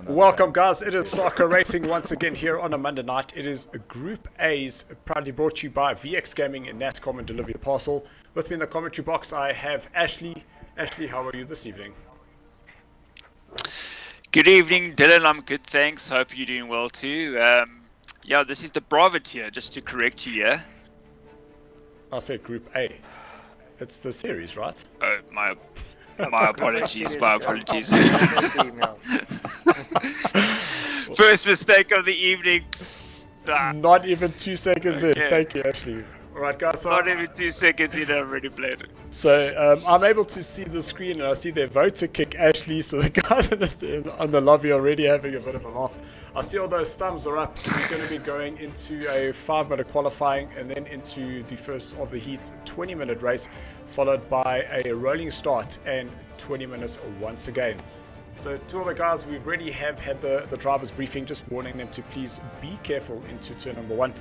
Welcome, guys. It is SARCO Racing once again here on a Monday night. It is Group A's, proudly brought to you by VX Gaming and NASCOM and Delivery Parcel. With me in the commentary box, I have Ashley. Ashley, how are you this evening? Good evening, Dylan. I'm good, thanks. Hope you're doing well too. Yeah, this is the Bravo tier, just to correct you, yeah? I said Group A. It's the series, right? Oh, my apologies, my apologies. First mistake of the evening. Not even 2 seconds in. Thank you, Ashley. All right, guys. So not even 2 seconds in, I've already played it. So I'm able to see the screen, and I see their vote to kick Ashley. So the guys on the lobby are already having a bit of a laugh. I see all those thumbs are up. We're going to be going into a 5-minute qualifying and then into the first of the heat 20-minute race, followed by a rolling start and 20 minutes once again. So to all the guys, we already have had the driver's briefing, just warning them to please be careful into turn number 1.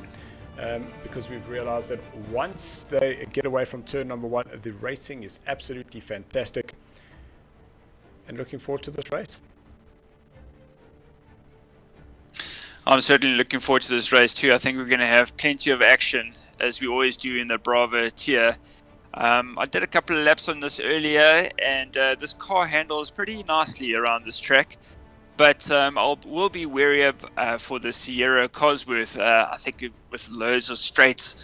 Because we've realized that once they get away from turn number 1, the racing is absolutely fantastic. And looking forward to this race. I'm certainly looking forward to this race too. I think we're going to have plenty of action, as we always do in the Bravo tier. I did a couple of laps on this earlier, and this car handles pretty nicely around this track. But we'll be wary for the Sierra Cosworth. I think with loads of straights,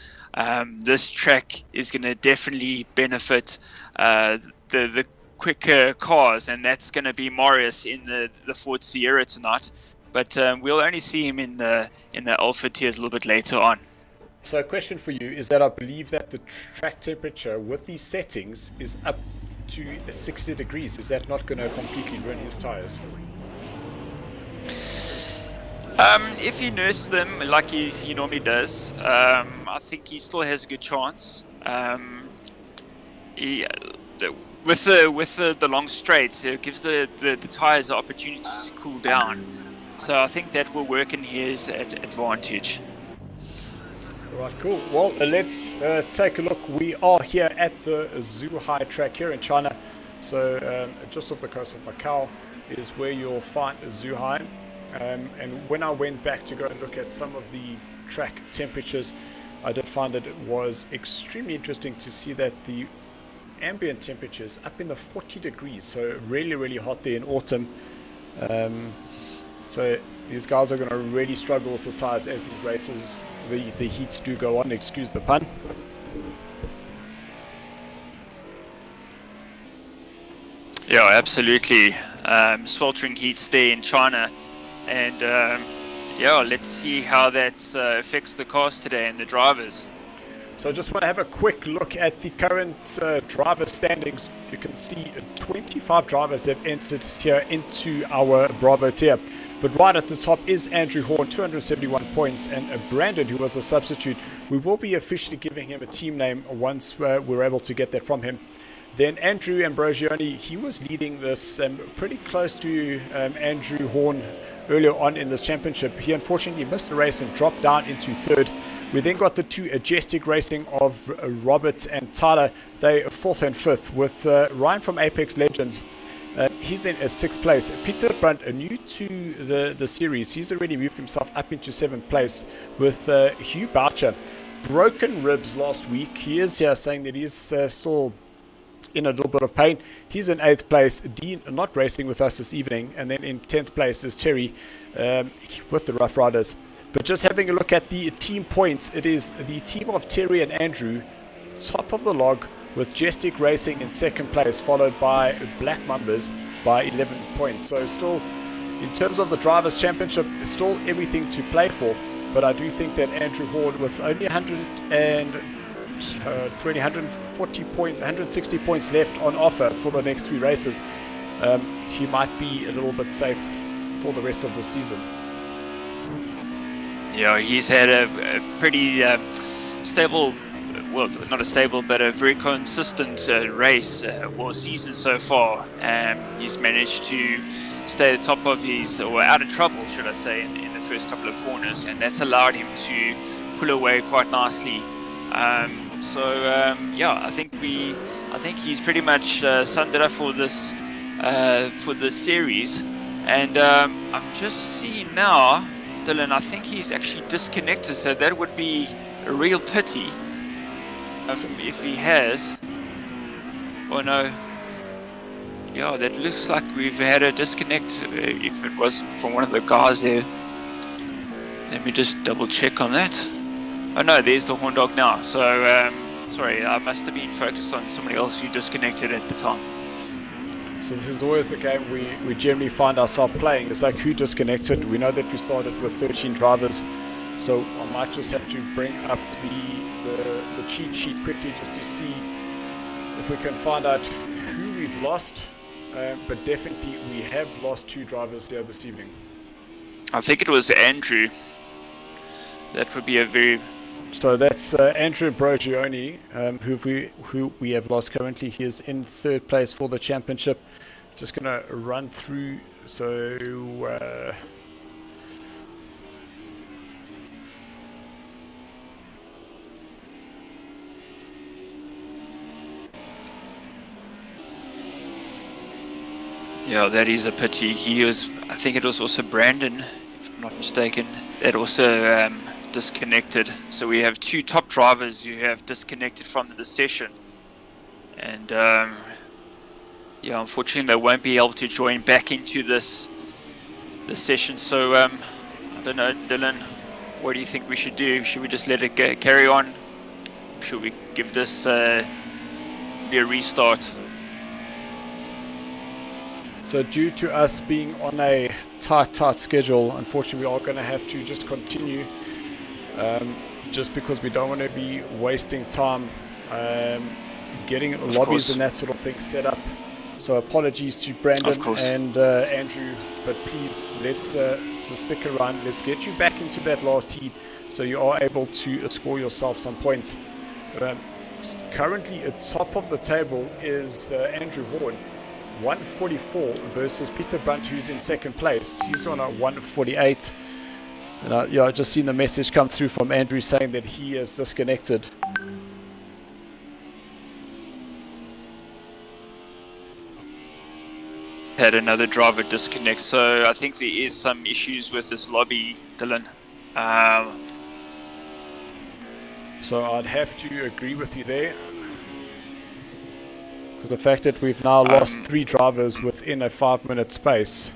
this track is going to definitely benefit the quicker cars, and that's going to be Marius in the Ford Sierra tonight. But we'll only see him in the Alpha tiers a little bit later on. So a question for you is that I believe that the track temperature with these settings is up to 60 degrees. Is that not going to completely ruin his tires? If he nurses them like he normally does, I think he still has a good chance. With the long straights, it gives the tires the opportunity to cool down. So I think that will work in his advantage. Right, cool. Well, let's take a look. We are here at the Zhuhai track here in China. So just off the coast of Macau is where you'll find Zhuhai. And when I went back to go and look at some of the track temperatures, I did find that it was extremely interesting to see that the ambient temperature is up in the 40 degrees. So really, really hot there in autumn. So these guys are going to really struggle with the tires as these races, the heats do go on, excuse the pun. Yeah, absolutely. Sweltering heats there in China. And yeah, let's see how that affects the cars today and the drivers. So I just want to have a quick look at the current driver standings. You can see 25 drivers have entered here into our Bravo tier. But right at the top is Andrew Horn, 271 points, and Brandon, who was a substitute. We will be officially giving him a team name once we're able to get that from him. Then Andrew Ambrosioni, he was leading this pretty close to Andrew Horn earlier on in this championship. He unfortunately missed the race and dropped down into third. We then got the two Majestic Racing of Robert and Tyler. They 4th and 5th, with Ryan from Apex Legends. He's in a 6th place. Peter Brunt, new to the series, he's already moved himself up into 7th place with Hugh Boucher. Broken ribs last week. He is here saying that he's still in a little bit of pain. He's in 8th place. Dean not racing with us this evening. And then in 10th place is Terry with the Rough Riders. But just having a look at the team points, it is the team of Terry and Andrew, top of the log, with Majestic Racing in 2nd place, followed by Black Mambas by 11 points. So still, in terms of the Drivers' Championship, still everything to play for. But I do think that Andrew Horn, with only 160 points left on offer for the next 3 races, he might be a little bit safe for the rest of the season. Yeah, he's had a pretty stable, well, not a stable, but a very consistent race, season so far. He's managed to stay at the top of his, or out of trouble, should I say, in the first couple of corners, and that's allowed him to pull away quite nicely. Yeah, I think he's pretty much summed it up for this series. And I'm just seeing now, Dylan, I think he's actually disconnected, so that would be a real pity if he has. Oh no. Yeah, that looks like we've had a disconnect, if it wasn't from one of the guys there. Let me just double check on that. Oh no, there's the horn dog now. So, sorry, I must have been focused on somebody else who disconnected at the time. So this is always the game we generally find ourselves playing. It's like, who disconnected? We know that we started with 13 drivers, so I might just have to bring up the cheat sheet quickly just to see if we can find out who we've lost. But definitely we have lost 2 drivers here this evening. I think it was Andrew. That would be a very... So that's Andrew Brogioni, who we have lost currently. He is in 3rd place for the championship. Just going to run through. So yeah, that is a pity. He was, I think it was also Brandon, if I'm not mistaken, that also disconnected. So we have 2 top drivers who have disconnected from the session, and yeah, unfortunately they won't be able to join back into this session. So I don't know, Dylan, what do you think we should do? Should we just let it carry on? Should we give this be a restart? So due to us being on a tight schedule, unfortunately we are going to have to just continue, just because we don't want to be wasting time getting lobbies and that sort of thing set up. So apologies to Brandon and Andrew, but please let's stick around. Let's get you back into that last heat so you are able to score yourself some points. Currently at top of the table is Andrew Horn, 144 versus Peter Bunt, who's in 2nd place. He's on a 148. And yeah, I just seen the message come through from Andrew saying that he is disconnected. Had another driver disconnect, so I think there is some issues with this lobby, Dylan. So I'd have to agree with you there, because the fact that we've now lost 3 drivers within a 5-minute space.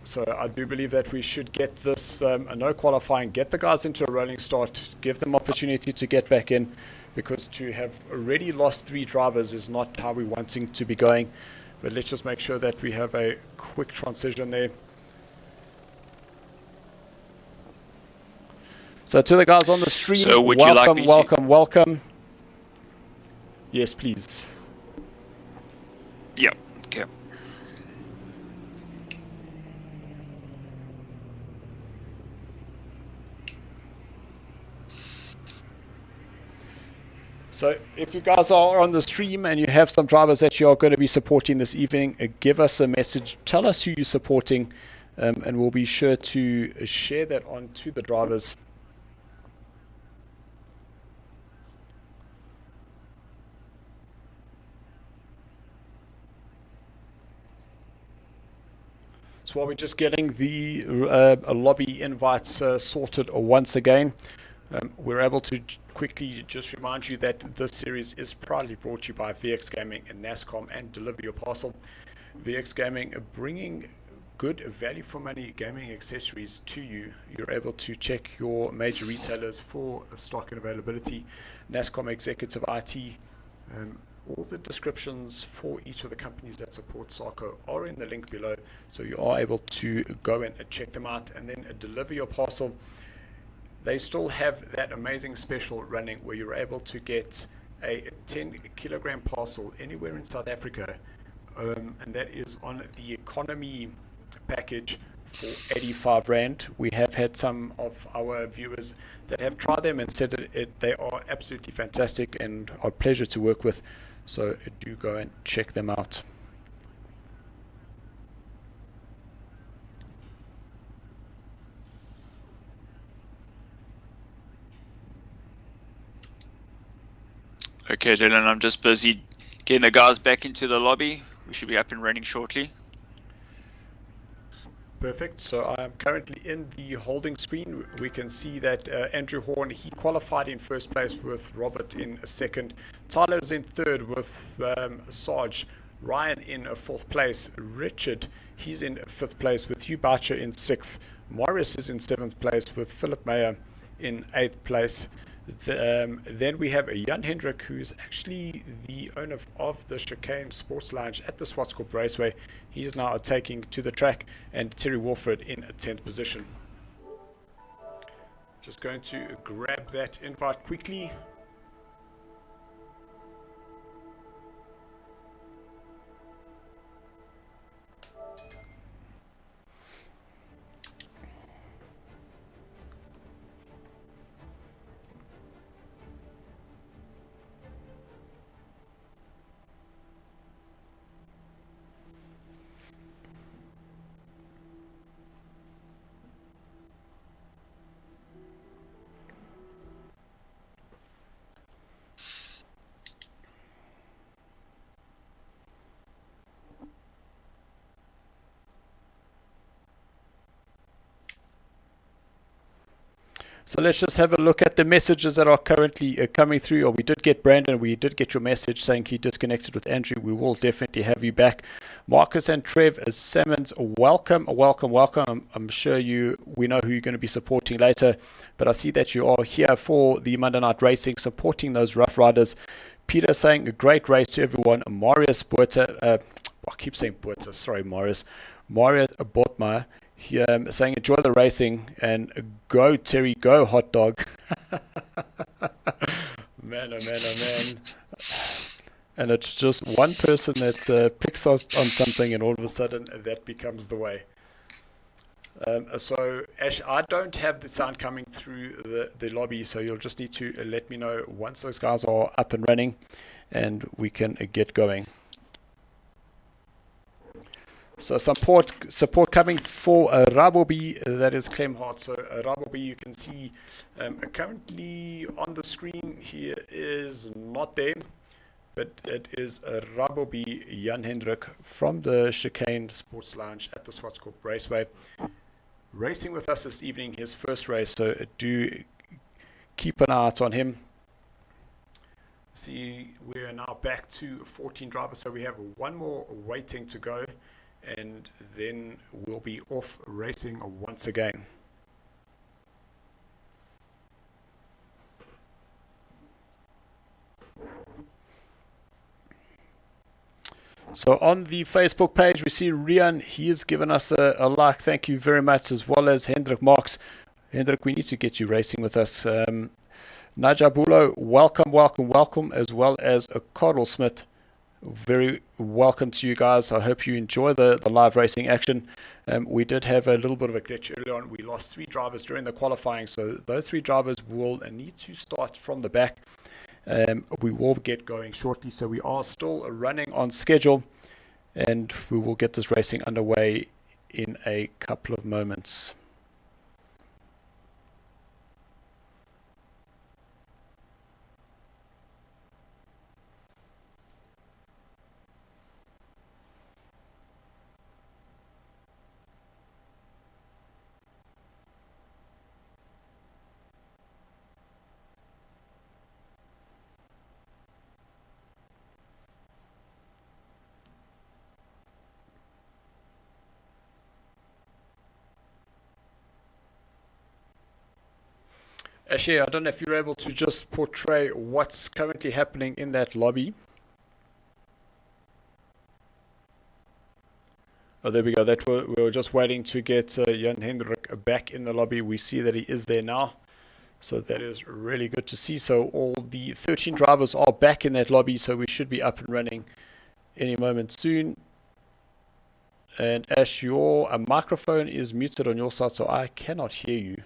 So I do believe that we should get this a no qualifying, get the guys into a rolling start, give them opportunity to get back in, because to have already lost 3 drivers is not how we're wanting to be going. But let's just make sure that we have a quick transition there. So to the guys on the stream, so would welcome, you like me welcome, welcome. Yes, please. Yeah, okay. So if you guys are on the stream and you have some drivers that you are going to be supporting this evening, give us a message. Tell us who you're supporting, and we'll be sure to share that on to the drivers. So while we're just getting the lobby invites sorted once again, we're able to quickly just remind you that this series is proudly brought to you by VX Gaming and NASCOM and Deliver Your Parcel. VX Gaming bringing good value for money gaming accessories to you. You're able to check your major retailers for stock and availability. NASCOM Executive IT. All the descriptions for each of the companies that support SARCO are in the link below, so you are able to go and check them out. And then Deliver Your Parcel. They still have that amazing special running where you're able to get a 10-kilogram parcel anywhere in South Africa, and that is on the economy package for 85 Rand. We have had some of our viewers that have tried them and said that they are absolutely fantastic and are a pleasure to work with. So do go and check them out. Okay, Dylan, I'm just busy getting the guys back into the lobby. We should be up and running shortly. Perfect. So I am currently in the holding screen. We can see that Andrew Horn, he qualified in first place with Robert in second. Tyler's in third with Sarge. Ryan in fourth place. Richard, he's in fifth place with Hugh Boucher in sixth. Morris is in seventh place with Philip Mayer in eighth place. Then we have Jan Hendrik, who is actually the owner of the Chicane Sports Lounge at the Swartscorp Raceway. He is now taking to the track, and Terry Wolford in 10th position. Just going to grab that invite quickly. So let's just have a look at the messages that are currently coming through. Or we did get Brandon, we did get your message saying he disconnected with Andrew. We will definitely have you back. Marcus and Trev Simmons, welcome. I'm sure we know who you're going to be supporting later, but I see that you are here for the Monday Night Racing, supporting those Rough Riders. Peter saying a great race to everyone. Marius Buerta, I keep saying Buerta, sorry Marius. Marius Botma. Saying enjoy the racing and go Terry, go hot dog. Man, oh man. And it's just one person that picks up on something and all of a sudden that becomes the way. So Ash, I don't have the sound coming through the lobby, so you'll just need to let me know once those guys are up and running and we can get going. So support coming for Rabobi, that is Clem Hart. So Rabobi, you can see currently on the screen here is not there, but it is Rabobi Jan Hendrik from the Chicane Sports Lounge at the Swartscorp Raceway, racing with us this evening, his first race. So do keep an eye out on him. See, we are now back to 14 drivers, so we have one more waiting to go. And then we'll be off racing once again. So on the Facebook page, we see Rian. He has given us a like. Thank you very much, as well as Hendrik Marks. Hendrik, we need to get you racing with us. Najabulo, welcome, as well as Carl Smith. Very welcome to you guys. I hope you enjoy the live racing action. We did have a little bit of a glitch early on. We lost 3 drivers during the qualifying, so those 3 drivers will need to start from the back. We will get going shortly, so we are still running on schedule, and we will get this racing underway in a couple of moments. Actually, I don't know if you're able to just portray what's currently happening in that lobby. Oh, there we go. We were just waiting to get Jan Hendrik back in the lobby. We see that he is there now. So that is really good to see. So all the 13 drivers are back in that lobby, so we should be up and running any moment soon. And Ash, your microphone is muted on your side, so I cannot hear you.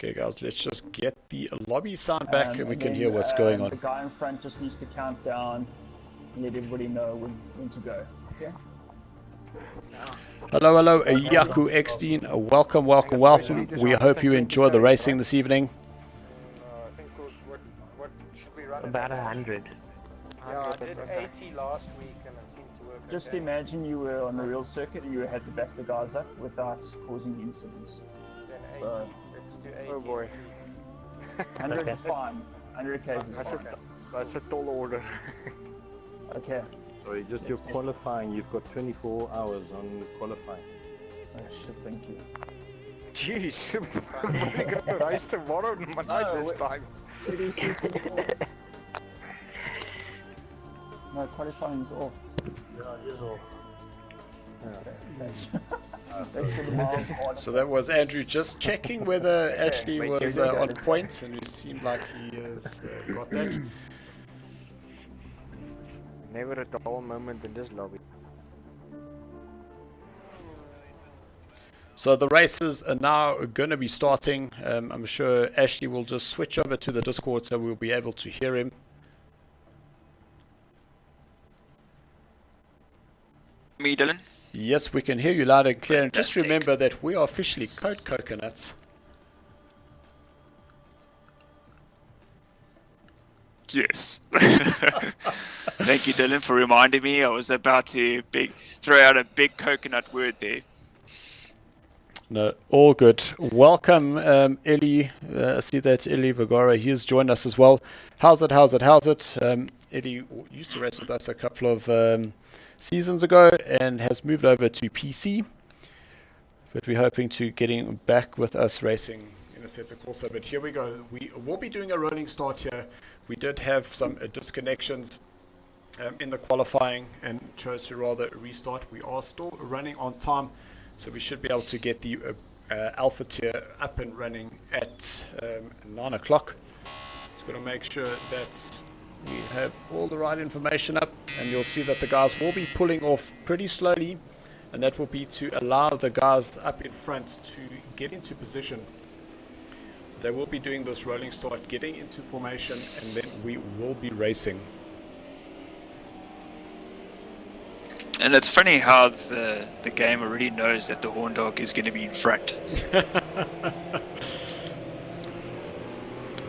Okay, guys, let's just get the lobby sound back and we can hear what's going on. The guy in front just needs to count down and let everybody know when to go. Okay? Hello, Yaku Eckstein. Welcome. We hope you enjoy the racing this evening. I think what should we run? About 100. Yeah, I did 80 last week and it seemed to work. Just okay. imagine you were on the real circuit and you had to back the guys up without causing incidents. Then 80. So, Let's do 80. Oh boy. 100 is fine. 100 k's is fine. That's a tall order. Okay. Sorry, just your qualifying, you've got 24 hours on qualifying. Oh shit, thank you. Jeez, we got the race tomorrow night this time. No, qualifying's off. Yeah, it is off. Okay, thanks. Thanks for the mild. So that was Andrew just checking whether Ashley was on point, and it seemed like he has got that. Never a dull moment in this lobby. So the races are now going to be starting. I'm sure Ashley will just switch over to the Discord so we'll be able to hear him. Me, Dylan? Yes, we can hear you loud and clear. And just Fantastic. remember that we are officially Code Coconuts. Yes. Thank you, Dylan, for reminding me. I was about to throw out a big coconut word there. No, all good. Welcome, Ellie. I see that's Ellie Vergara. He has joined us as well. How's it? Ellie used to race with us a couple of seasons ago and has moved over to PC. But we're hoping to get him back with us racing in a set of course. But here we go. We will be doing a rolling start here. We did have some disconnections in the qualifying and chose to rather restart. We are still running on time, so we should be able to get the alpha tier up and running at 9 o'clock. Just got to make sure that we have all the right information up, and you'll see that the guys will be pulling off pretty slowly, and that will be to allow the guys up in front to get into position. They will be doing this rolling start, getting into formation, and then we will be racing. And it's funny how the game already knows that the horn dog is going to be in front.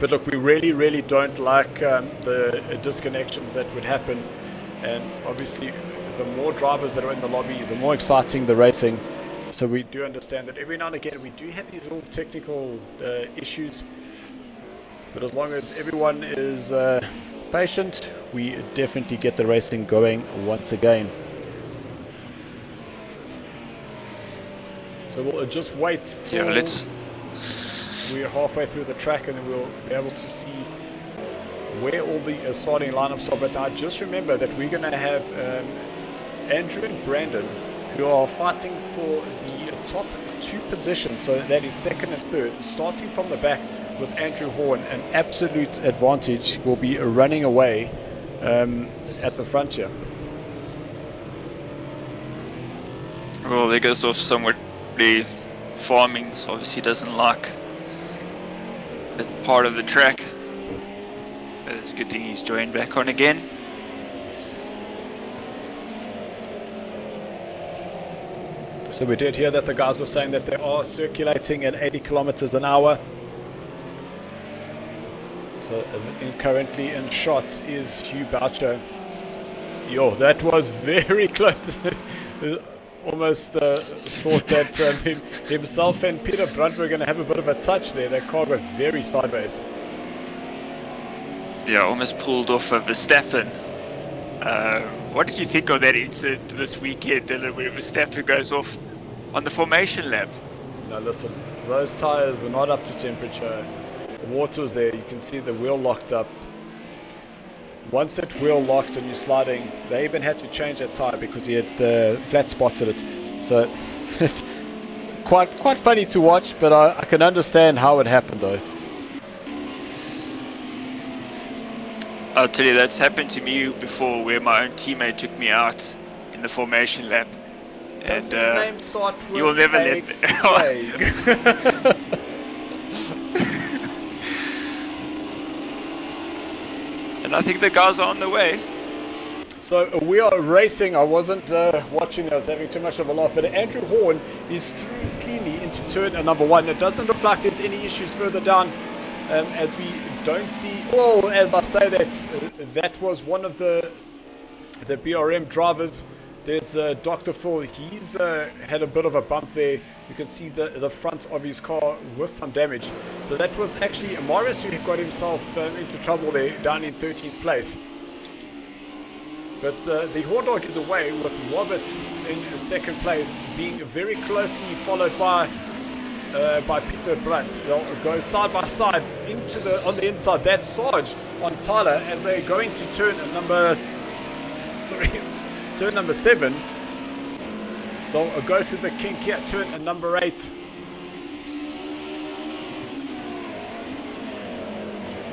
But look, we really don't like the disconnections that would happen, and obviously the more drivers that are in the lobby, the more exciting the racing. So we do understand that every now and again we do have these little technical issues, but as long as everyone is patient, we definitely get the racing going once again. So we'll just wait till we're halfway through the track, and then we'll be able to see where all the starting lineups are. But now just remember that we're going to have Andrew and Brandon, who are fighting for the top two positions, so that is second and third, starting from the back with Andrew Horn. An absolute advantage, will be running away at the front here. Well, there goes off somewhat. Farming obviously doesn't like that part of the track, but it's a good thing he's joined back on again. So we did hear that the guys were saying that they are circulating at 80 kilometers an hour. So currently in shot is Hugh Boucher. Yo, that was very close. Almost thought that himself and Peter Brunt were going to have a bit of a touch there. That car went very sideways. Yeah, almost pulled off of Verstappen. What did you think of that incident this weekend, Dylan, where Verstappen goes off on the formation lap? Now listen, those tyres were not up to temperature. The water was there. You can see the wheel locked up. Once that wheel locks and you're sliding, they even had to change that tyre because he had flat spotted it. So it's quite funny to watch, but I can understand how it happened though. I'll tell you, that's happened to me before, where my own teammate took me out in the formation lap. Does his name start with you will never A? let And I think the guys are on the way. So we are racing. I wasn't watching, I was having too much of a laugh, but Andrew Horn is through cleanly into turn number 1. It doesn't look like there's any issues further down, as we don't see, well, as I say that, that was one of the BRM drivers. There's Dr. Phil. He's had a bit of a bump there. You can see the front of his car with some damage. So that was actually Morris who got himself into trouble there, down in 13th place. But the Horn Dog is away, with Roberts in 2nd place, being very closely followed by Peter Brandt. They'll go side by side on the inside. That's Sarge on Tyler as they go into turn number 7. They'll go through the kink here, turn number 8.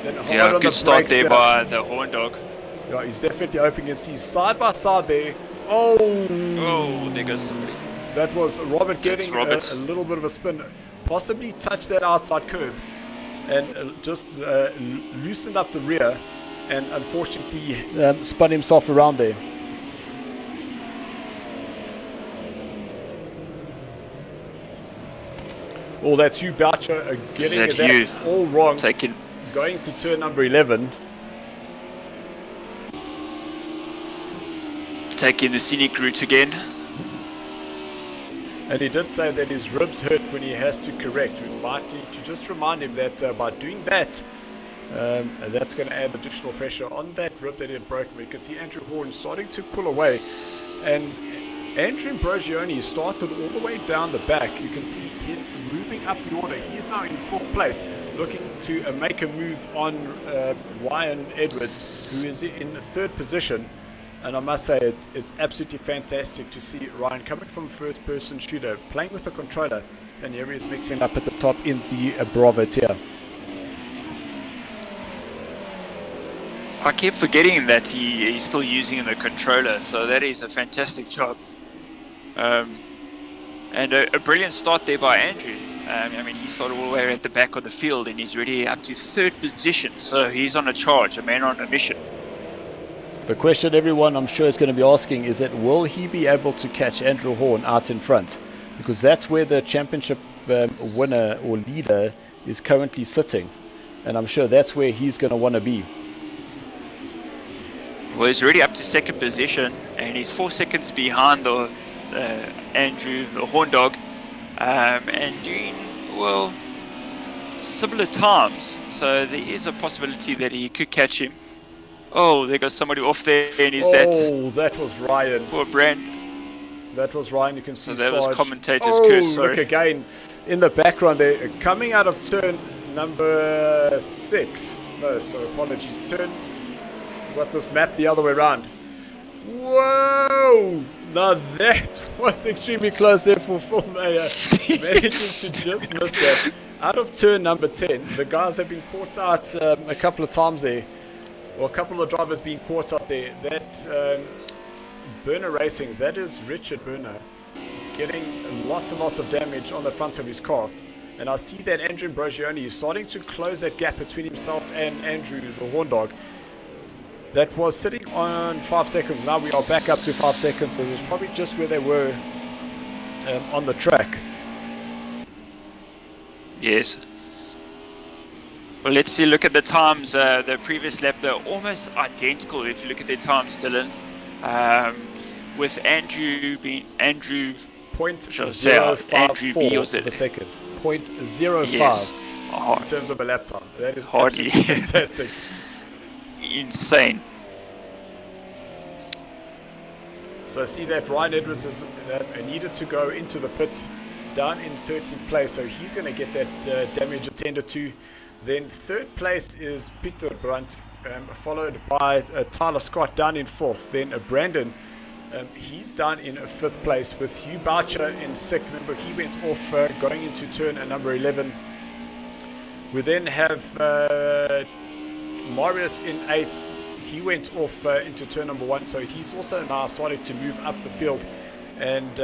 Then Yeah, good start there by the Horn Dog. Yeah, he's definitely hoping to see side by side there. Oh, there goes somebody. that was Robert getting a little bit of a spin. Possibly touched that outside curb and just loosened up the rear, and unfortunately spun himself around there. Oh, that's Hugh Boucher getting that all wrong. Going to turn number 11. Taking the scenic route again. And he did say that his ribs hurt when he has to correct. We might need to just remind him that by doing that, that's going to add additional pressure on that rib that he had broken. You can see Andrew Horn starting to pull away. And Andrew Brogioni started all the way down the back. You can see him moving up the order. He is now in 4th place, looking to make a move on Ryan Edwards, who is in 3rd position. And I must say, it's absolutely fantastic to see Ryan coming from a first-person shooter, playing with the controller, and here he is mixing up at the top in the Bravo tier. I keep forgetting that he's still using the controller, so that is a fantastic job. And a brilliant start there by Andrew. I mean, he started all the way at the back of the field, and he's already up to 3rd position, so he's on a charge, a man on a mission. The question everyone I'm sure is going to be asking is that will he be able to catch Andrew Horn out in front? Because that's where the championship winner or leader is currently sitting. And I'm sure that's where he's going to want to be. Well, he's already up to 2nd position, and he's 4 seconds behind the Andrew, the Horn Dog, and doing, well, similar times. So there is a possibility that he could catch him. Oh, there goes somebody off there, and that was Ryan. Poor Brand. That was Ryan. You can see so that Sarge. was commentator's curse. Sorry. Look again in the background there, coming out of turn number 6. No, sorry, apologies. Got this map the other way around. Whoa! Now that was extremely close there for Phil Mayer. Managing to just miss that. Out of turn number 10, the guys have been caught out a couple of times there. Well, a couple of drivers being caught out there. That Burner Racing, that is Richard Burner, getting lots and lots of damage on the front of his car. And I see that Andrew Brogioni is starting to close that gap between himself and Andrew, the Horn Dog. That was sitting on 5 seconds. Now we are back up to 5 seconds. So it was probably just where they were on the track. Yes. Well, let's see. Look at the times. The previous lap, they're almost identical if you look at their times, Dylan. With Andrew being Andrew. 0.054 B, was it? per second. 0.05 yes. in terms of a lap time. That is hardly fantastic. Insane. So I see that Ryan Edwards is needed to go into the pits down in 13th place. So he's going to get that damage attended to. Then 3rd place is Peter Brandt, followed by Tyler Scott down in 4th. Then Brandon, he's down in 5th place with Hugh Boucher in 6th. Remember, he went off going into turn number 11. We then have Marius in 8th. He went off into turn number 1, so he's also now started to move up the field. And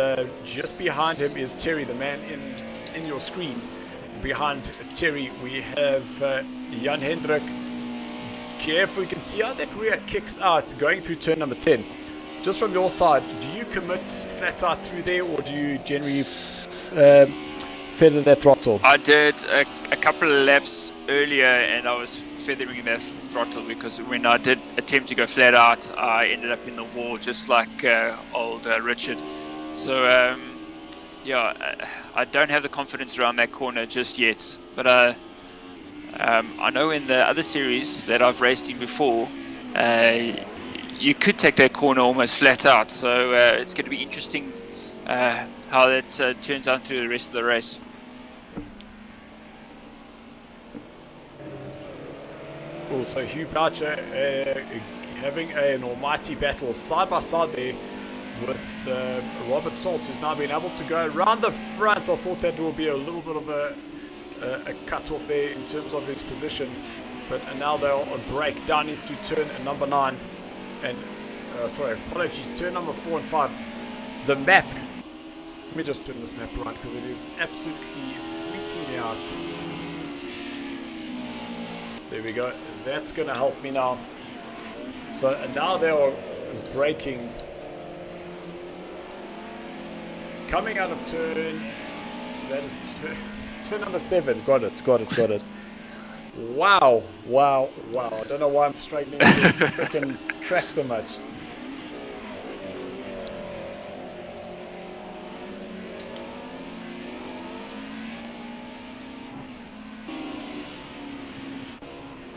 just behind him is Terry, the man in your screen. Behind Terry, we have Jan Hendrik careful. You can see how that rear kicks out going through turn number 10. Just from your side, do you commit flat out through there, or do you generally feather that throttle? I did a couple of laps earlier, and I was feathering that throttle because when I did attempt to go flat out, I ended up in the wall just like old Richard. So I don't have the confidence around that corner just yet, but I know in the other series that I've raced in before, you could take that corner almost flat out, so it's going to be interesting how that turns out through the rest of the race. Also, Hugh Boucher having an almighty battle side by side there with Robert Saltz, who's now been able to go around the front. I thought that will be a little bit of a cut-off there in terms of his position, but now they'll break down into turn number 9 and turn number 4 and 5. The map, let me just turn this map around because it is absolutely freaking me out. There we go, that's going to help me now. So now they are braking, coming out of turn, that is turn number 7. Got it. Wow. I don't know why I'm struggling with this freaking track so much.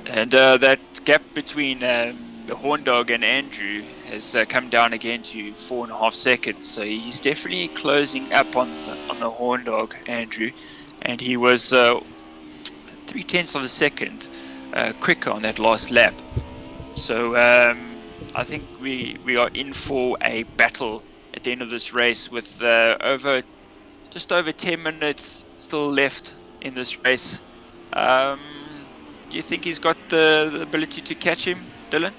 And that gap between the Horn Dog and Andrew has come down again to 4.5 seconds. So he's definitely closing up on the Horn Dog, Andrew. And he was 0.3 of a second quicker on that last lap. So I think we are in for a battle at the end of this race with just over 10 minutes still left in this race. Do you think he's got the ability to catch him, Dylan?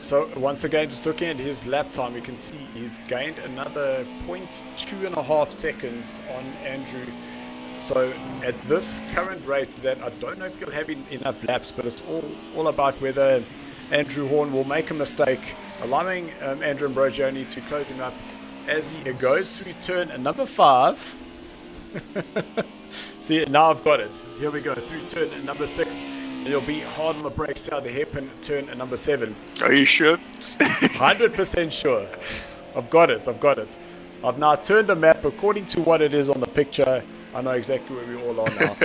So once again, just looking at his lap time, you can see he's gained another 0.2.5 seconds on Andrew. So at this current rate, that I don't know if he'll have enough laps, but it's all about whether Andrew Horn will make a mistake, allowing Andrew Ambrogioni to close him up as he goes through turn number 5. See, now I've got it. Here we go, through turn number 6. And you'll be hard on the brakes out the hairpin turn number 7. Are you sure? 100% sure. I've got it. I've now turned the map according to what it is on the picture. I know exactly where we all are now.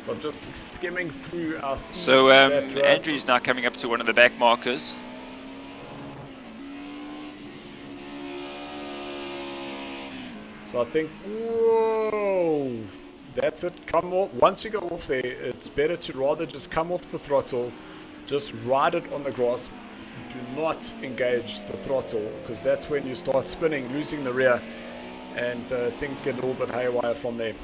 So I'm just skimming through our scene. So Andrew's now coming up to one of the back markers. So I think, whoa, that's it. Come off. Once you go off there, it's better to rather just come off the throttle, just ride it on the grass. Do not engage the throttle, because that's when you start spinning, losing the rear, and things get a little bit haywire from there.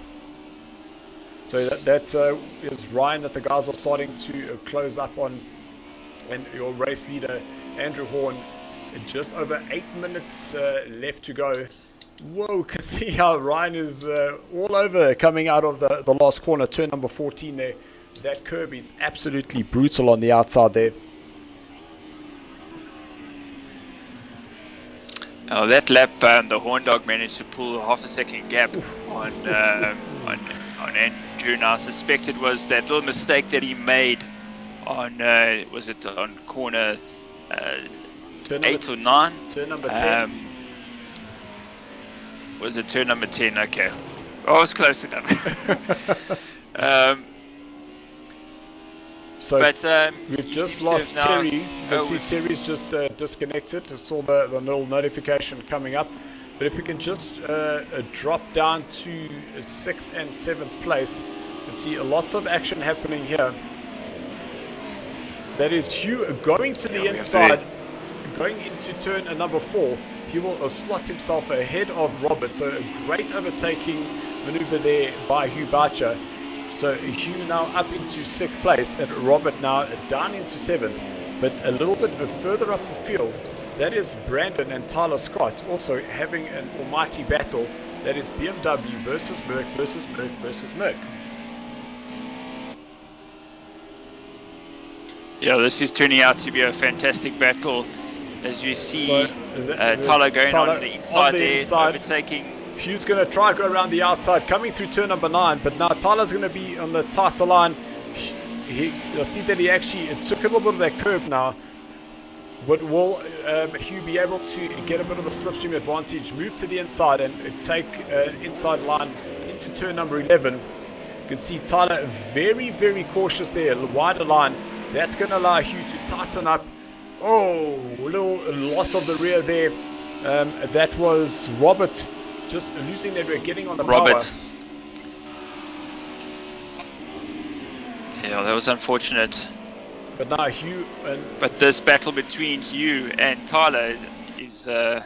So that is Ryan that the guys are starting to close up on, and your race leader Andrew Horn, just over 8 minutes left to go. Whoa, can see how Ryan is all over coming out of the last corner, turn number 14 there. That curb is absolutely brutal on the outside there. Oh, that lap, the Horn Dog managed to pull half a second gap on Andrew. Now, I suspect it was that little mistake that he made on, was it on corner 8 or 9? Turn number 10. Was it turn number 10? Okay. Oh, I was close enough. So but, we've just lost Terry. You can see Terry's just disconnected. I saw the little notification coming up. But if we can just drop down to 6th and 7th place, you can see lots of action happening here. That is Hugh going to the inside, going into turn number 4. He will slot himself ahead of Robert. So a great overtaking maneuver there by Hugh Boucher. So Hugh now up into 6th place and Robert now down into 7th. But a little bit further up the field, that is Brandon and Tyler Scott also having an almighty battle. That is BMW versus Merc versus Merc versus Merc. Yeah, this is turning out to be a fantastic battle. As you see, So, Tyler going Tyler on the inside inside. overtaking. Hugh's going to try to go around the outside, coming through turn number 9, but now Tyler's going to be on the tighter line. You'll see that he actually took a little bit of that curb now. But will Hugh be able to get a bit of a slipstream advantage, move to the inside and take inside line into turn number 11? You can see Tyler very, very cautious there, a wider line. That's going to allow Hugh to tighten up. Oh, a little loss of the rear there. That was Robert just losing that rear, getting on the power. Yeah, that was unfortunate. But now Hugh but this battle between Hugh and Tyler is and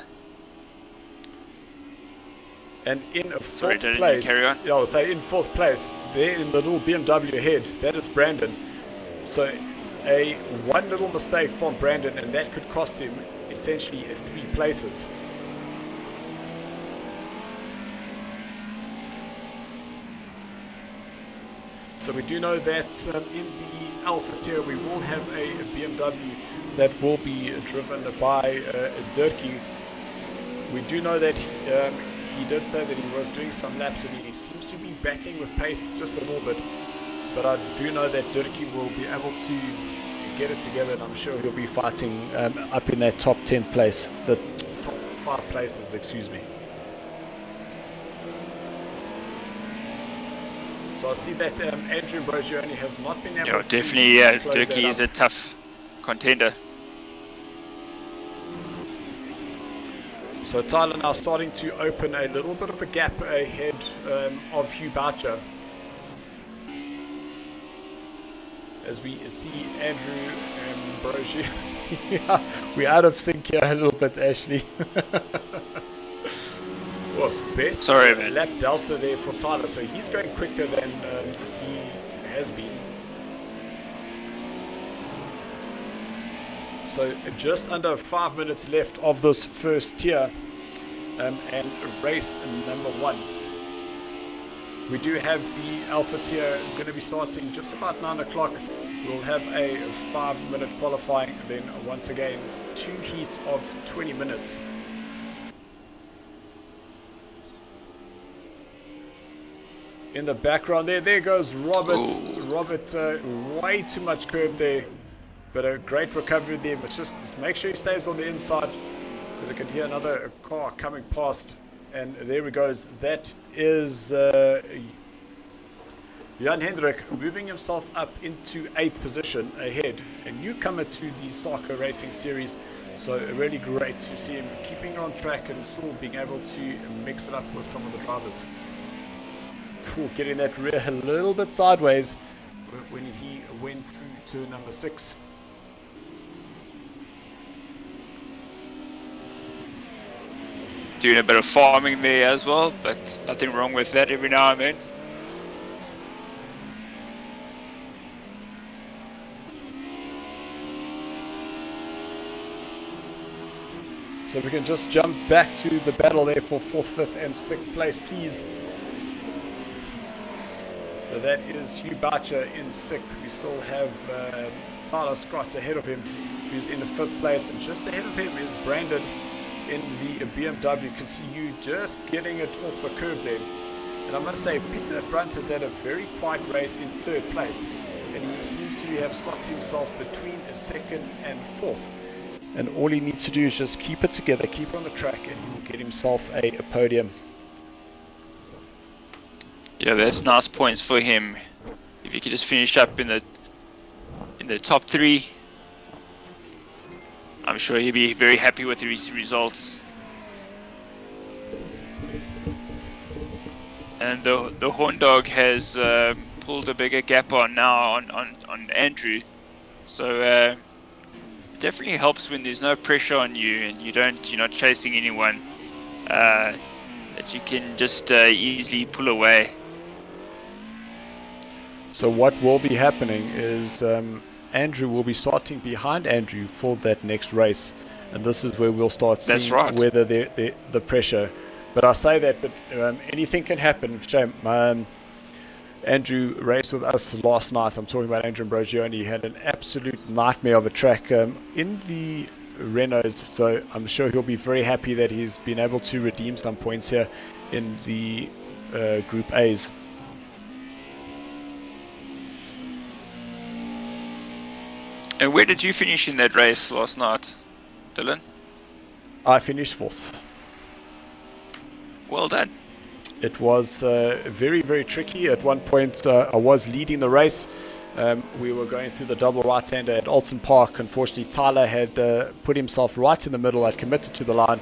in fourth place. Carry on. Yeah, I'll say in fourth place, there in the little BMW ahead, that is Brandon. So one little mistake from Brandon, and that could cost him essentially 3 places. So we do know that in the Alpha tier we will have a BMW that will be driven by Darge. We do know that he did say that he was doing some laps and he seems to be battling with pace just a little bit. But I do know that Darge will be able to get it together, and I'm sure he'll be fighting up in that top 10 place, the top 5 places, excuse me. So I see that Andrew Brogioni has not been able to definitely, Darge is a tough contender. So Tyler now starting to open a little bit of a gap ahead of Hugh Boucher. As we see Andrew Brogioni. Yeah, we're out of sync here a little bit, Ashley. Well, best lap delta there for Tyler, so he's going quicker than he has been. So just under 5 minutes left of this first tier and race number 1. We do have the Alpha tier going to be starting just about 9 o'clock. We'll have a 5-minute qualifying, and then once again 2 heats of 20 minutes. In the background there goes Robert. Ooh. Robert, way too much curb there, but a great recovery there. But just make sure he stays on the inside, because I can hear another car coming past. And there he goes. That is Jan Hendrik moving himself up into 8th position ahead, a newcomer to the SARCO Racing Series. So really great to see him keeping on track and still being able to mix it up with some of the drivers. Getting that rear a little bit sideways when he went through turn number 6. Doing a bit of farming there as well, but nothing wrong with that every now and then. So we can just jump back to the battle there for 4th, 5th and 6th place, please. So that is Hugh Boucher in 6th. We still have Tyler Scott ahead of him, who's in the 5th place. And just ahead of him is Brandon in the BMW. You can see you just getting it off the curb there. And I must say, Peter Brunt has had a very quiet race in 3rd place. And he seems to have slotted himself between 2nd and 4th. And all he needs to do is just keep it together, keep it on the track, and he will get himself a podium. Yeah, that's nice points for him. If he could just finish up in the top 3, I'm sure he'll be very happy with his results. And the Horn Dog has pulled a bigger gap on now on Andrew. So definitely helps when there's no pressure on you and you're not chasing anyone. That you can just easily pull away. So what will be happening is Andrew will be starting behind Andrew for that next race, and this is where we'll start seeing whether the pressure But I say that, but anything can happen. Shame. Andrew raced with us last night. I'm talking about Andrew Ambrogioni. He had an absolute nightmare of a track in the Renaults, so I'm sure he'll be very happy that he's been able to redeem some points here in the Group A's. And where did you finish in that race last night, Dylan? I finished 4th. Well done. It was very, very tricky. At one point, I was leading the race. We were going through the double right-hander at Alton Park. Unfortunately, Tyler had put himself right in the middle. I'd committed to the line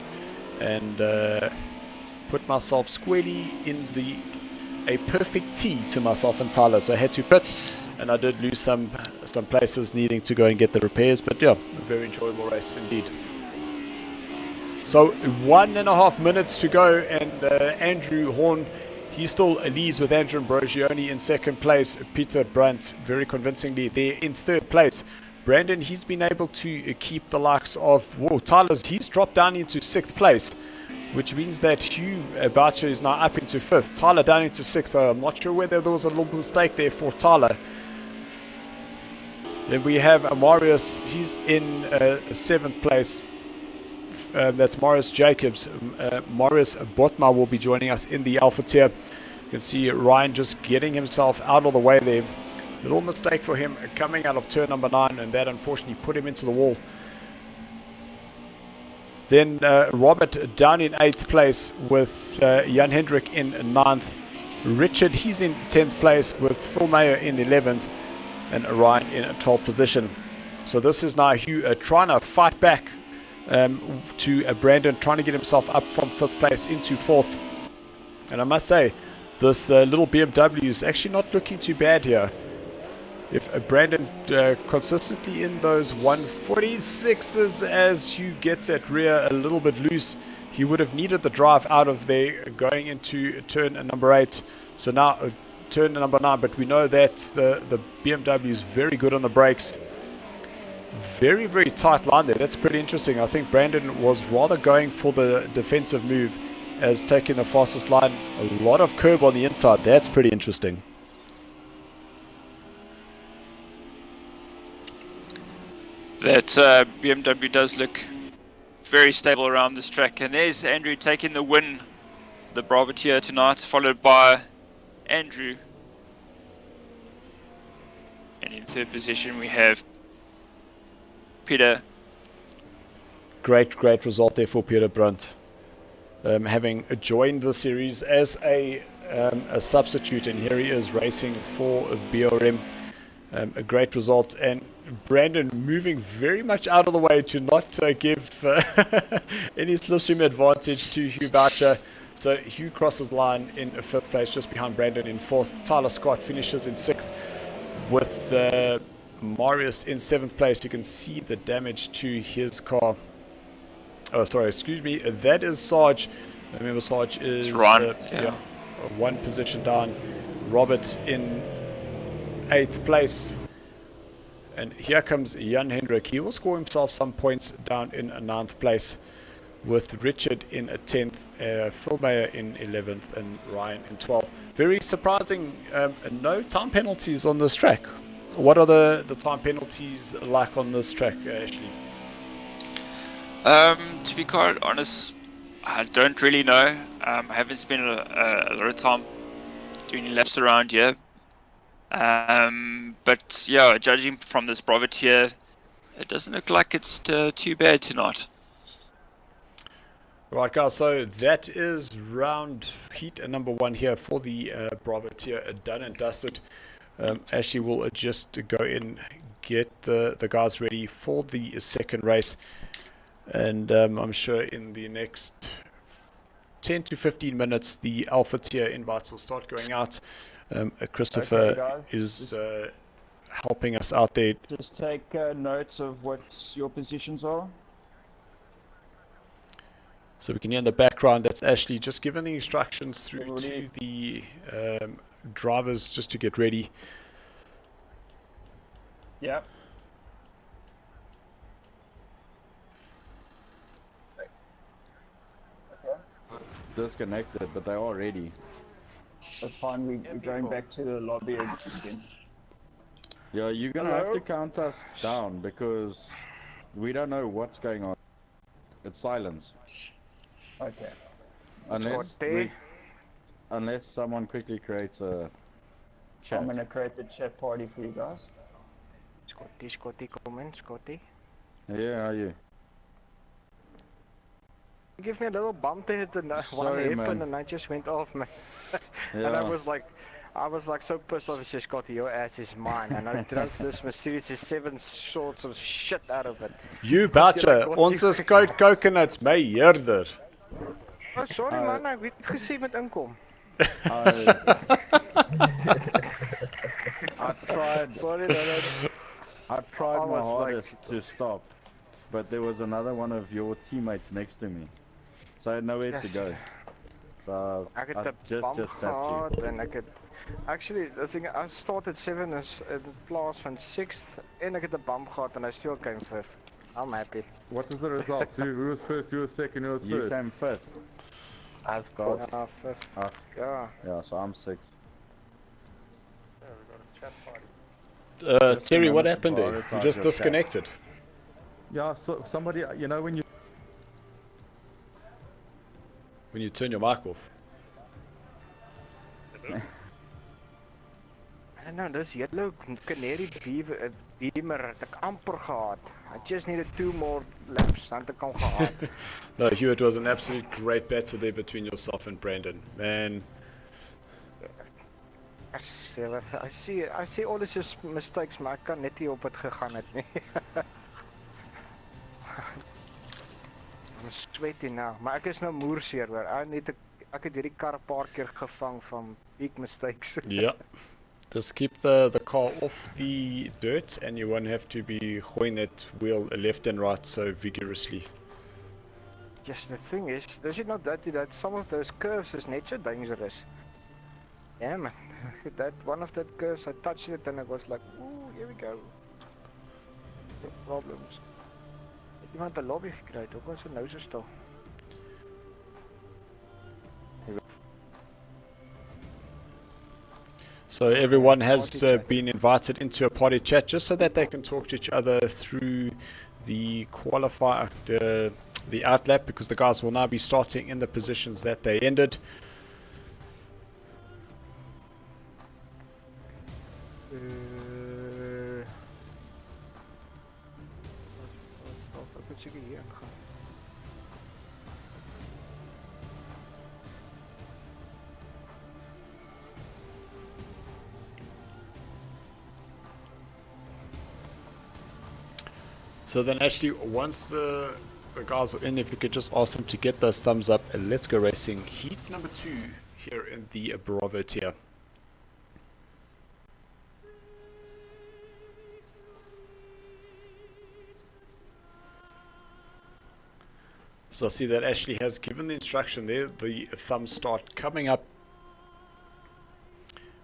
and put myself squarely in a perfect T to myself and Tyler. So I had to pit, and I did lose some places needing to go and get the repairs. But yeah, a very enjoyable race indeed. So 1.5 minutes to go, and Andrew Horn, he still leads with Andrew Ambrogioni in second place. Peter Brandt very convincingly there in third place. Brandon, he's been able to keep the likes of Tyler's. He's dropped down into 6th place, which means that Hugh Boucher is now up into 5th. Tyler down into 6th. So I'm not sure whether there was a little mistake there for Tyler. Then we have Marius. He's in 7th place. That's Morris Jacobs. Morris Botma will be joining us in the Alpha tier. You can see Ryan just getting himself out of the way there. Little mistake for him coming out of turn number 9, and that unfortunately put him into the wall. Then Robert down in 8th place with Jan Hendrik in 9th. Richard, he's in 10th place with Phil Mayer in 11th, and Ryan in 12th position. So this is now Hugh trying to fight back to Brandon, trying to get himself up from 5th place into 4th. And I must say, this little BMW is actually not looking too bad here. If Brandon consistently in those 146s as Hugh gets that rear a little bit loose, he would have needed the drive out of there going into turn number 8. So now turn number 9, but we know that the BMW is very good on the brakes. Very, very tight line there. That's pretty interesting. I think Brandon was rather going for the defensive move as taking the fastest line. A lot of curb on the inside. That's pretty interesting. That BMW does look very stable around this track. And there's Andrew taking the win, the Brabatier tonight, followed by Andrew. And in third position we have Peter. Great result there for Peter Brandt. Having joined the series as a substitute, and here he is racing for BRM. A great result, and Brandon moving very much out of the way to not give any slipstream advantage to Hugh Boucher. So Hugh crosses line in 5th place, just behind Brandon in 4th. Tyler Scott finishes in 6th with Marius in 7th place. You can see the damage to his car. Oh, sorry, excuse me. That is Sarge. Remember, Sarge is one position down. Robert in 8th place. And here comes Jan Hendrik. He will score himself some points down in 9th place, with Richard in 10th, Phil Mayer in 11th, and Ryan in 12th. Very surprising, no time penalties on this track. What are the time penalties like on this track, Ashley? To be quite honest, I don't really know. I haven't spent a lot of time doing laps around here. But yeah, judging from this Brabatier, it doesn't look like it's too bad tonight. Right, guys, so that is round heat number 1 here for the Brabatier done and dusted. Ashley will just go in, get the guys ready for the second race, and I'm sure in the next 10 to 15 minutes the Alpha tier invites will start going out. Christopher is helping us out there. Just take notes of what your positions are. So we can hear in the background, that's Ashley just giving the instructions through to the drivers just to get ready. Yep. disconnected, but they are ready. That's fine. We're going back to the lobby again. Yeah, you're gonna have to count us down because we don't know what's going on. It's silence. Okay. Unless someone quickly creates a chat. I'm gonna create a chat party for you guys. Scotty, come in, Scotty. Yeah, how are you? Give me a little bump there at the one Sorry, hip man. and I just went off, man. Yeah. And I was like so pissed off. I said, Scotty, your ass is mine. And I drove this mysterious 7 sorts of shit out of it. You betcha. Ons is koud coconuts, my eerder. Oh, sorry man, ek het gesê met inkom. I tried. Sorry that I tried my was hardest to stop, but there was another one of your teammates next to me, so I had nowhere to go. So I I het just tapped you. and I could actually the thing I started 7 as in plaas van 6th and I get the bump gehad and I still came 5th. I'm happy. What was the results? Who was first, who was second, who was You third? came 5th. I've got 5th. Ah. Yeah. Yeah, so I'm 6th. Yeah, we got a chat party. Terry, what happened there? You prioritize just your disconnected. Yeah, so somebody, you know, when When you turn your mic off. I don't know, this yellow canary beamer het ek amper gehad. I just needed 2 more laps dan te kan gehad. No, Hugh, it was an absolute great battle there between yourself and Brandon. Man, I see all these mistakes, maar ek kan net nie op het gegaan het nie. I'm sweaty now, maar ek is nou moerseer hoor. Ek het hierdie kar 'n paar keer gevang van big mistakes. yeah. Just keep the car off the dirt and you won't have to be going that wheel left and right so vigorously. Yes, the thing is, does it not that some of those curves is net so dangerous? Yeah man, that one of that curves, I touched it and I was like, ooh, here we go. No problems. Het iemand 'n lobby gekry, ook was nou so stil. So everyone has been invited into a party chat just so that they can talk to each other through the qualifier, the outlap, because the guys will now be starting in the positions that they ended. So then actually once the guys are in, if you could just ask them to get those thumbs up, and let's go racing heat number 2 here in the Bravo tier. So I see that Ashley has given the instruction there, the thumbs start coming up,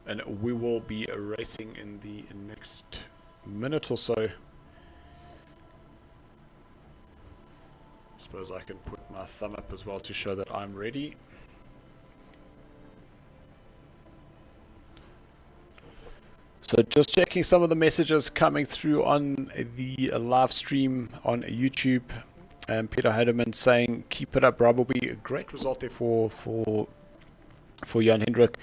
and we will be racing in the next minute or so. Suppose I can put my thumb up as well to show that I'm ready. So just checking some of the messages coming through on the live stream on YouTube. Peter Heidemann saying, keep it up, Rob. Will be a great result there for Jan Hendrik.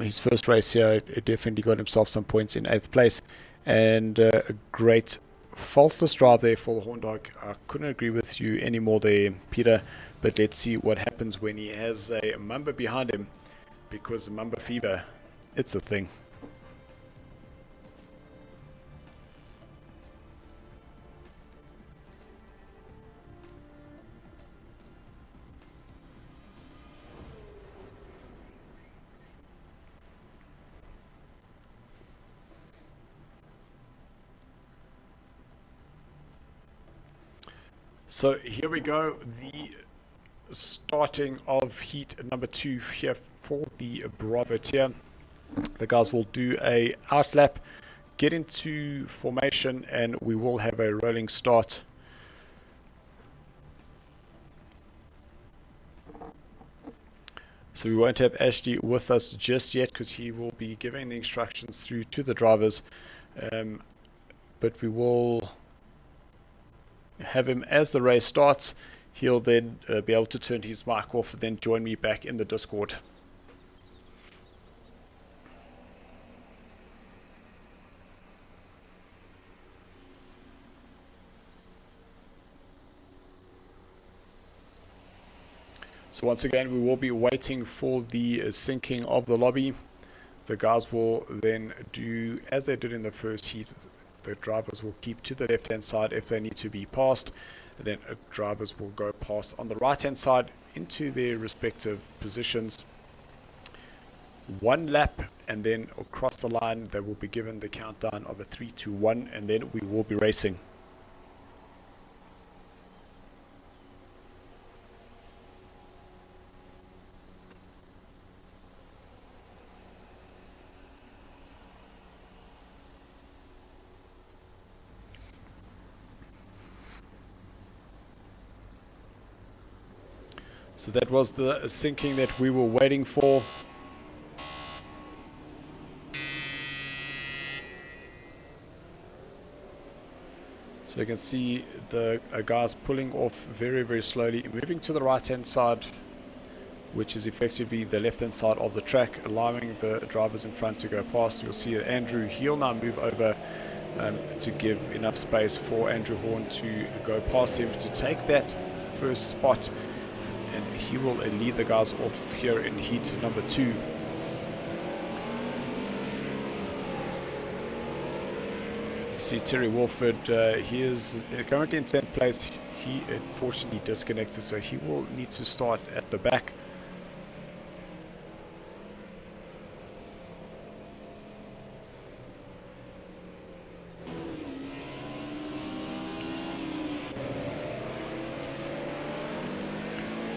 His first race here, it definitely got himself some points in 8th place. And a great faultless drive there for the Horn Dog. I couldn't agree with you anymore there, Peter. But let's see what happens when he has a Mamba behind him. Because Mamba fever, it's a thing. So here we go, the starting of heat number 2 here for the Bravo tier. The guys will do a outlap, get into formation, and we will have a rolling start. So we won't have Ashley with us just yet because he will be giving the instructions through to the drivers. But we will have him as the race starts. He'll then be able to turn his mic off and then join me back in the Discord. So once again, we will be waiting for the syncing of the lobby. The guys will then do as they did in the first heat. The drivers will keep to the left hand side if they need to be passed. And then drivers will go past on the right hand side into their respective positions. One lap, and then across the line they will be given the countdown of a 3, 2, 1, and then we will be racing. So that was the syncing that we were waiting for. So you can see the guys pulling off very, very slowly, moving to the right hand side, which is effectively the left hand side of the track, allowing the drivers in front to go past. You'll see that Andrew, he'll now move over to give enough space for Andrew Horn to go past him to take that first spot. And he will lead the guys off here in heat number 2. See Terry Wolford, he is currently in 10th place. He unfortunately disconnected, so he will need to start at the back.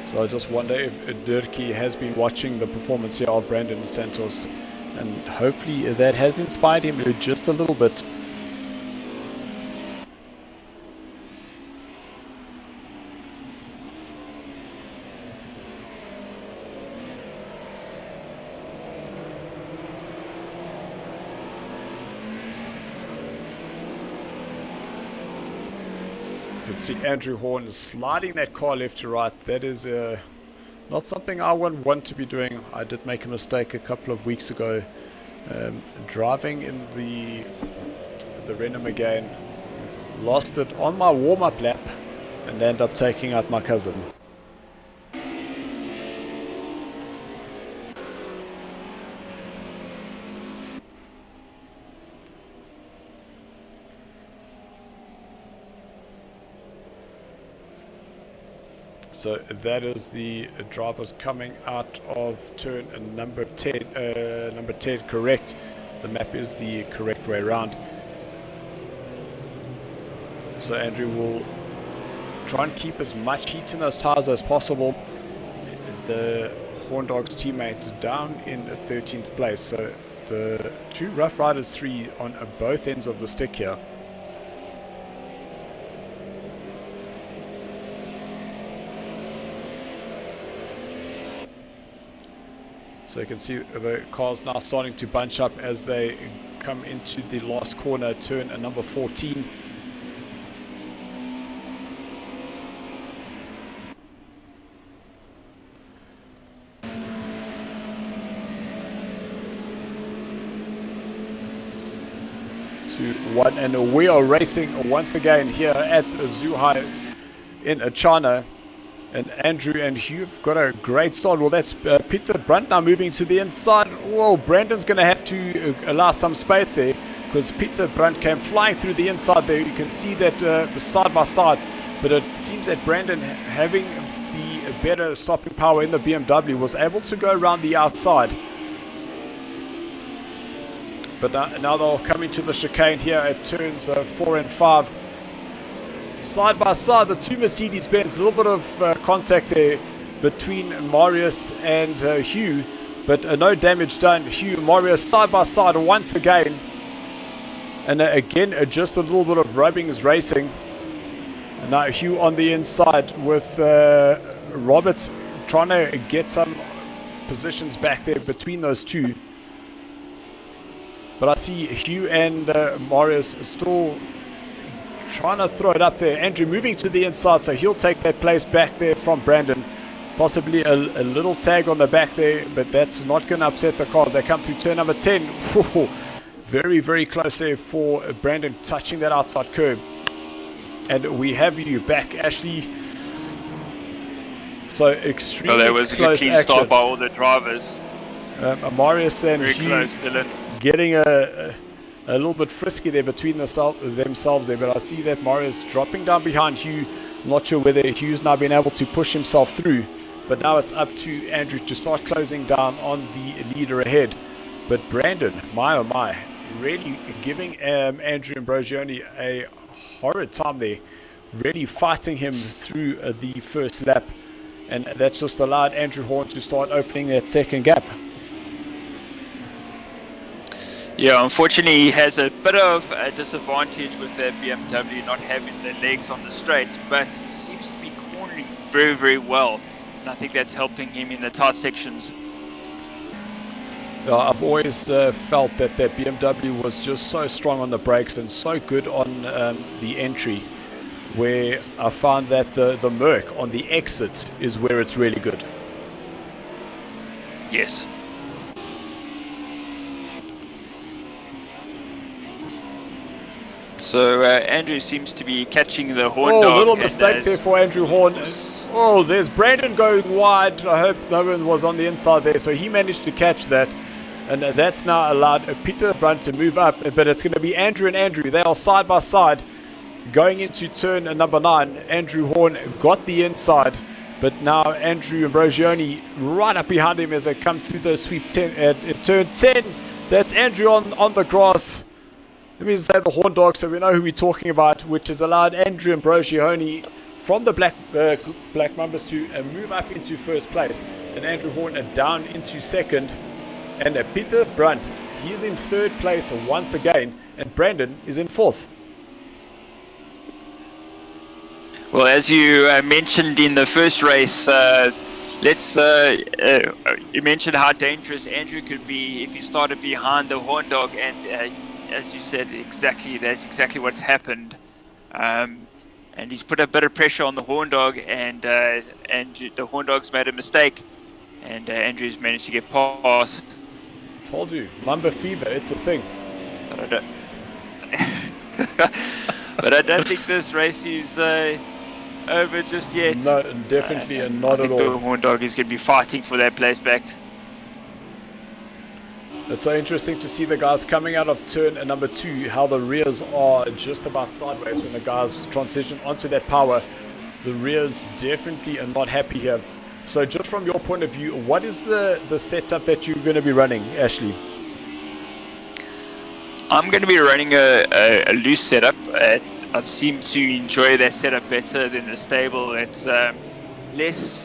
So I just wonder if Darge has been watching the performance here of Brandon Santos, and hopefully that has inspired him just a little bit. You can see Andrew Horn sliding that car left to right. That is not something I would want to be doing. I did make a mistake a couple of weeks ago driving in the Renham again. Lost it on my warm-up lap and ended up taking out my cousin. So that is the drivers coming out of turn number 10. Number 10, correct. The map is the correct way around. So Andrew will try and keep as much heat in those tires as possible. The Horn Dogs teammate down in 13th place. So the two Rough Riders 3 on both ends of the stick here. So you can see the cars now starting to bunch up as they come into the last corner, turn number 14. One, and we are racing once again here at Zhuhai in China. And Andrew and Hugh have got a great start. Well, that's Peter Brunt now moving to the inside. Whoa, Brandon's going to have to allow some space there because Peter Brunt came flying through the inside there. You can see that side by side. But it seems that Brandon, having the better stopping power in the BMW, was able to go around the outside. But now they'll come into the chicane here at turns 4 and 5. Side by side, the two Mercedes-Benz, a little bit of contact there between Marius and Hugh, but no damage done. Hugh, Marius side by side once again. And again, just a little bit of rubbing is racing. And now Hugh on the inside with Robert trying to get some positions back there between those two. But I see Hugh and Marius still trying to throw it up there. Andrew moving to the inside, so he'll take that place back there from Brandon. Possibly a little tag on the back there, but that's not going to upset the cars. They come through turn number 10. Whoa, very, very close there for Brandon, touching that outside curb. And we have you back, Ashley. So extremely Well, that was close a clean action. start by all the drivers. Marius and Very Hugh close, Dylan. getting a little bit frisky there between themselves there, but I see that Marius dropping down behind Hugh. I'm not sure whether Hugh's now been able to push himself through, but now it's up to Andrew to start closing down on the leader ahead. But Brandon, my oh my, really giving Andrew Ambrosioni a horrid time there, really fighting him through the first lap, and that's just allowed Andrew Horn to start opening that second gap. Yeah, unfortunately he has a bit of a disadvantage with that BMW not having the legs on the straights, but he seems to be cornering very, very well, and I think that's helping him in the tight sections. I've always felt that BMW was just so strong on the brakes and so good on the entry, where I found that the Merc on the exit is where it's really good. Yes. So Andrew seems to be catching the horn dog. Oh, little mistake there for Andrew Horn. Oh, there's Brandon going wide. I hope no one was on the inside there, so he managed to catch that. And that's now allowed Peter Brunt to move up, but it's going to be Andrew and Andrew. They are side by side going into turn number 9. Andrew Horn got the inside, but now Andrew Ambrosioni right up behind him as they come through the sweep 10, turn 10. That's Andrew on the grass. Let me just say the horn dog so we know who we're talking about, which has allowed Andrew Ambrosioni from the Black Mambas to move up into first place, and Andrew Horn down into second. And Peter Brunt, he's in third place once again, and Brandon is in fourth. Well, as you mentioned in the first race, you mentioned how dangerous Andrew could be if he started behind the horn dog, and as you said, that's exactly what's happened. And he's put a bit of pressure on the horn dog, and the horn dog's made a mistake, and Andrew's managed to get past. Told you, Mamba fever, it's a thing. But I don't, but I don't think this race is over just yet. No, definitely not at all. I think the horn dog is going to be fighting for that place back. It's so interesting to see the guys coming out of turn number 2, how the rears are just about sideways when the guys transition onto that power. The rears definitely are not happy here. So just from your point of view, what is the setup that you're going to be running, Ashley? I'm going to be running a loose setup. I seem to enjoy that setup better than the stable. It's less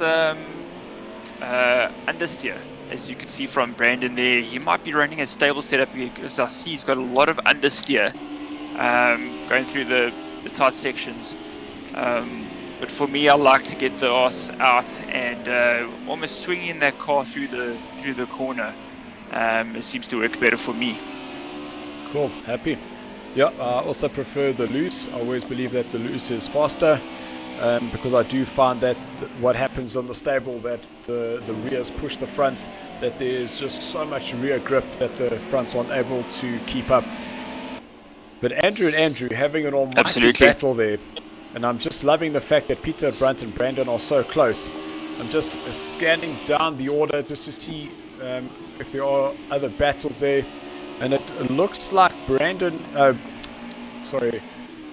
understeer. As you can see from Brandon there, he might be running a stable setup because I see he's got a lot of understeer going through the tight sections. But for me, I like to get the arse out and almost swing in that car through the corner. It seems to work better for me. Cool, happy. Yeah, I also prefer the loose. I always believe that the loose is faster because I do find that what happens on the stable, that the rears push the fronts, that there's just so much rear grip that the fronts aren't able to keep up. But Andrew and Andrew having an almighty battle there. And I'm just loving the fact that Peter Brunt and Brandon are so close. I'm just scanning down the order just to see if there are other battles there. And it looks like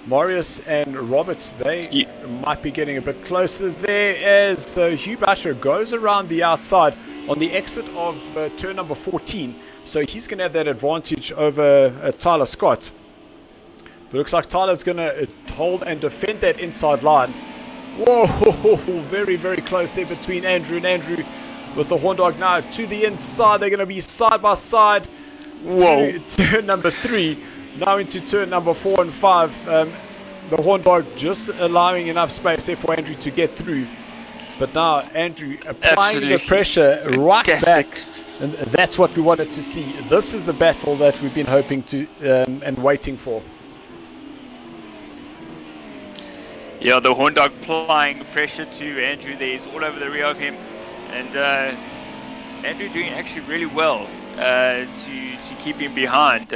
Marius and Roberts, they might be getting a bit closer there as Hugh Basher goes around the outside on the exit of turn number 14. So he's going to have that advantage over Tyler Scott. But looks like Tyler's going to hold and defend that inside line. Whoa, very, very close there between Andrew and Andrew with the horn dog now to the inside. They're going to be side by side. Whoa. Turn number 3, now into turn number 4 and 5. The horn dog just allowing enough space there for Andrew to get through. But now Andrew applying the Absolutely pressure right fantastic. back. And that's what we wanted to see. This is the battle that we've been hoping to and waiting for. Yeah, the Horn Dog applying pressure to Andrew there. He's all over the rear of him. And Andrew doing actually really well to keep him behind.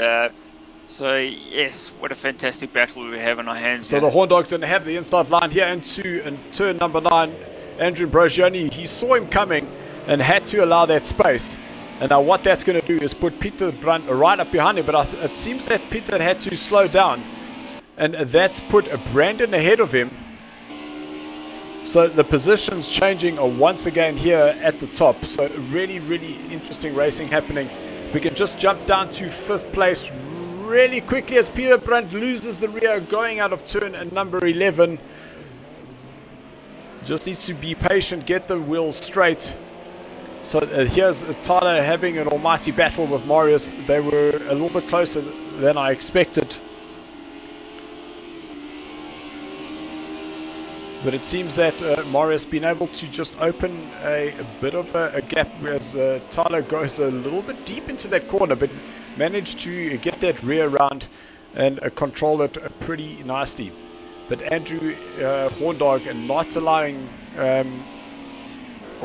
So yes, what a fantastic battle we have on our hands. So the Horn Dog's going to have the inside line here into turn number 9. Andrew Brogioni, he saw him coming and had to allow that space. And now what that's going to do is put Peter Brandt right up behind him. But it seems that Peter had to slow down. And that's put Brandon ahead of him. So the positions changing once again here at the top. So really, really interesting racing happening. We can just jump down to 5th place really quickly as Peter Brandt loses the rear going out of turn number 11. Just needs to be patient, get the wheels straight. So here's Tyler having an almighty battle with Marius. They were a little bit closer than I expected. But it seems that Marius been able to just open a bit of a gap as Tyler goes a little bit deep into that corner, but managed to get that rear round and control it pretty nicely. But Andrew Horn Dog not allowing,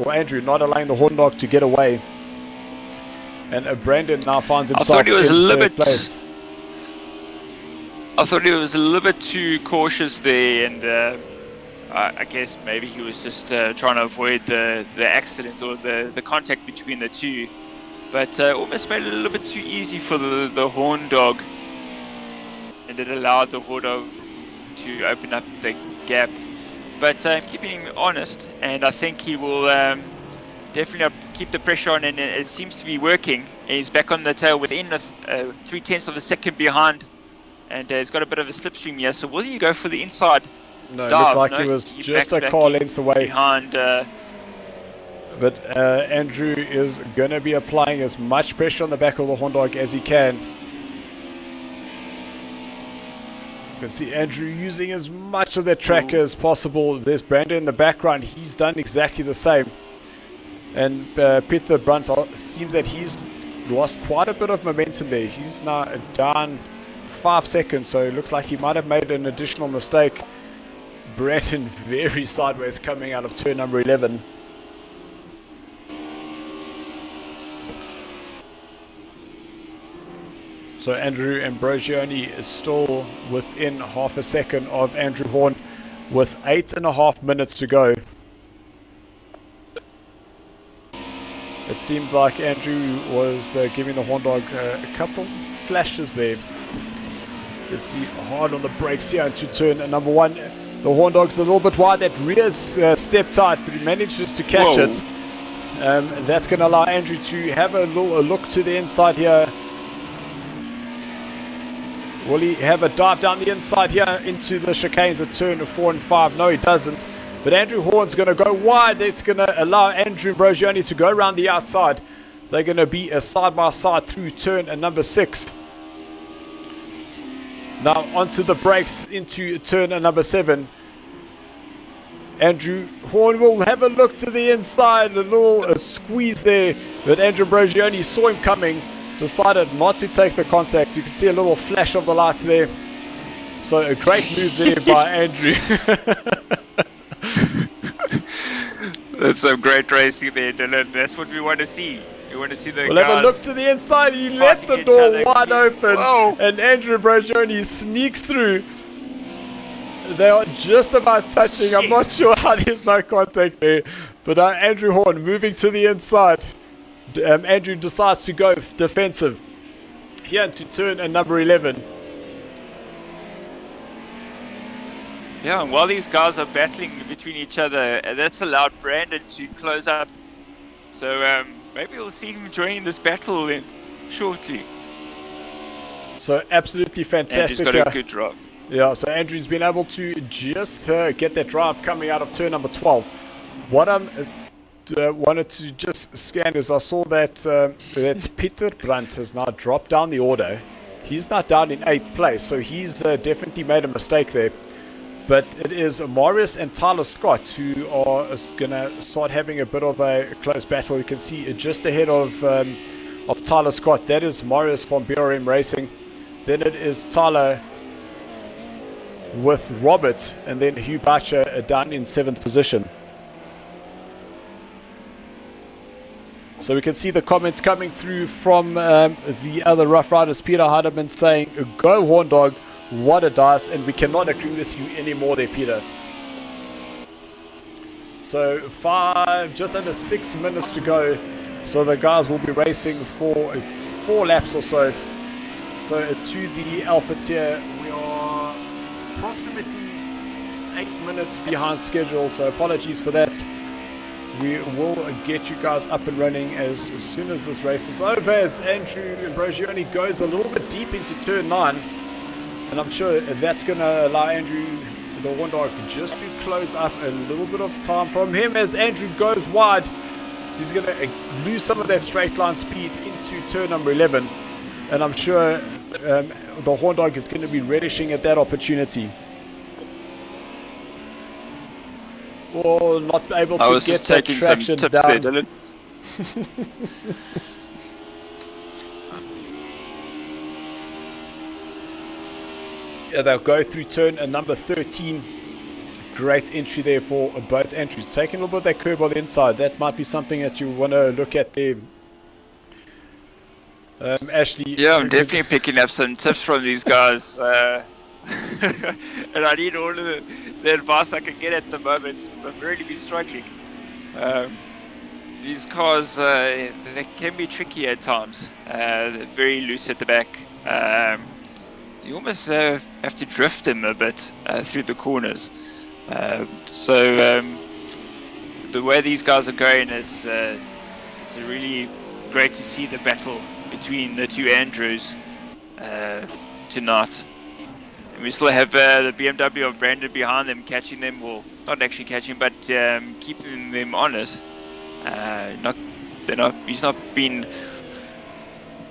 Andrew not allowing the Horn Dog to get away. And Brandon now finds himself I thought he was in a little third bit. place. I thought he was a little bit too cautious there, and I guess maybe he was just trying to avoid the accident or the contact between the two. But almost made it a little bit too easy for the Horn Dog, and it allowed the Horn Dog to open up the gap. But keeping him honest, and I think he will definitely keep the pressure on, and it seems to be working. He's back on the tail within 3/10 of a second behind, and he's got a bit of a slipstream here. So will you go for the inside? No, it dive? looked like No, he was he just backs a back car in length away. behind. But Andrew is going to be applying as much pressure on the back of the Horn Dog as he can. You can see Andrew using as much of that tracker as possible. There's Brandon in the background. He's done exactly the same. And Peter Brandt seems that he's lost quite a bit of momentum there. He's now down 5 seconds, so it looks like he might have made an additional mistake. Brandon very sideways coming out of turn number 11. So Andrew Ambrosioni is still within half a second of Andrew Horn with 8.5 minutes to go. It seemed like Andrew was giving the Horn Dog a couple flashes there. You see hard on the brakes here into turn number 1. The Horn Dog's a little bit wide. That rear's step tight, but he manages to catch it. That's going to allow Andrew to have a look to the inside here. Will he have a dive down the inside here into the chicanes at turn 4 and 5? No, he doesn't. But Andrew Horn's going to go wide. That's going to allow Andrew Brogioni to go around the outside. They're going to be a side-by-side through turn number 6. Now onto the brakes into turn number 7. Andrew Horn will have a look to the inside. A little squeeze there. But Andrew Brogioni saw him coming. Decided not to take the contact. You can see a little flash of the lights there. So a great move there by Andrew. That's some great racing there, Dylan. That's what we want to see. We want to see the We'll guys have a look to the inside. He left the each door other. wide open. Whoa. And Andrew Brogioni sneaks through. They are just about touching. I'm not sure how there's no contact there. But Andrew Horn moving to the inside. Andrew decides to go defensive here into turn number 11. Yeah, and while these guys are battling between each other, that's allowed Brandon to close up. So maybe we'll see him joining this battle then shortly. So absolutely fantastic. Andrew's got a good drive. Yeah, so Andrew's been able to just get that drive coming out of turn number 12. What I'm wanted to just scan is I saw that that's Peter Brandt has now dropped down the order. He's now down in 8th place, so he's definitely made a mistake there. But it is Marius and Tyler Scott who are going to start having a bit of a close battle. You can see just ahead of Tyler Scott, that is Marius from BRM Racing. Then it is Tyler with Robert, and then Hugh Butcher down in 7th position. So we can see the comments coming through from the other Rough Riders. Peter Heidemann saying, "Go Horn Dog, what a dice," and we cannot agree with you anymore there, Peter. So just under 6 minutes to go. So the guys will be racing for 4 laps or so. So to the Alpha tier, we are approximately 8 minutes behind schedule. So apologies for that. We will get you guys up and running as soon as this race is over, as Andrew Ambrogioni goes a little bit deep into turn 9. And I'm sure that's going to allow Andrew, the Horn Dog, just to close up a little bit of time from him. As Andrew goes wide, he's going to lose some of that straight line speed into turn number 11. And I'm sure the Horn Dog is going to be relishing at that opportunity. Or not able to get that traction down. There, Dylan. Yeah, they'll go through turn number 13. Great entry there for both entries. Taking a little bit of that curb on the inside. That might be something that you want to look at there. Ashley. Yeah, I'm definitely picking up some tips from these guys. And I need all of the advice I can get at the moment, because I've really been struggling. These cars, they can be tricky at times. They're very loose at the back. You almost have to drift them a bit through the corners. So the way these guys are going, it's really great to see the battle between the two Andrews tonight. And we still have the BMW of Brandon behind them, catching them, well, not actually catching, but keeping them honest. He's not been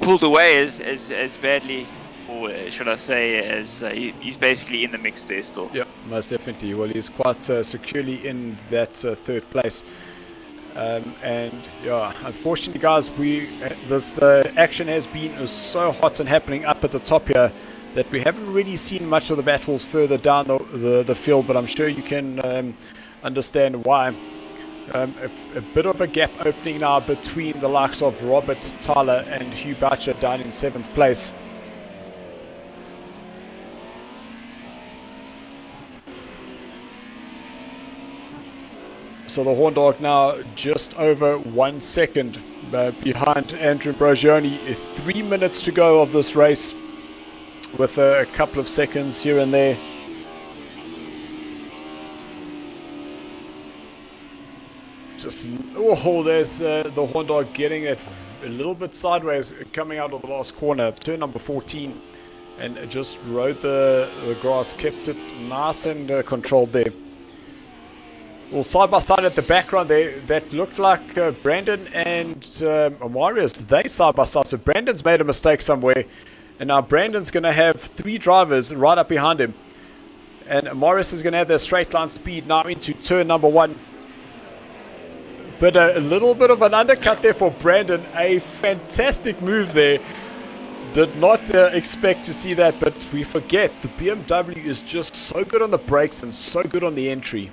pulled away as badly, or should I say, as he's basically in the mix there still. Yeah, most definitely. Well, he's quite securely in that 3rd place. And yeah, unfortunately, guys, this action has been so hot and happening up at the top here that we haven't really seen much of the battles further down the field, but I'm sure you can understand why. A bit of a gap opening now between the likes of Robert, Tyler and Hugh Butcher down in 7th place. So the Horn Dog now just over 1 second behind Andrew Brogioni. 3 minutes to go of this race, with a couple of seconds here and there. There's the Horn Dog getting it a little bit sideways coming out of the last corner, turn number 14, and just rode the grass, kept it nice and controlled there. Well, side by side at the background there, that looked like Brandon and Marius. They side by side, so Brandon's made a mistake somewhere. And now Brandon's going to have 3 drivers right up behind him. And Morris is going to have their straight line speed now into turn number 1. But a little bit of an undercut there for Brandon. A fantastic move there. Did not expect to see that, but we forget the BMW is just so good on the brakes and so good on the entry.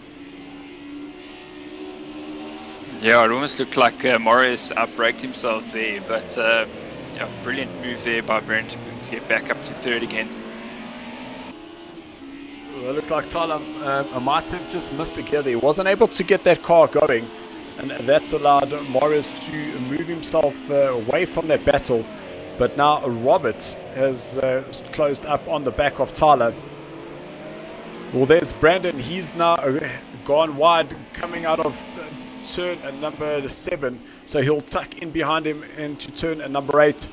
Yeah, it almost looked like Morris outbraked himself there, but yeah, brilliant move there by Brent to get back up to 3rd again. Well, it looks like Tyler might have just missed a gear there. He wasn't able to get that car going, and that's allowed Morris to move himself away from that battle. But now Robert has closed up on the back of Tyler. Well, there's Brandon. He's now gone wide coming out of turn number 7, so he'll tuck in behind him into turn number 8.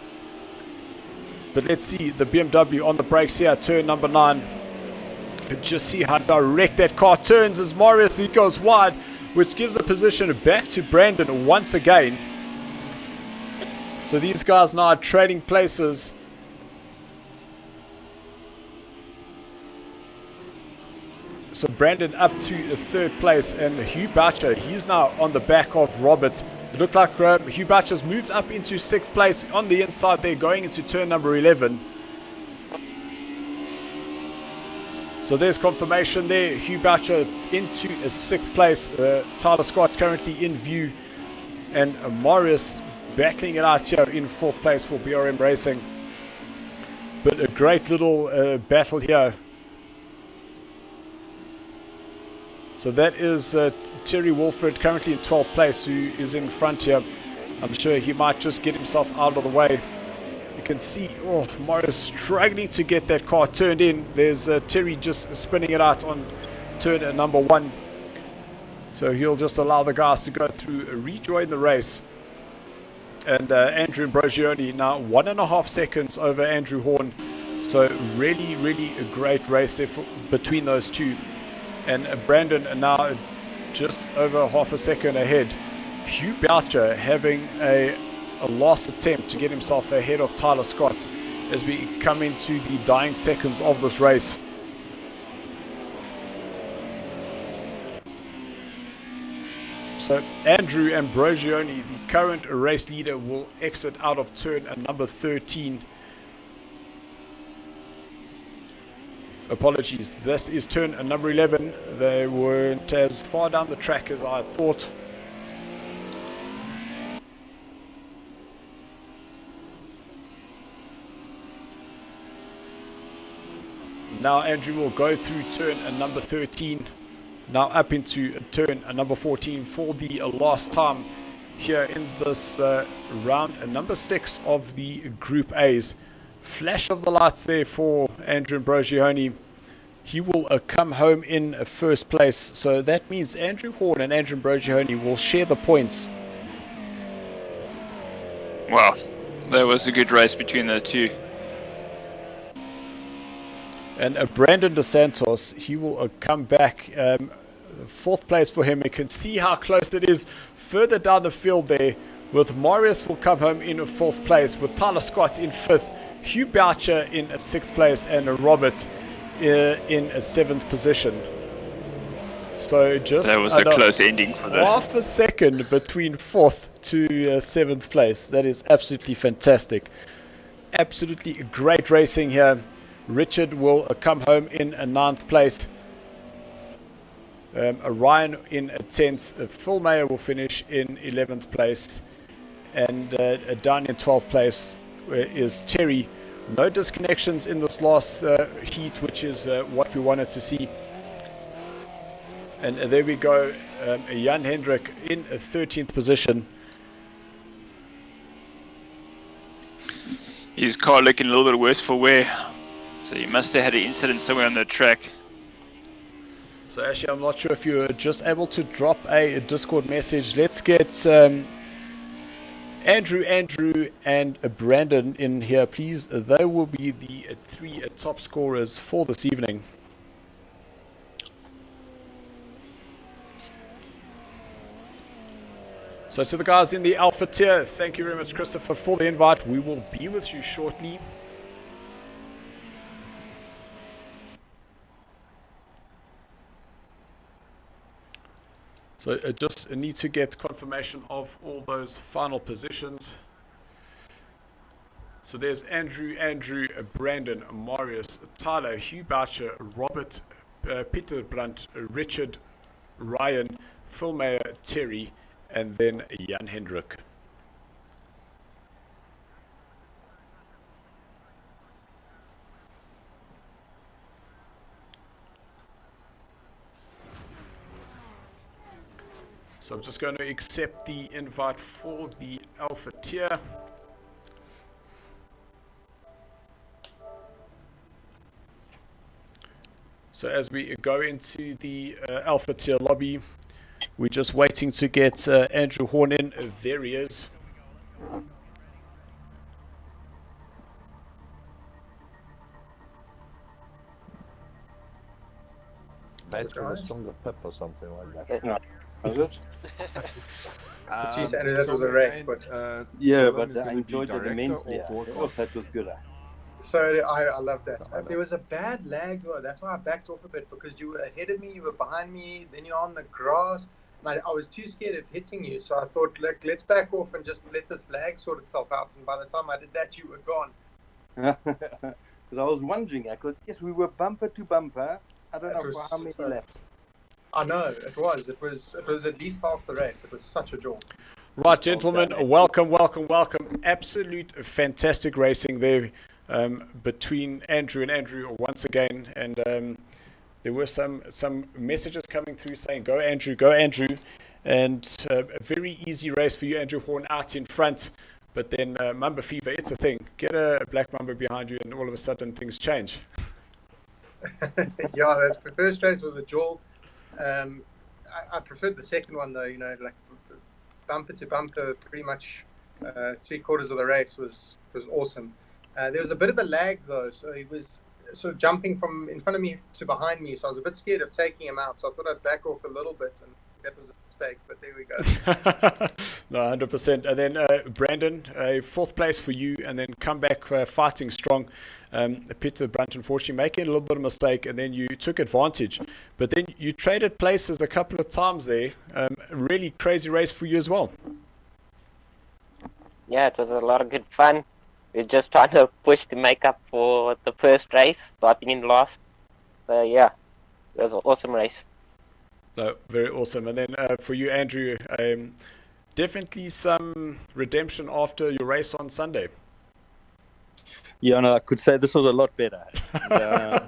But let's see the BMW on the brakes here, turn number 9. You can just see how direct that car turns as Marius, he goes wide, which gives a position back to Brandon once again. So these guys now are trading places. So Brandon up to third place, and Hugh Boucher, he's now on the back of Robert. It looked like Hugh Boucher's moved up into 6th place on the inside there, going into turn number 11. So there's confirmation there. Hugh Boucher into a 6th place. Tyler Scott currently in view, and Marius battling it out here in 4th place for BRM Racing. But a great little battle here. So that is Terry Wolford currently in 12th place, who is in front here. I'm sure he might just get himself out of the way. You can see, Marius struggling to get that car turned in. There's Terry just spinning it out on turn number 1. So he'll just allow the guys to go through, rejoin the race. And Andrew Ambrogioni now 1.5 seconds over Andrew Horn. So really, really a great race there between those two. And Brandon now just over half a second ahead. Hugh Boucher having a last attempt to get himself ahead of Tyler Scott as we come into the dying seconds of this race. So Andrew Ambrogioni, the current race leader, will exit out of turn number 13. Apologies, this is turn number 11. They weren't as far down the track as I thought. Now Andrew will go through turn number 13. Now up into turn number 14 for the last time here in this round number 6 of the Group A's. Flash of the lights there for Andrew Ambrogioni. He will come home in 1st place. So that means Andrew Horn and Andrew Ambrogioni will share the points. Wow, that was a good race between the two. And Brandon DeSantos, he will come back. 4th place for him. You can see how close it is further down the field there. With Marius will come home in 4th place, with Tyler Scott in 5th, Hugh Boucher in 6th place, and Robert in 7th position. So just that was a close ending for that. Half a second between 4th to 7th place. That is absolutely fantastic. Absolutely great racing here. Richard will come home in 9th place. Ryan in 10th. Phil Mayer will finish in 11th place. And down in 12th place is Terry. No disconnections in this last heat, which is what we wanted to see. And there we go. Jan Hendrik in 13th position. His car looking a little bit worse for wear. So he must have had an incident somewhere on the track. So actually, I'm not sure if you're just able to drop a Discord message. Let's get Andrew, and Brandon in here, please. They will be the 3 top scorers for this evening. So to the guys in the Alpha tier, thank you very much, Christopher, for the invite. We will be with you shortly. So I just need to get confirmation of all those final positions. So there's Andrew, Brandon, Marius, Tyler, Hugh Boucher, Robert, Peter Brandt, Richard, Ryan, Phil Mayer, Terry, and then Jan Hendrik. So I'm just going to accept the invite for the Alpha tier. So as we go into the Alpha tier lobby, we're just waiting to get Andrew Horn in. There he is. Made from a stronger pep or something like that. No. Was it? Geez, Andrew, that was a race, but Yeah, but I enjoyed it immensely. That was good. So I love that. There was a bad lag though. That's why I backed off a bit, because you were ahead of me, you were behind me, then you're on the grass. And I was too scared of hitting you, so I thought, look, let's back off and just let this lag sort itself out. And by the time I did that, you were gone. Because I was wondering, because yes, we were bumper to bumper. I don't know for how many laps. I know, it was at least half the race. It was such a joy. Right, gentlemen, welcome. Absolute fantastic racing there between Andrew and Andrew once again. And there were some messages coming through saying, go Andrew. And a very easy race for you, Andrew Horn, out in front. But then Mamba Fever, it's a thing. Get a black Mamba behind you and all of a sudden things change. Yeah, the first race was a jewel. I preferred the second one though, like bumper to bumper, pretty much 3/4 of the race was awesome. There was a bit of a lag though, so he was sort of jumping from in front of me to behind me, so I was a bit scared of taking him out, so I thought I'd back off a little bit, and that was a mistake, but there we go. No, 100%. And then Brandon, 4th place for you, and then come back fighting strong. Peter Brunt, unfortunately, making a little bit of mistake, and then you took advantage. But then you traded places a couple of times there. Really crazy race for you as well. Yeah, it was a lot of good fun. We're just trying to push to make up for the first race, starting in last. So yeah, it was an awesome race. No, very awesome. And then for you, Andrew, definitely some redemption after your race on Sunday. Yeah, no, I could say this was a lot better. I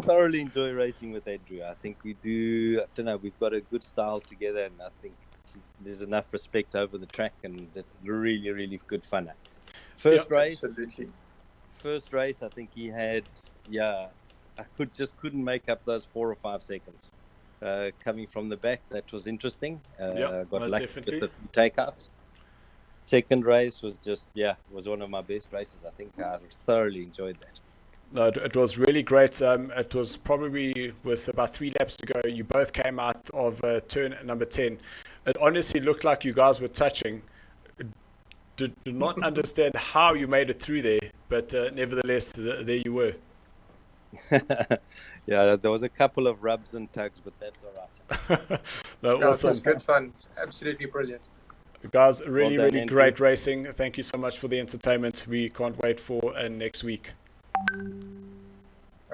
thoroughly enjoy racing with Andrew. I think we do. I don't know. We've got a good style together, and I think there's enough respect over the track, and it's really, really good fun. First race, absolutely. First race, I think he had, I couldn't make up those 4 or 5 seconds. Coming from the back, that was interesting. Got lucky with the takeouts. Second race was just, was one of my best races. I think I thoroughly enjoyed that. No, it was really great. It was probably with about 3 laps to go. You both came out of turn number 10. It honestly looked like you guys were touching. Did not understand how you made it through there, but nevertheless, there you were. Yeah, there was a couple of rubs and tugs, but that's all right. No, awesome. It was good fun. Absolutely brilliant. Guys, really, well done, really great racing. Thank you so much for the entertainment. We can't wait for next week.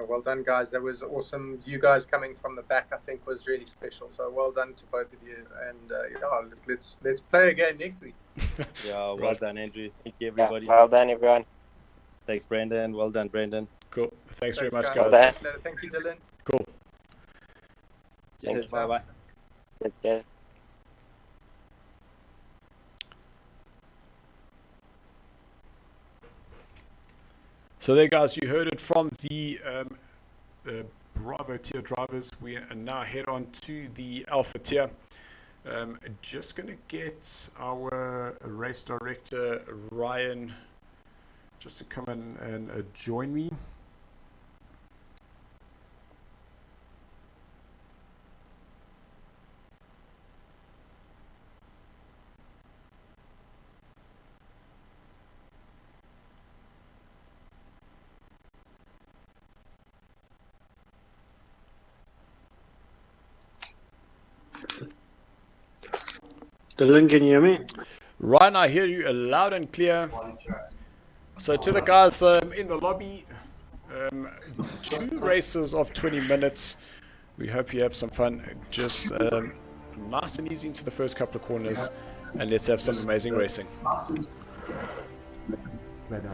Well done, guys. That was awesome. You guys coming from the back, I think, was really special. So well done to both of you. And let's play again next week. Yeah, well done, Andrew. Thank you, everybody. Yeah, well done, everyone. Thanks, Brandon. Well done, Brandon. Cool. Thanks very much, guys. Thank you, Dylan. Cool. Cheers. Bye-bye. Cheers. So there, guys, you heard it from the Bravo tier drivers. We are now head on to the Alpha tier. Just going to get our race director, Ryan, just to come in and join me. Dylan, can you hear me? Ryan, I hear you loud and clear. So to the guys in the lobby, 2 races of 20 minutes. We hope you have some fun. Just nice and easy into the first couple of corners, and let's have some amazing racing. Flat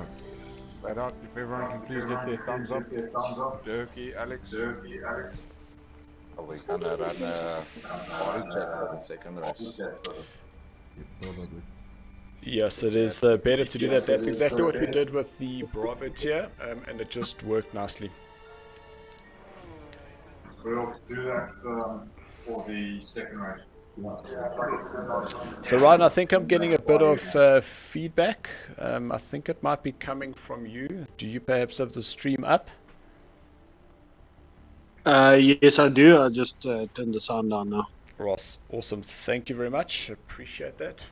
out. If everyone can please get their thumbs up. Durkee, Alex. Oh, we're gonna run a Ford for the second race. Yes, it is better to do that. That's exactly what we did with the Bravo tier, and it just worked nicely. We'll do that for the second race. So Ryan, I think I'm getting a bit of feedback. I think it might be coming from you. Do you perhaps have the stream up? Yes, I do. I just turned the sound down now. Ross, awesome. Thank you very much. Appreciate that.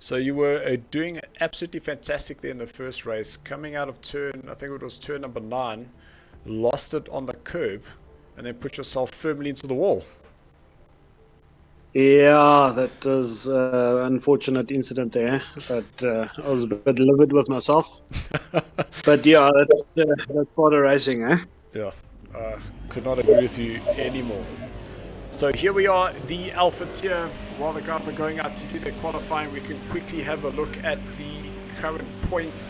So you were doing absolutely fantastic there in the first race. Coming out of turn, I think it was turn number 9, lost it on the curb, and then put yourself firmly into the wall. Yeah, that was an unfortunate incident there, but I was a bit livid with myself. But yeah, that's part of racing, eh? Yeah, could not agree with you anymore. So here we are, the Alpha tier. While the guys are going out to do their qualifying, we can quickly have a look at the current points.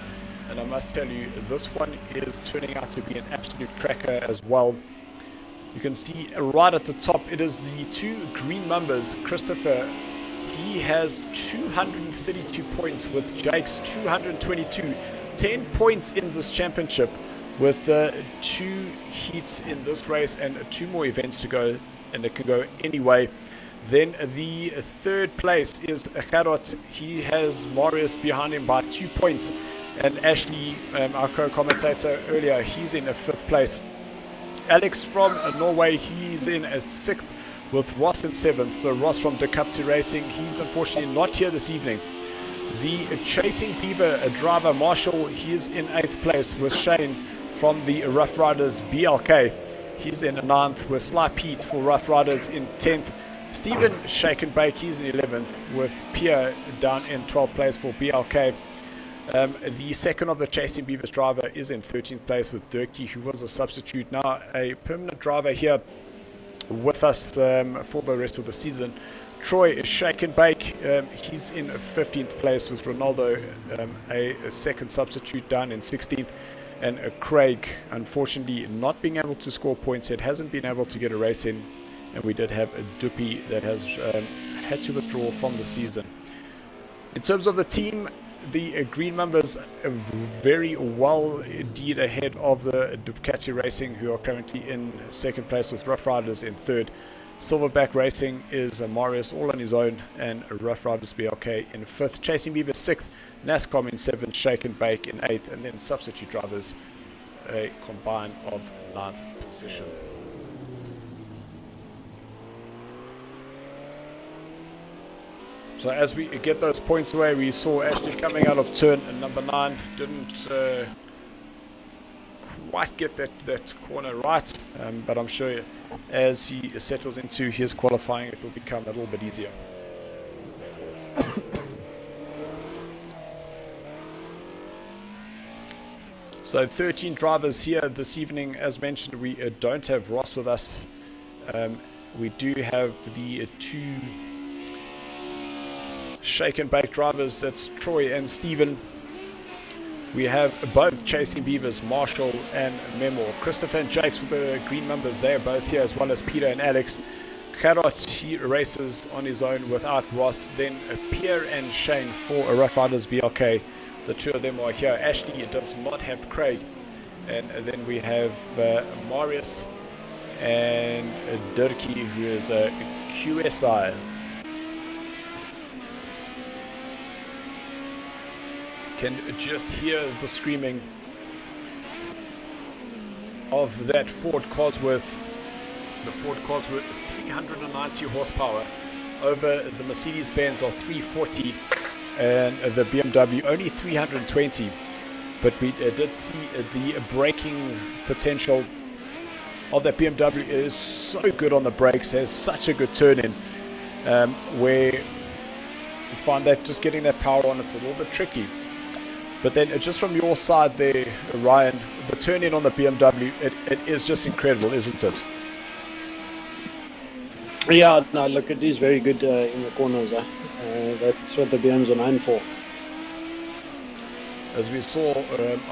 And I must tell you, this one is turning out to be an absolute cracker as well. You can see right at the top, it is the 2 green numbers. Christopher, he has 232 points with Jake's 222. 10 points in this championship with 2 heats in this race and 2 more events to go, and it can go anyway. Then the 3rd place is Gerard. He has Marius behind him by 2 points. And Ashley, our co-commentator earlier, he's in a 5th place. Alex from Norway, he's in a 6th with Ross in 7th. So Ross from Ducati Racing, he's unfortunately not here this evening. The Chasing Beaver driver Marshall, he's in 8th place with Shane from the Rough Riders BLK. He's in 9th with Sly Pete for Rough Riders in 10th. Stephen Shake and Bake, he's in 11th with Pierre down in 12th place for BLK. The second of the Chasing Beavers driver is in 13th place with Durkee, who was a substitute, now a permanent driver here with us for the rest of the season. Troy Shake and Bake, he's in 15th place with Ronaldo, a second substitute down in 16th. And Craig, unfortunately, not being able to score points yet, hasn't been able to get a race in. And we did have a Duppy that has had to withdraw from the season. In terms of the team, the green numbers are very well indeed ahead of the Ducati Racing, who are currently in 2nd place with Rough Riders in 3rd. Silverback Racing is Marius all on his own, and Rough Riders BLK in 5th. Chasing Beaver 6th, NASCOM in 7th, Shake and Bake in 8th, and then substitute drivers a combine of 9th position. So as we get those points away, we saw Ashley coming out of turn number 9, didn't quite get that corner right, but I'm sure as he settles into his qualifying, it will become a little bit easier. So 13 drivers here this evening. As mentioned, we don't have Ross with us. We do have the 2 Shake and Bake drivers, that's Troy and Stephen. We have both Chasing Beavers, Marshall and Memo. Christopher and Jakes with the green numbers, they are both here, as well as Peter and Alex. Gerard, he races on his own without Ross. Then Pierre and Shane for Rough Riders BLK. The 2 of them are here. Ashley does not have Craig. And then we have Marius and Durkee, who is a QSI. Can just hear the screaming of that Ford Cosworth. The Ford Cosworth 390 horsepower over the Mercedes-Benz of 340 and the BMW only 320. But we did see the braking potential of that BMW. It is so good on the brakes, has such a good turn in, where you find that just getting that power on it's a little bit tricky. But then just from your side there, Ryan, the turn in on the BMW, it is just incredible, isn't it? Yeah, no, look, it is very good in the corners. That's what the BMs are known for. As we saw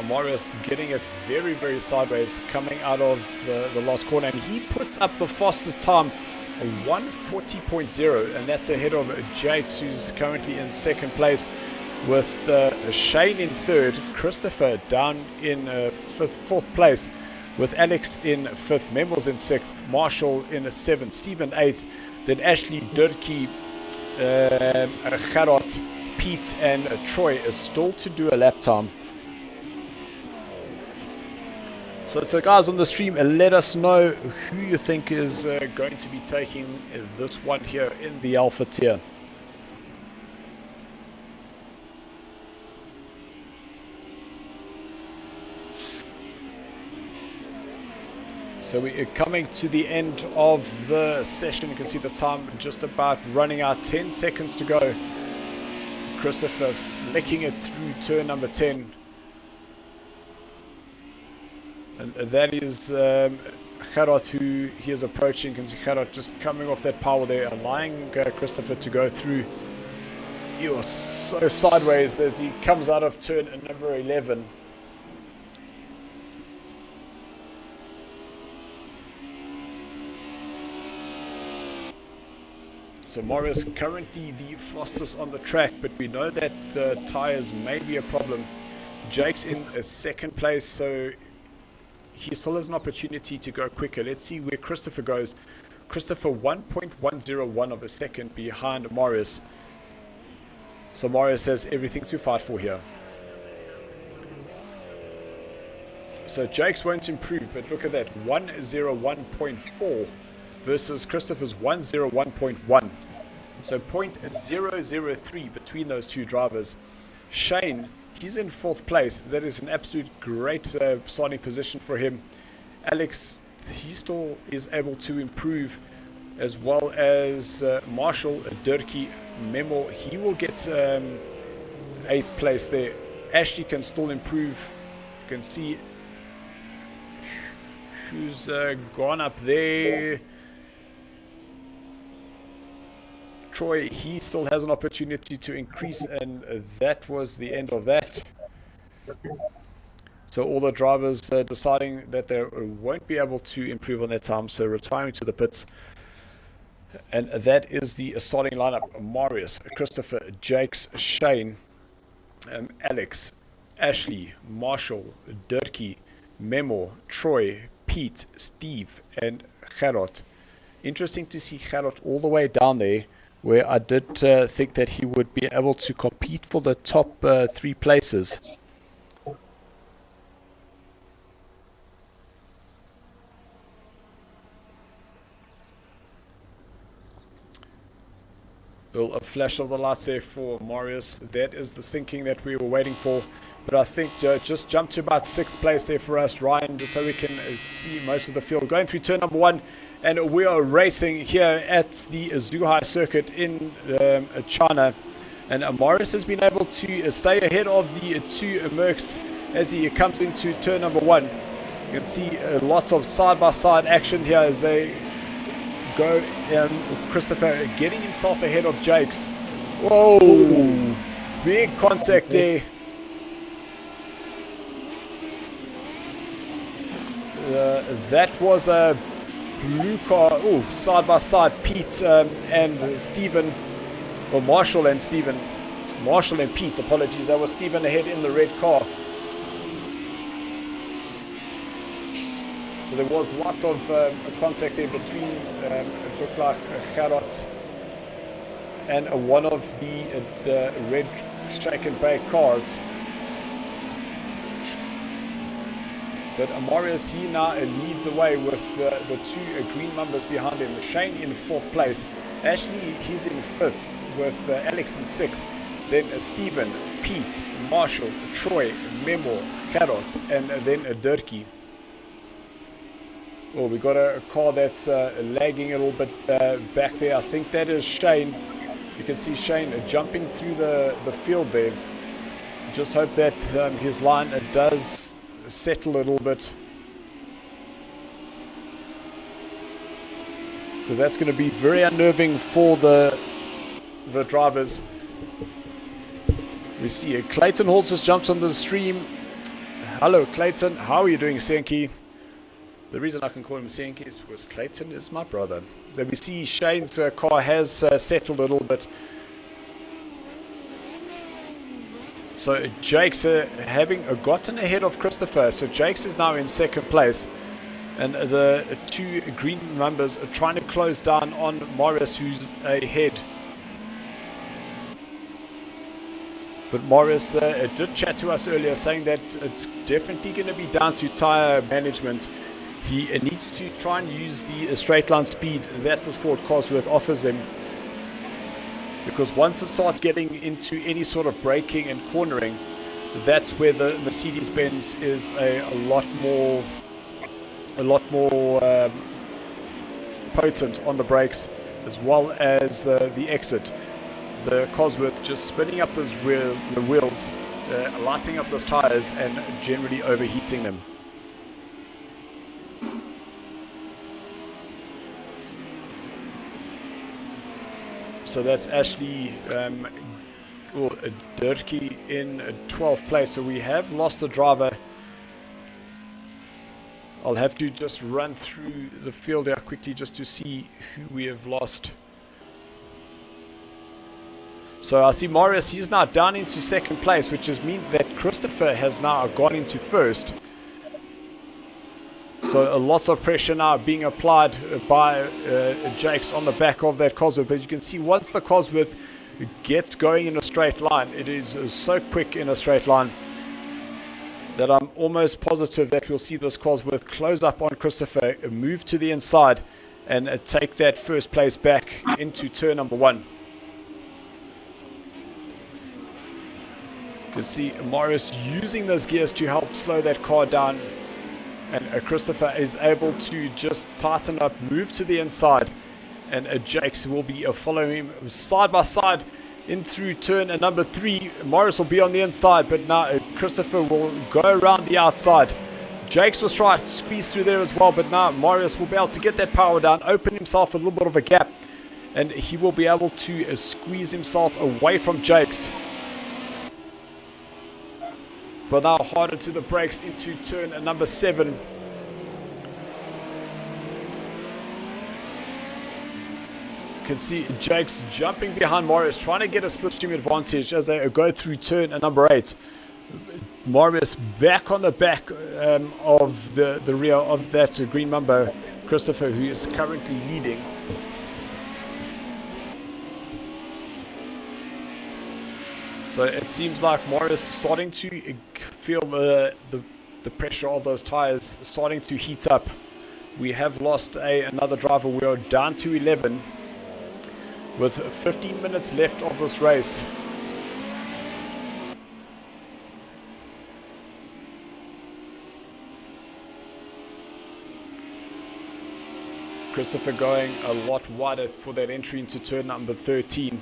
Marius getting it very, very sideways coming out of the last corner, and he puts up the fastest time, 140.0, and that's ahead of Jakes, who's currently in 2nd place, with Shane in 3rd, Christopher down in 4th place, with Alex in 5th, Memos in 6th, Marshall in 7th, Stephen 8th, then Ashley, Durkee, Gerard, Pete and Troy is still to do a lap time. So guys on the stream, let us know who you think is going to be taking this one here in the Alpha tier. So we are coming to the end of the session. You can see the time just about running out. 10 seconds to go. Christopher flicking it through turn number 10. And that is Gerard, who he is approaching. You can see Gerard just coming off that power there, allowing Christopher to go through. You're so sideways as he comes out of turn number 11. So Morris currently the fastest on the track, but we know that tires may be a problem. Jake's in a second place, so he still has an opportunity to go quicker. Let's see where Christopher goes. Christopher 1.101 of a second behind Morris. So Morris has everything to fight for here. So Jake's won't improve, but look at that, 101.4 versus Christopher's 101.1. So 0.003 between those two drivers. Shane, he's in 4th place. That is an absolute great starting position for him. Alex, he still is able to improve, as well as Marshall, Durkee, Memo, he will get 8th place there. Ashley can still improve. You can see who's gone up there. Troy, he still has an opportunity to increase, and that was the end of that. So all the drivers deciding that they won't be able to improve on their time, so retiring to the pits. And that is the starting lineup: Marius, Christopher, Jakes, Shane, Alex, Ashley, Marshall, Durkee, Memo, Troy, Pete, Steve, and Gerard. Interesting to see Gerard all the way down there, where I did think that he would be able to compete for the top 3 places. Well, a flash of the lights there for Marius. That is the sinking that we were waiting for. But I think just jump to about 6th place there for us, Ryan, just so we can see most of the field. Going through turn number 1, and we are racing here at the Zhuhai circuit in China. And Marius has been able to stay ahead of the 2 Mercs as he comes into turn number 1. You can see lots of side-by-side action here as they go. Christopher getting himself ahead of Jakes. Whoa! Big contact there. That was a blue car. Oh, side by side, Pete and Stephen, or Marshall and Stephen. Marshall and Pete, apologies. That was Stephen ahead in the red car. So there was lots of contact there between, it looked like Gerard and one of the red shake and bake cars. But Marius, he now leads away with the 2 green numbers behind him. Shane in 4th place. Ashley, he's in 5th with Alex in 6th. Then Stephen, Pete, Marshall, Troy, Memo, Gerard, and then Durkee. Oh, we got a car that's lagging a little bit back there. I think that is Shane. You can see Shane jumping through the field there. Just hope that his line does settle a little bit, because that's going to be very unnerving for the drivers. We see Clayton Halls just jumps on the stream. Hello Clayton, how are you doing, Senki? The reason I can call him Senki is because Clayton is my brother. Then we see Shane's car has settled a little bit. So Jakes having gotten ahead of Christopher. So Jakes is now in 2nd place. And the 2 green numbers are trying to close down on Morris, who's ahead. But Morris did chat to us earlier, saying that it's definitely going to be down to tyre management. He needs to try and use the straight line speed that this Ford Cosworth offers him. Because once it starts getting into any sort of braking and cornering, that's where the Mercedes-Benz is a lot more a lot more potent on the brakes, as well as the exit. The Cosworth just spinning up those wheels, lighting up those tires and generally overheating them. So that's Ashley or Darge in 12th place. So we have lost a driver. I'll have to just run through the field here quickly just to see who we have lost. So I see Marius, he's now down into 2nd place, which is mean that Christopher has now gone into 1st. So lots of pressure now being applied by Jakes on the back of that Cosworth. But you can see once the Cosworth gets going in a straight line, it is so quick in a straight line that I'm almost positive that we'll see this Cosworth close up on Christopher, move to the inside, and take that 1st place back into turn number 1. You can see Marius using those gears to help slow that car down, and Christopher is able to just tighten up, move to the inside, and Jakes will be following him side by side in through turn number 3. Marius will be on the inside, but now Christopher will go around the outside. Jakes was trying to squeeze through there as well, but now Marius will be able to get that power down, open himself a little bit of a gap, and he will be able to squeeze himself away from Jakes. But now harder to the brakes into turn number 7. You can see Jakes jumping behind Marius, trying to get a slipstream advantage as they go through turn number 8. Marius back on the back of the rear of that green Mumbo, Christopher, who is currently leading. So it seems like Marius is starting to feel the pressure of those tires starting to heat up. We have lost another driver. We are down to 11 with 15 minutes left of this race. Christopher going a lot wider for that entry into turn number 13.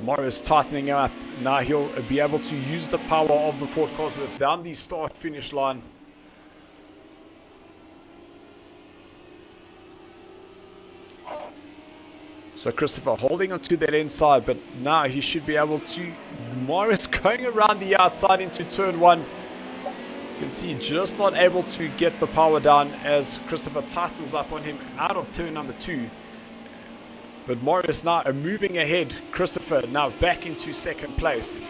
Marius tightening up. Now he'll be able to use the power of the Ford Cosworth down the start-finish line. So Christopher holding onto that inside, but now he should be able to... Marius going around the outside into turn 1. You can see just not able to get the power down as Christopher tightens up on him out of turn number 2. But Marius now moving ahead. Christopher now back into 2nd place.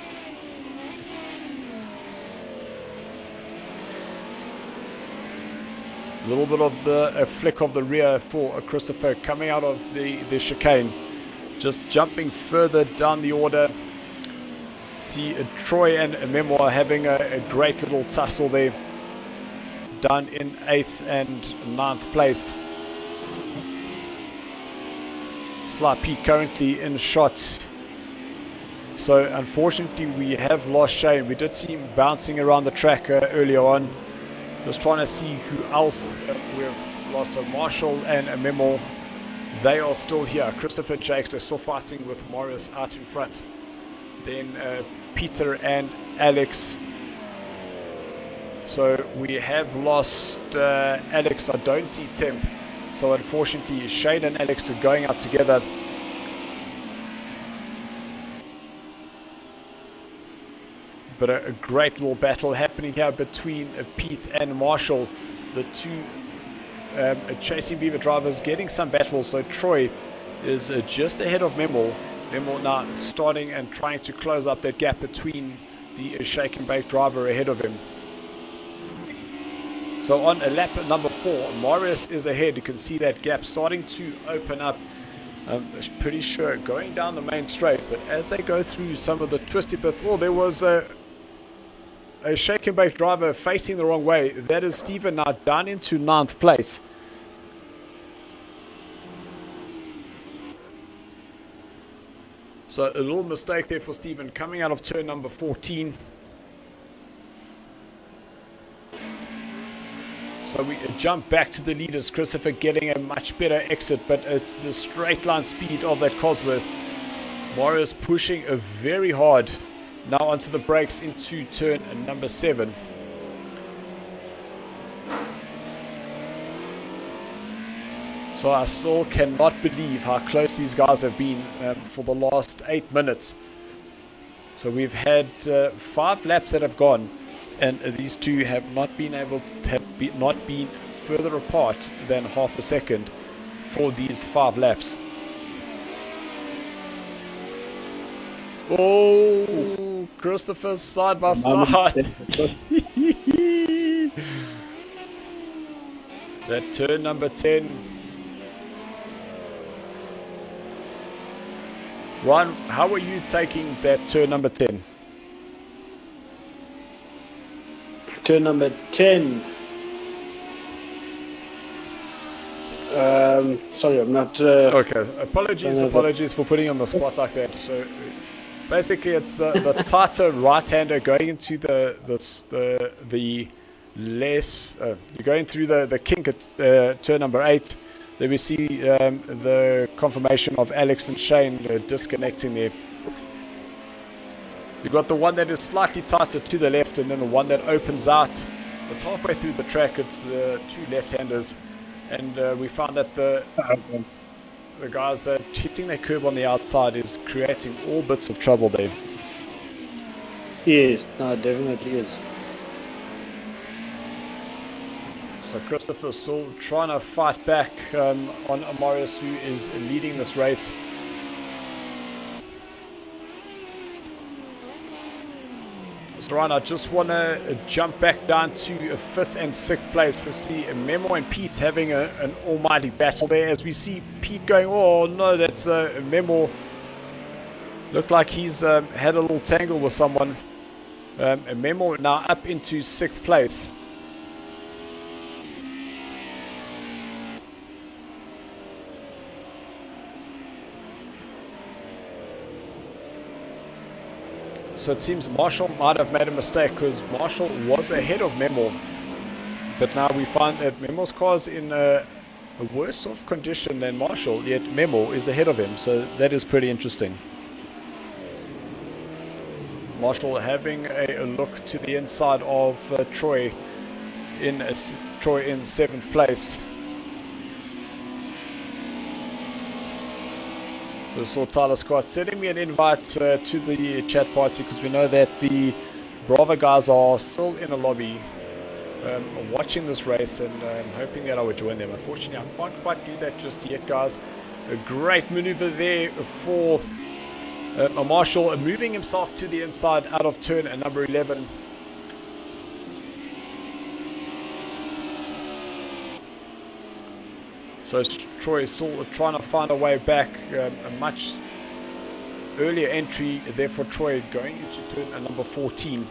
A little bit of the flick of the rear for Christopher coming out of the chicane. Just jumping further down the order. See Troy and Memoir having a great little tussle there. Down in 8th and 9th place. Sly Pete currently in shot. So unfortunately we have lost Shane. We did see him bouncing around the track earlier on. Just trying to see who else we've lost. So Marshall and Memo, they are still here. Christopher Jakes are still fighting with Marius out in front. Then Peter and Alex. So we have lost Alex. I don't see Tim. So unfortunately, Shane and Alex are going out together. But a great little battle happening here between Pete and Marshall. The two Chasing Beaver drivers getting some battles. So Troy is just ahead of Memo. Memo now starting and trying to close up that gap between the Shake and Bake driver ahead of him. So on lap number 4, Marius is ahead. You can see that gap starting to open up. I'm pretty sure going down the main straight, but as they go through some of the twisty bits, oh, there was a Shake and Bake driver facing the wrong way. That is Stephen now down into 9th place. So a little mistake there for Stephen coming out of turn number 14. So we jump back to the leaders. Christopher getting a much better exit, but it's the straight line speed of that Cosworth. Marius pushing very hard now onto the brakes into turn number 7. So I still cannot believe how close these guys have been for the last 8 minutes. So we've had 5 laps that have gone, and these two have not been able to not been further apart than half a second for these 5 laps. Oh, Christopher's side by side. That turn number 10. Ron, how are you taking that turn number 10? Turn number 10. Sorry, I'm not... okay, apologies for putting you on the spot like that. So basically it's the tighter right-hander going into the less... you're going through the kink at turn number 8. Then we see the confirmation of Alex and Shane disconnecting there. You've got the one that is slightly tighter to the left, and then the one that opens out. It's halfway through the track. It's the 2 left-handers. And we found that the guys hitting their curb on the outside is creating all bits of trouble there. Yes, no, it definitely is. So Christopher still trying to fight back on Marius, who is leading this race. So Ryan, I just want to jump back down to 5th and 6th place. I see Memo and Pete having an almighty battle there, as we see Pete going, oh no, that's Memo. Looked like he's had a little tangle with someone. Memo now up into 6th place. So it seems Marshall might have made a mistake, because Marshall was ahead of Memo. But now we find that Memo's car is in a worse off condition than Marshall, yet Memo is ahead of him. So that is pretty interesting. Marshall having a look to the inside of Troy in 7th place. So saw Tyler Scott sending me an invite to the chat party, because we know that the Bravo guys are still in a lobby watching this race, and hoping that I would join them. Unfortunately, I can't quite do that just yet, guys. A great maneuver there for Marshall, moving himself to the inside out of turn number 11. So Troy is still trying to find a way back. A much earlier entry there for Troy, going into turn number 14.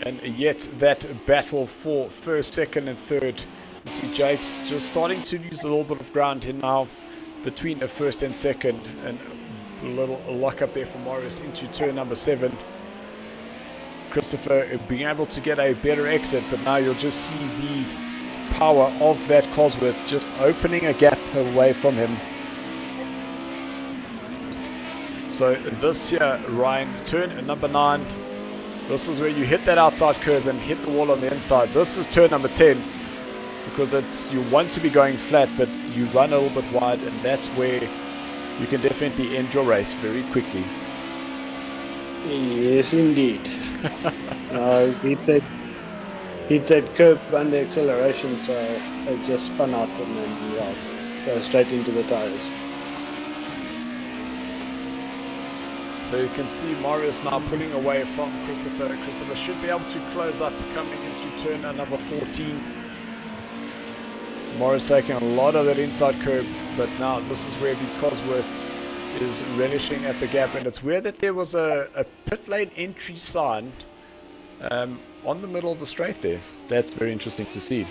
And yet that battle for 1st, 2nd and 3rd. You see Jake's just starting to lose a little bit of ground here now between 1st and 2nd. And a little lock up there for Morris into turn number 7. Christopher being able to get a better exit, but now you'll just see the power of that Cosworth just opening a gap away from him. So this here, Ryan, turn number 9. This is where you hit that outside curb and hit the wall on the inside. This is turn number 10, because you want to be going flat, but you run a little bit wide, and that's where you can definitely end your race very quickly. Yes, indeed. Hit that curb under acceleration, so it just spun out and then go straight into the tires. So you can see Marius now pulling away from Christopher. Christopher should be able to close up coming into turn number 14. Marius taking a lot of that inside curb, but now this is where the Cosworth is relishing at the gap, and it's weird that there was a pit lane entry sign on the middle of the straight there. That's very interesting to see.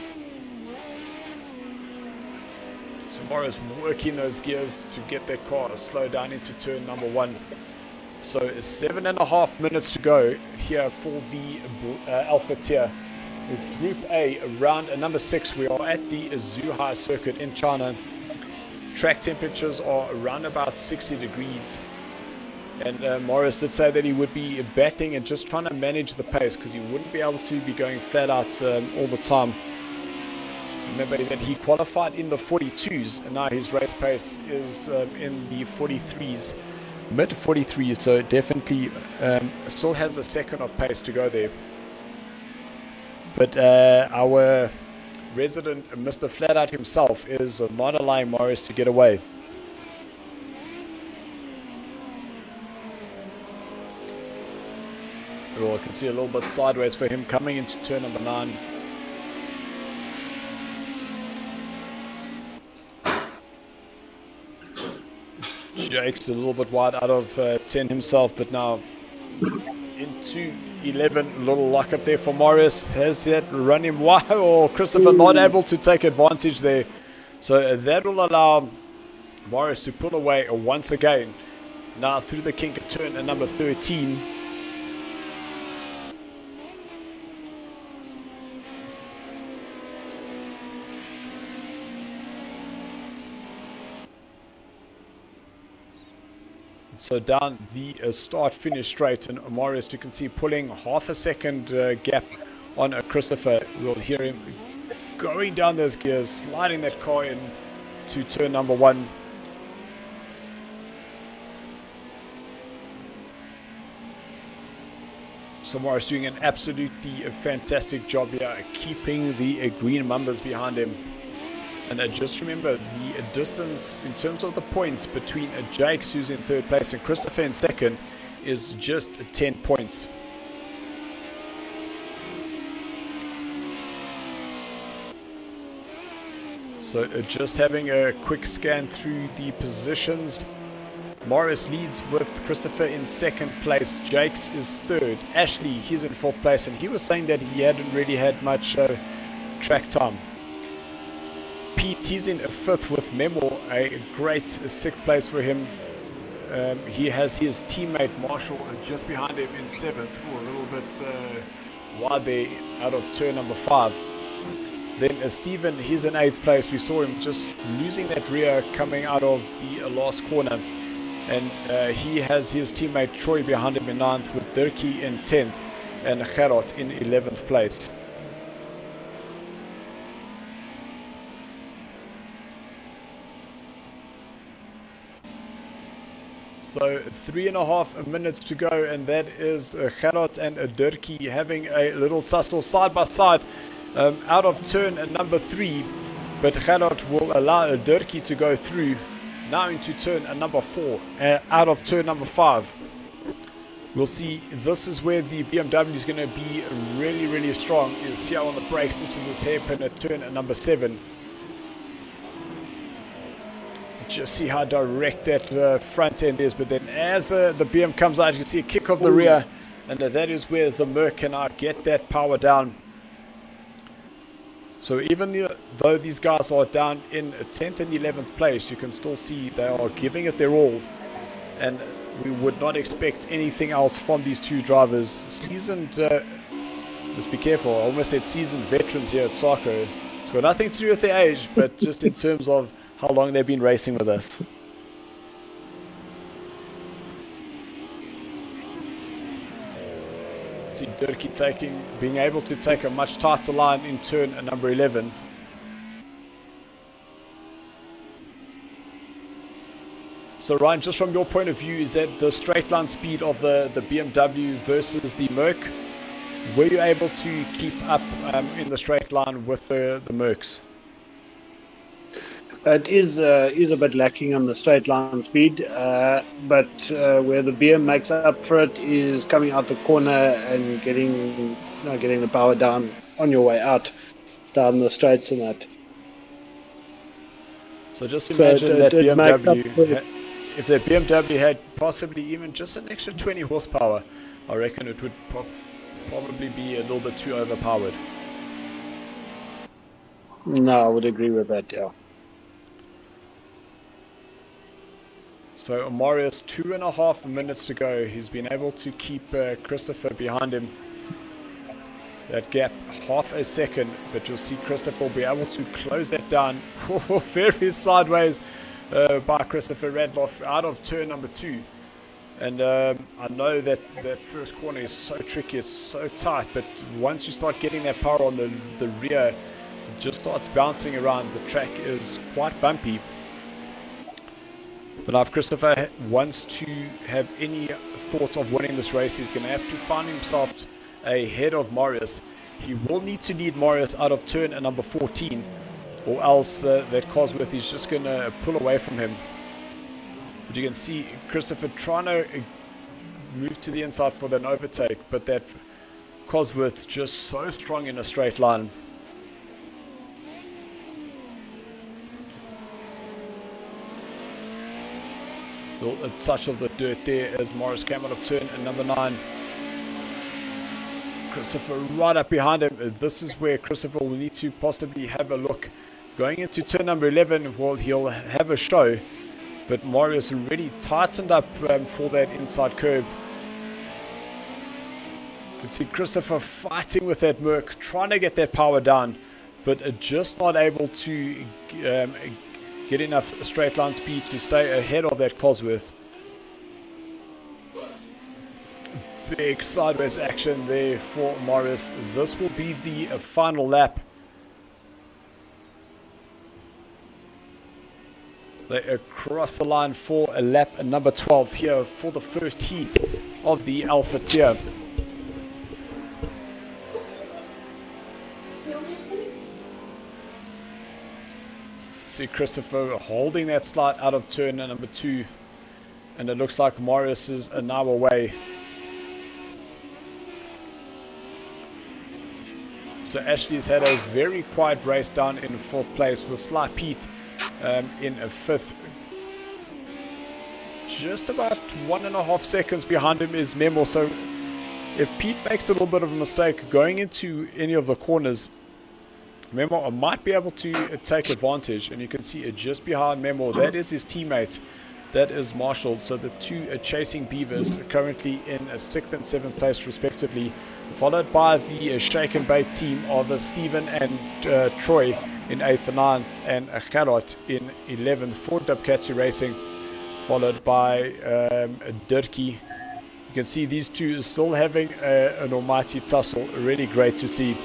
So Morris working those gears to get that car slow down into turn number 1. So 7.5 minutes to go here for the Alpha tier. Group A, round number 6. We are at the Zhuhai circuit in China. Track temperatures are around about 60 degrees. And Morris did say that he would be batting and just trying to manage the pace because he wouldn't be able to be going flat out all the time. Remember that he qualified in the 42s and now his race pace is in the 43s, mid 43s, so definitely still has a second of pace to go there. But our resident Mr. Flatout himself is not allowing Morris to get away. Well, I can see a little bit sideways for him coming into turn number 9. Jake's a little bit wide out of 10 himself, but now into 11. Little lock up there for Morris. Has that run him wide, or Christopher not able to take advantage there. So that will allow Morris to pull away once again. Now through the kink at turn at number 13. So down the start-finish straight, and Morris, you can see, pulling half a second gap on Christopher. We'll hear him going down those gears, sliding that car in to turn number 1. So Morris doing an absolutely fantastic job here, keeping the green numbers behind him. And just remember, the distance in terms of the points between Jakes, who's in 3rd place, and Christopher in 2nd, is just 10 points. So just having a quick scan through the positions. Morris leads with Christopher in 2nd place. Jakes is 3rd. Ashley, he's in 4th place, and he was saying that he hadn't really had much track time. Pete, he's in 5th with Memo, a great 6th place for him. He has his teammate Marshall just behind him in 7th, a little bit wide there out of turn number 5. Then Stephen, he's in 8th place. We saw him just losing that rear coming out of the last corner. And he has his teammate Troy behind him in 9th, with Dirkie in 10th and Gerard in 11th place. So 3.5 minutes to go, and that is Gerard and Dirkie having a little tussle side by side out of turn number 3. But Gerard will allow Dirkie to go through. Now into turn number 4, out of turn number 5. We'll see, this is where the BMW is going to be really, really strong, is here on the brakes into this hairpin at turn number 7. Just see how direct that front end is, but then as the BM comes out, you can see a kick of the rear, and that is where the Merc can now get that power down. So even though these guys are down in 10th and 11th place, you can still see they are giving it their all, and we would not expect anything else from these two drivers. Seasoned, let's be careful, I almost said seasoned veterans here at SARCO. It's got nothing to do with their age, but just in terms of how long they've been racing with us. See Dirkie being able to take a much tighter line in turn number 11. So Ryan, just from your point of view, is that the straight line speed of the BMW versus the Merc? Were you able to keep up in the straight line with the Mercs? It is a bit lacking on the straight line speed, but where the BM makes up for it is coming out the corner and getting the power down on your way out, down the straights and that. So just imagine that BMW, if that BMW had possibly even just an extra 20 horsepower, I reckon it would probably be a little bit too overpowered. No, I would agree with that, yeah. So Marius, 2.5 minutes to go. He's been able to keep Christopher behind him. That gap, half a second, but you'll see Christopher will be able to close that down. Very sideways by Christopher Radloff out of turn number 2. And I know that that first corner is so tricky, it's so tight, but once you start getting that power on the rear, it just starts bouncing around. The track is quite bumpy. But if Christopher wants to have any thought of winning this race, he's going to have to find himself ahead of Marius. He will need to lead Marius out of turn number 14, or else that Cosworth is just going to pull away from him. But you can see Christopher trying to move to the inside for an overtake, but that Cosworth just so strong in a straight line. A touch of the dirt there as Morris came out of turn number 9. Christopher right up behind him. This is where Christopher will need to possibly have a look. Going into turn number 11, well, he'll have a show. But Marius already tightened up for that inside curb. You can see Christopher fighting with that Merc, trying to get that power down, but just not able to get enough straight line speed to stay ahead of that Cosworth. Big sideways action there for Marius. This will be the final lap. They across the line for a lap number 12 here for the first heat of the Alpha tier. See Christopher holding that slide out of turn number 2, and it looks like Marius is an hour away. So Ashley's had a very quiet race down in 4th place with Sly Pete in a 5th. Just about 1.5 seconds behind him is Memo. So if Pete makes a little bit of a mistake going into any of the corners, Memo might be able to take advantage. And you can see it just behind Memo. That is his teammate. That is Marshall. So the two chasing Beavers currently in 6th and 7th place respectively, followed by the Shake and Bake team of Stephen and Troy in 8th and 9th, and Gerard in 11th for Dubkatsu Racing, followed by Dirkie. You can see these two still having an almighty tussle. Really great to see.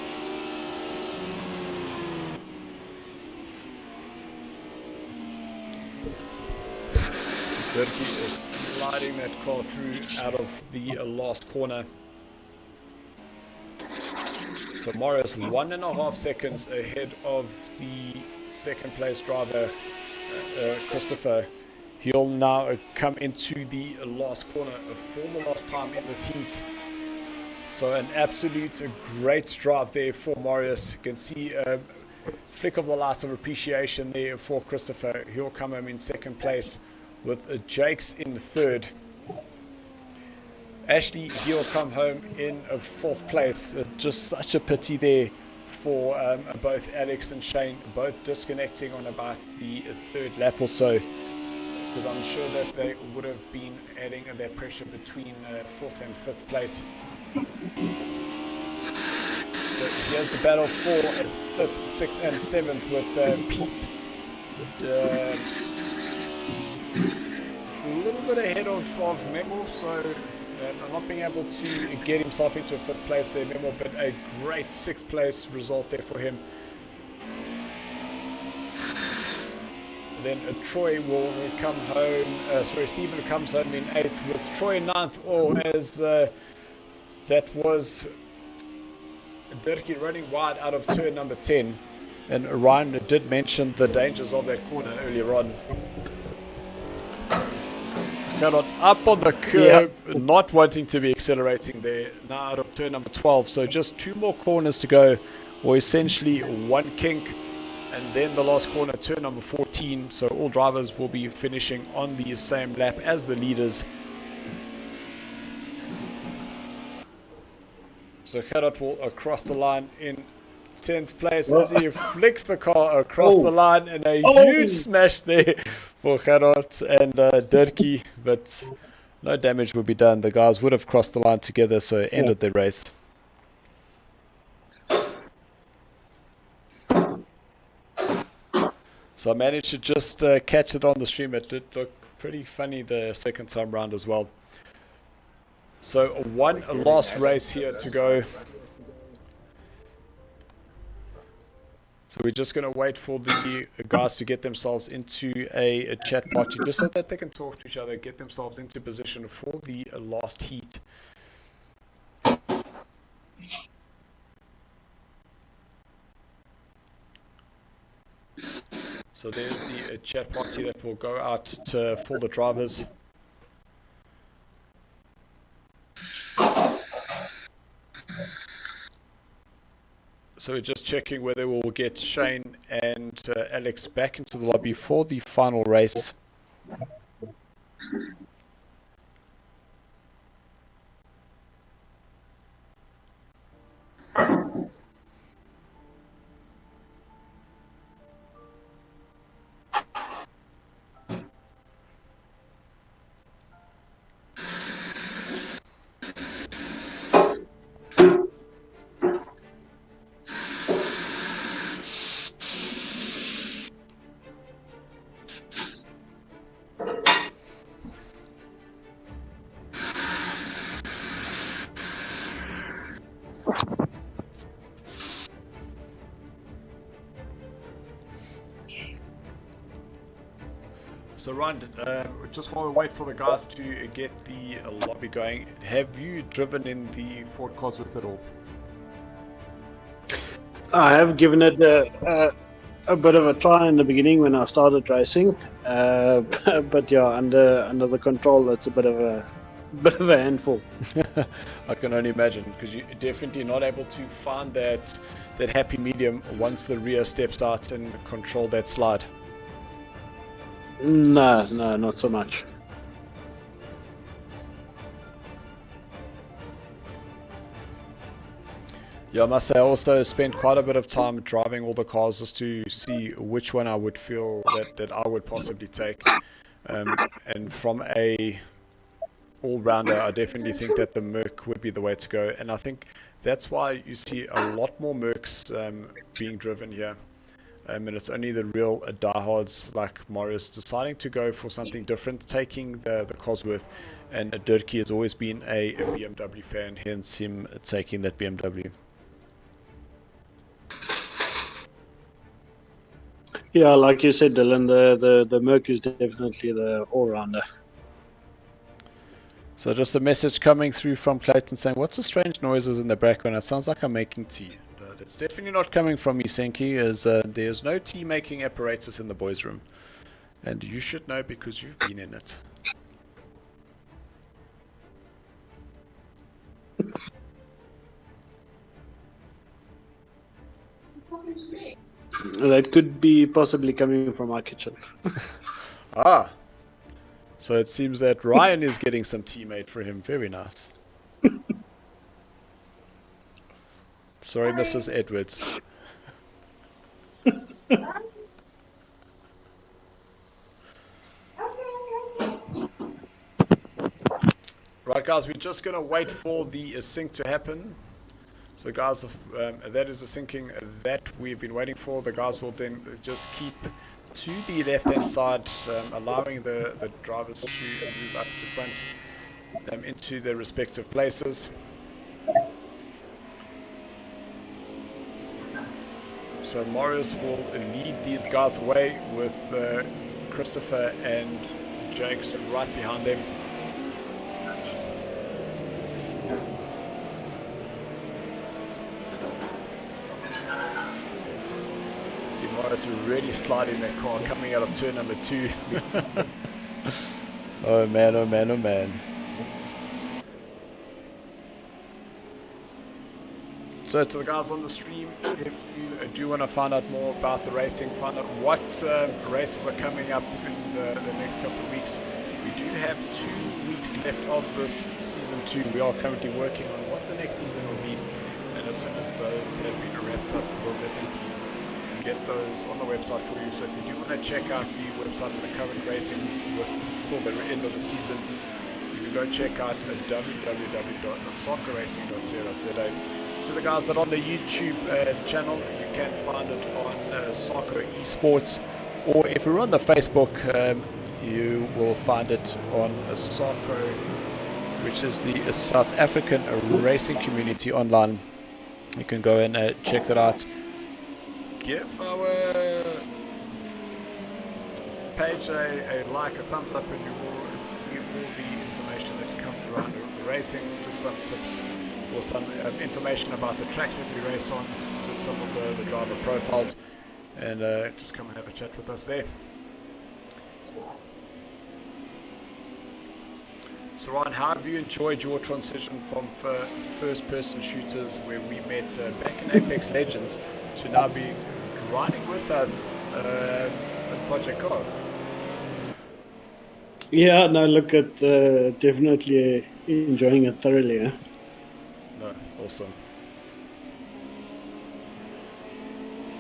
Dirkie is sliding that car through out of the last corner. So Marius 1.5 seconds ahead of the 2nd place driver, Christopher. He'll now come into the last corner for the last time in this heat. So an absolute great drive there for Marius. You can see a flick of the lights of appreciation there for Christopher. He'll come home in 2nd place with Jakes in 3rd. Ashley, he'll come home in 4th place. Just such a pity there for both Alex and Shane, both disconnecting on about the 3rd lap or so, because I'm sure that they would have been adding that pressure between 4th and 5th place. So here's the battle for 5th, 6th and 7th with Pete a little bit ahead of Memo, so not being able to get himself into a 5th place there, Memo, but a great 6th place result there for him. Then Troy will come home, Stephen comes home in 8th with Troy in 9th, or as that was Dirkie running wide out of turn number 10. And Ryan did mention the dangers of that corner earlier on. Cannot up on the curb, not wanting to be accelerating there, now out of turn number 12. So just 2 more corners to go, or essentially 1 kink, and then the last corner, turn number 14. So all drivers will be finishing on the same lap as the leaders. So Gerard will across the line in 10th place as he flicks the car across the line, and a huge smash there for Gerard and Dirkie, but no damage would be done. The guys would have crossed the line together, so it ended the race. So I managed to just catch it on the stream. It did look pretty funny the second time round as well. So one last race here to go. So we're just going to wait for the guys to get themselves into a chat party, just so that they can talk to each other, get themselves into position for the last heat. So there's the chat party that will go out for the drivers. So we're just checking whether we'll get Shane and Alex back into the lobby for the final race. So Ryan, just while we wait for the guys to get the lobby going, have you driven in the Ford Cosworth at all? I have given it a bit of a try in the beginning when I started racing, but yeah, under the control, it's a bit of a handful. I can only imagine, because you're definitely not able to find that happy medium once the rear steps out and control that slide. No, not so much. Yeah, I must say I also spent quite a bit of time driving all the cars just to see which one I would feel that I would possibly take. And from a all-rounder, I definitely think that the Merc would be the way to go. And I think that's why you see a lot more Mercs being driven here. And it's only the real diehards like Morris deciding to go for something different, taking the Cosworth. And Dirkie has always been a BMW fan, hence him taking that BMW. Yeah, like you said, Dylan, the Merc is definitely the all-rounder. So just a message coming through from Clayton saying, what's the strange noises in the background? It sounds like I'm making tea. It's definitely not coming from me, Senki, as there's no tea making apparatus in the boys' room. And you should know because you've been in it. That could be possibly coming from our kitchen. Ah. So it seems that Ryan is getting some tea made for him. Very nice. Sorry, Mrs. Edwards. Right, guys, we're just going to wait for the sync to happen. So, guys, that is the syncing that we've been waiting for. The guys will then just keep to the left-hand side, allowing the drivers to move up to front into their respective places. So Marius will lead these guys away with Christopher and Jakes right behind them. See Marius really sliding that car coming out of turn number 2. Oh man, oh man, oh man. So to the guys on the stream, if you do want to find out more about the racing, find out what races are coming up in the next couple of weeks, we do have 2 weeks left of this season 2. We are currently working on what the next season will be, and and as soon as those have been wrapped up, we'll definitely get those on the website for you. So if you do want to check out the website and the current racing with still the end of the season, you can go check out www.sarcoracing.co.za. To the guys that are on the YouTube channel, you can find it on SARCO Esports, or if you're on the Facebook, you will find it on SARCO, which is the South African racing community online. You can go and check that out. Give our page a like, a thumbs up, and you will see all the information that comes around the racing, just some tips or some information about the tracks that we race on, just some of the driver profiles, and just come and have a chat with us there. So Ryan, how have you enjoyed your transition from first-person shooters, where we met back in Apex Legends, to now be riding with us at Project Cars? Yeah, no, look at definitely enjoying it thoroughly. Yeah? No, awesome.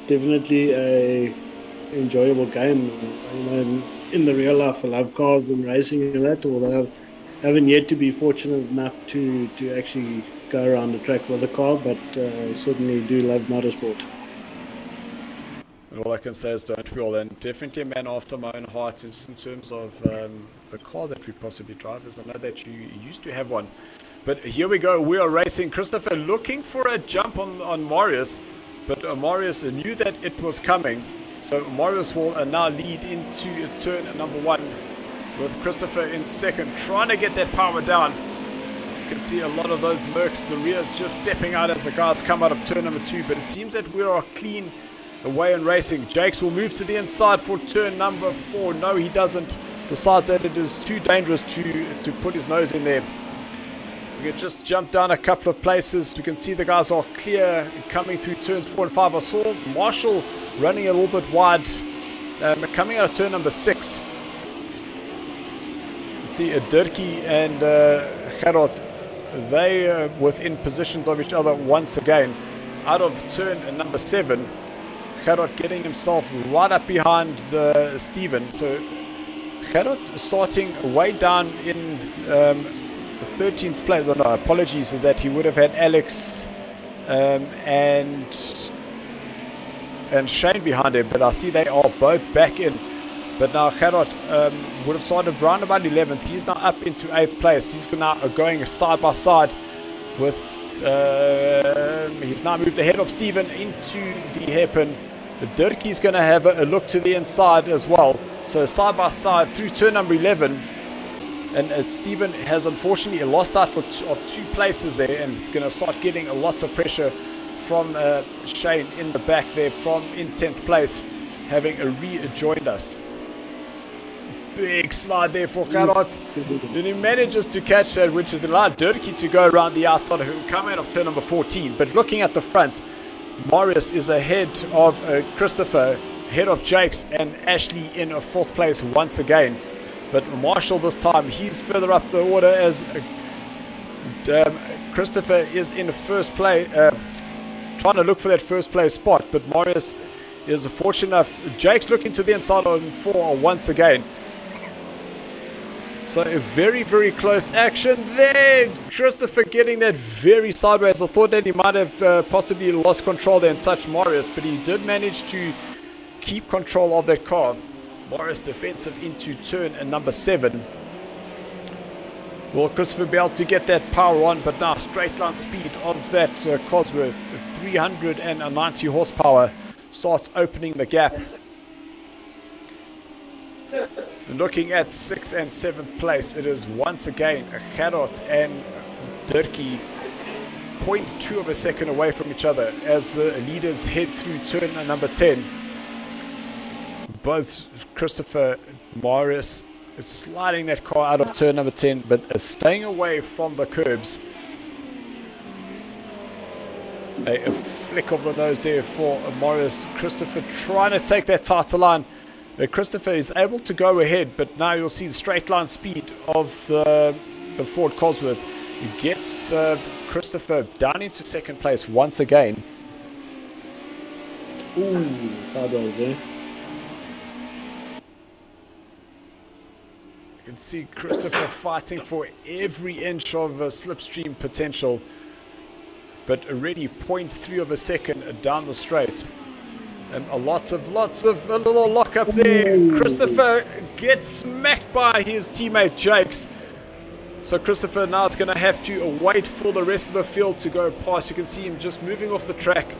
Definitely a enjoyable game. You know, in the real life, I love cars and racing and that, although I haven't yet to be fortunate enough to actually go around the track with a car, but I certainly do love motorsport. And all I can say is don't we all, and definitely a man after my own heart just in terms of the car that we possibly drive, as I know that you used to have one. But here we go, we are racing. Christopher looking for a jump on Marius, but Marius knew that it was coming. So Marius will now lead into turn number 1 with Christopher in second, trying to get that power down. You can see a lot of those Mercs, the rears just stepping out as the guys come out of turn number 2, but it seems that we are clean away in racing. Jakes will move to the inside for turn number 4. No, he doesn't. Decides that it is too dangerous to put his nose in there. We can just jump down a couple of places. We can see the guys are clear coming through turns 4 and 5. I saw Marshall running a little bit wide, coming out of turn number 6. You see Dirkie and Gerard, they within positions of each other once again. Out of turn number 7, Gerard getting himself right up behind the Steven. So Gerard starting way down in 13th place. Oh no, apologies, that he would have had Alex and Shane behind him, but I see they are both back in. But now Gerard would have started round about 11th. He's now up into 8th place. He's now going side by side with he's now moved ahead of Steven into the hairpin. Dirkie's going to have a look to the inside as well. So side by side through turn number 11. And Steven has unfortunately lost out of 2 places there, and he's going to start getting lots of pressure from Shane in the back there from in 10th place, having rejoined us. Big slide there for Gerard, and he manages to catch that, which has allowed Dirkie to go around the outside of him, come out of turn number 14. But looking at the front, Marius is ahead of Christopher, ahead of Jakes, and Ashley in a 4th place once again. But Marshall this time, he's further up the order as Christopher is in the first place, trying to look for that first place spot. But Marius is fortunate enough. Jake's looking to the inside on 4 once again. So a very, very close action there. Christopher getting that very sideways. I thought that he might have possibly lost control there and touched Marius, but he did manage to keep control of that car. Marius defensive into turn number 7. Will Christopher be able to get that power on? But now straight line speed of that Cosworth, 390 horsepower, starts opening the gap. And looking at 6th and 7th place, it is once again Gerard and Dirkie 0.2 of a second away from each other as the leaders head through turn number 10. Both Christopher Marius is sliding that car out of turn number 10, but staying away from the curbs. A flick of the nose there for Marius. Christopher trying to take that tighter line. Christopher is able to go ahead, but now you'll see the straight line speed of the Ford Cosworth gets Christopher down into second place once again. Ooh, sideways there. You can see Christopher fighting for every inch of slipstream potential, but already 0.3 of a second down the straight. And lots of a little lock up there. Christopher gets smacked by his teammate Jakes. So Christopher now is going to have to wait for the rest of the field to go past. You can see him just moving off the track.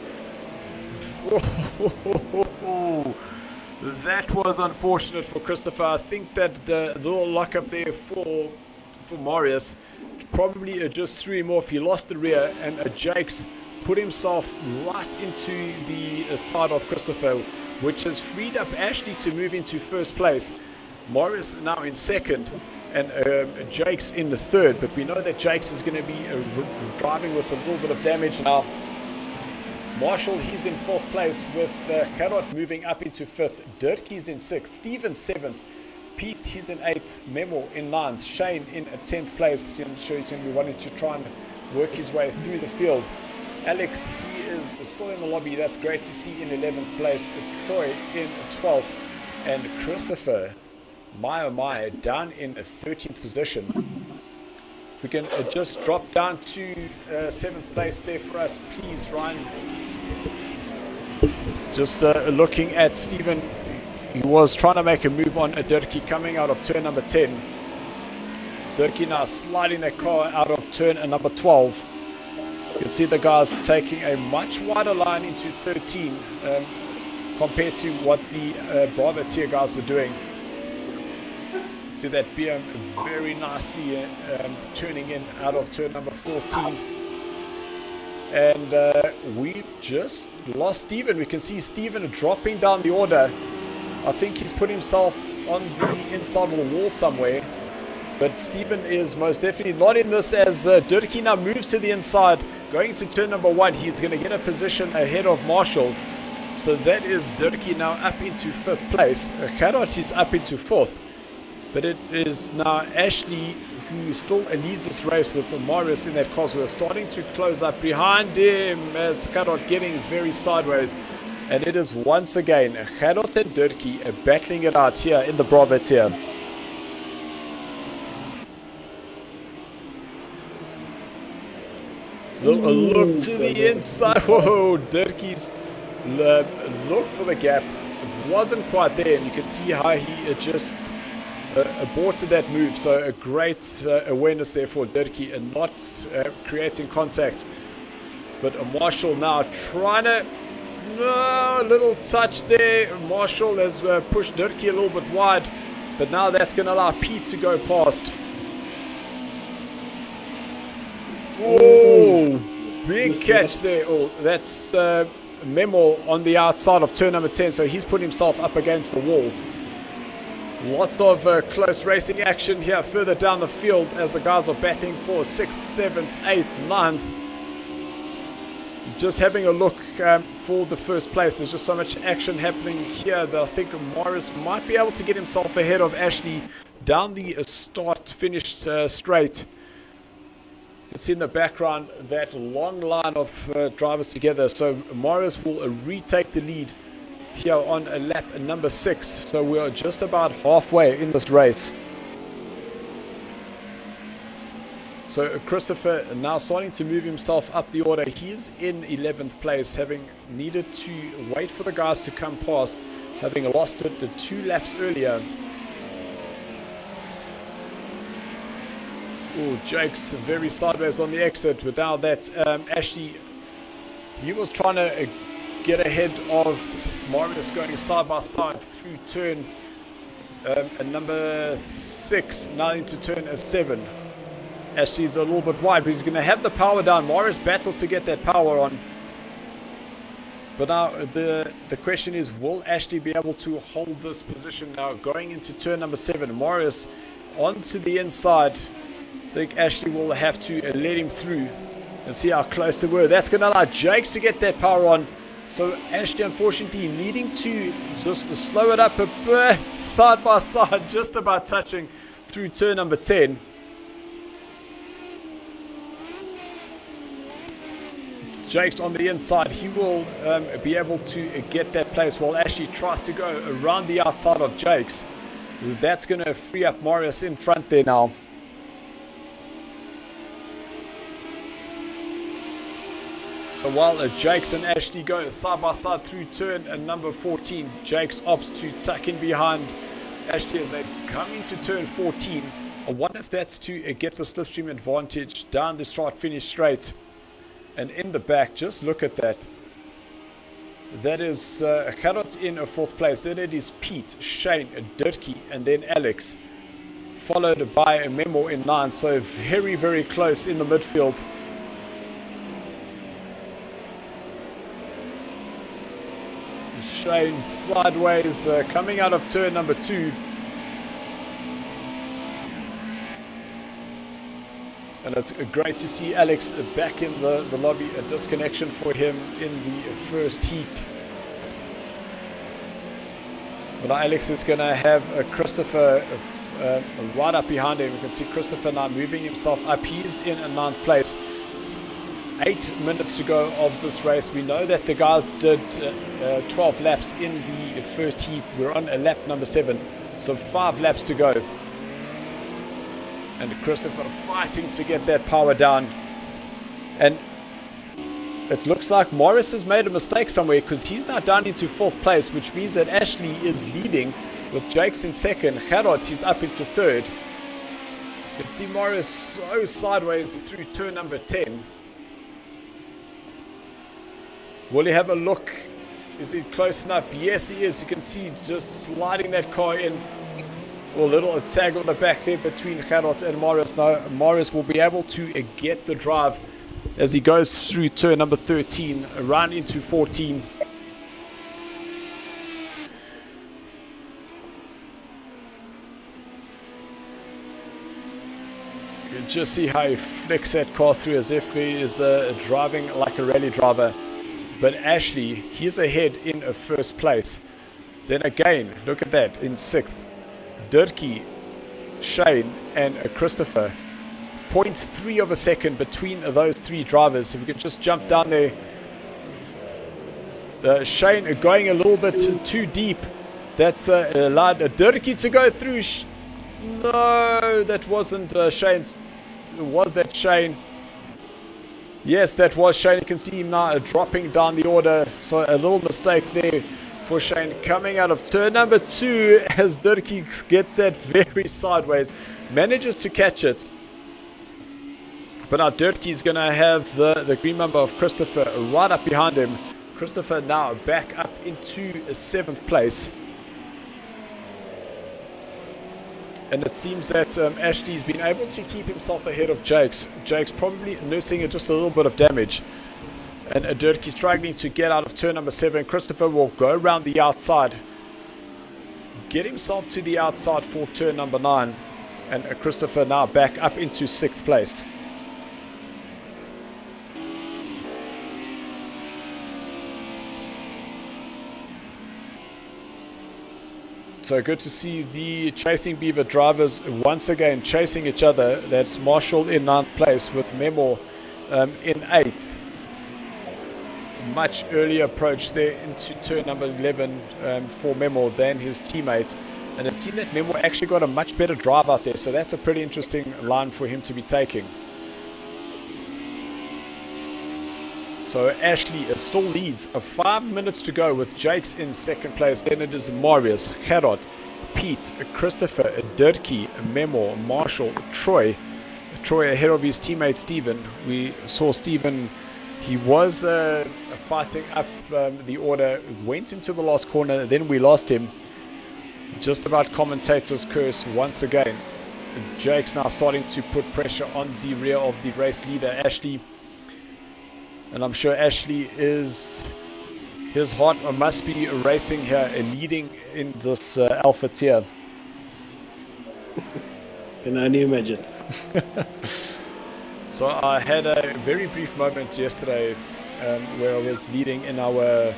That was unfortunate for Christopher. I think that the little lock up there for Marius probably just threw him off. He lost the rear, and Jakes put himself right into the side of Christopher, which has freed up Ashley to move into first place. Marius now in second, and Jakes in the third, but we know that Jakes is going to be driving with a little bit of damage now. Marshall, he's in fourth place with Gerard moving up into fifth. Dirkie's in sixth. Steven seventh. Pete, he's in eighth. Memo in ninth. Shane in 10th place. I'm sure he's going to be wanting to try and work his way through the field. Alex, he is still in the lobby. That's great to see, in 11th place. Troy in 12th. And Christopher, my oh my, down in 13th position. We can just drop down to 7th place there for us, please, Ryan. Just looking at Stephen, he was trying to make a move on Dirkie coming out of turn number 10. Dirkie now sliding that car out of turn number 12. You can see the guys taking a much wider line into 13 compared to what the Bravo tier guys were doing. See that BM very nicely turning in out of turn number 14. And we've just lost Steven. We can see Steven dropping down the order. I think he's put himself on the inside of the wall somewhere. But Steven is most definitely not in this, as Dirkie now moves to the inside. Going to turn number 1, he's going to get a position ahead of Marshall. So that is Dirkie now up into 5th place. Gerard is up into 4th. But it is now Ashley who still leads this race with Marius in that Cosworth, starting to close up behind him as Gerard getting very sideways. And it is once again Gerard and Dirkie battling it out here in the Bravo tier. A look to the inside. Whoa, Dirkie's looked for the gap. It wasn't quite there, and you can see how he just aborted that move. So a great awareness there for Dirkie and not creating contact. But Marshall now trying to, a little touch there. Marshall has pushed Dirkie a little bit wide, but now that's going to allow Pete to go past. Oh, big catch there. Oh, that's Memo on the outside of turn number 10, so he's put himself up against the wall. Lots of close racing action here further down the field as the guys are battling for 6th, 7th, 8th, 9th. Just having a look for the first place. There's just so much action happening here that I think Morris might be able to get himself ahead of Ashley down the start-finished straight. You can see in the background that long line of drivers together. So Morris will retake the lead here on lap number 6. So we are just about halfway in this race. So Christopher now starting to move himself up the order. He's in 11th place, having needed to wait for the guys to come past, having lost it the 2 laps earlier. Oh, Jake's very sideways on the exit. Without that, Ashley, he was trying to get ahead of Marius, going side by side through turn number 6, now into turn 7. Ashley's a little bit wide, but he's going to have the power down. Marius battles to get that power on. But now the question is, will Ashley be able to hold this position now going into turn number 7? Marius onto the inside. I think Ashley will have to let him through and see how close they were. That's going to allow Jakes to get that power on. So Ashley, unfortunately, needing to just slow it up a bit, side by side, just about touching through turn number 10. Jake's on the inside. He will be able to get that place while Ashley tries to go around the outside of Jake's. That's going to free up Marius in front there now. So while Jake's and Ashley go side by side through turn number 14, Jake's opts to tuck in behind Ashley as they come into turn 14. I wonder if that's to get the slipstream advantage down the start finish straight. And in the back, just look at that. That is Gerard in a 4th place. Then it is Pete, Shane, Dirkie, and then Alex. Followed by a Memo in 9. So very, very close in the midfield. Shane sideways coming out of turn number 2. And it's great to see Alex back in the lobby. A disconnection for him in the first heat. But now Alex is going to have Christopher right up behind him. You can see Christopher now moving himself up. He's in a 9th place. 8 minutes to go of this race. We know that the guys did 12 laps in the first heat. We're on a lap number 7. So 5 laps to go. And Christopher fighting to get that power down. And it looks like Morris has made a mistake somewhere because he's now down into 4th place, which means that Ashley is leading with Jakes in 2nd. Gerard, he's up into 3rd. You can see Morris so sideways through turn number 10. Will he have a look? Is he close enough? Yes, he is. You can see just sliding that car in. Well, little tag on the back there between Gerard and Morris. Now, Morris will be able to get the drive as he goes through turn number 13, around into 14. You can just see how he flicks that car through as if he is driving like a rally driver. But Ashley, he's ahead in a 1st place. Then again, look at that, in 6th. Dirkie, Shane, and Christopher. 0.3 of a second between those 3 drivers. So we can just jump down there. Shane going a little bit too deep. That's allowed Dirkie to go through. No, that wasn't Shane's. Was that Shane? Yes, that was Shane. You can see him now dropping down the order. So a little mistake there for Shane coming out of turn number 2 as Dirkie gets that very sideways. Manages to catch it. But now Dirkie's going to have the green number of Christopher right up behind him. Christopher now back up into 7th place. And it seems that Ashley's been able to keep himself ahead of Jakes. Jakes probably nursing just a little bit of damage. And Dirkie struggling to get out of turn number 7. Christopher will go around the outside. Get himself to the outside for turn number 9. And Christopher now back up into 6th place. So good to see the Chasing Beaver drivers once again chasing each other. That's Marshall in 9th place with Memo in 8th. Much earlier approach there into turn number 11 for Memo than his teammate. And it seemed that Memo actually got a much better drive out there. So that's a pretty interesting line for him to be taking. So Ashley still leads. 5 minutes to go with Jakes in 2nd place. Then it is Marius, Gerard, Pete, Christopher, Dirkie, Memo, Marshall, Troy. Troy ahead of his teammate Steven. We saw Steven, he was fighting up the order, went into the last corner, then we lost him. Just about commentator's curse once again. Jakes now starting to put pressure on the rear of the race leader, Ashley. And I'm sure Ashley is, his heart must be racing here and leading in this alpha tier. Can only imagine. So I had a very brief moment yesterday where I was leading in our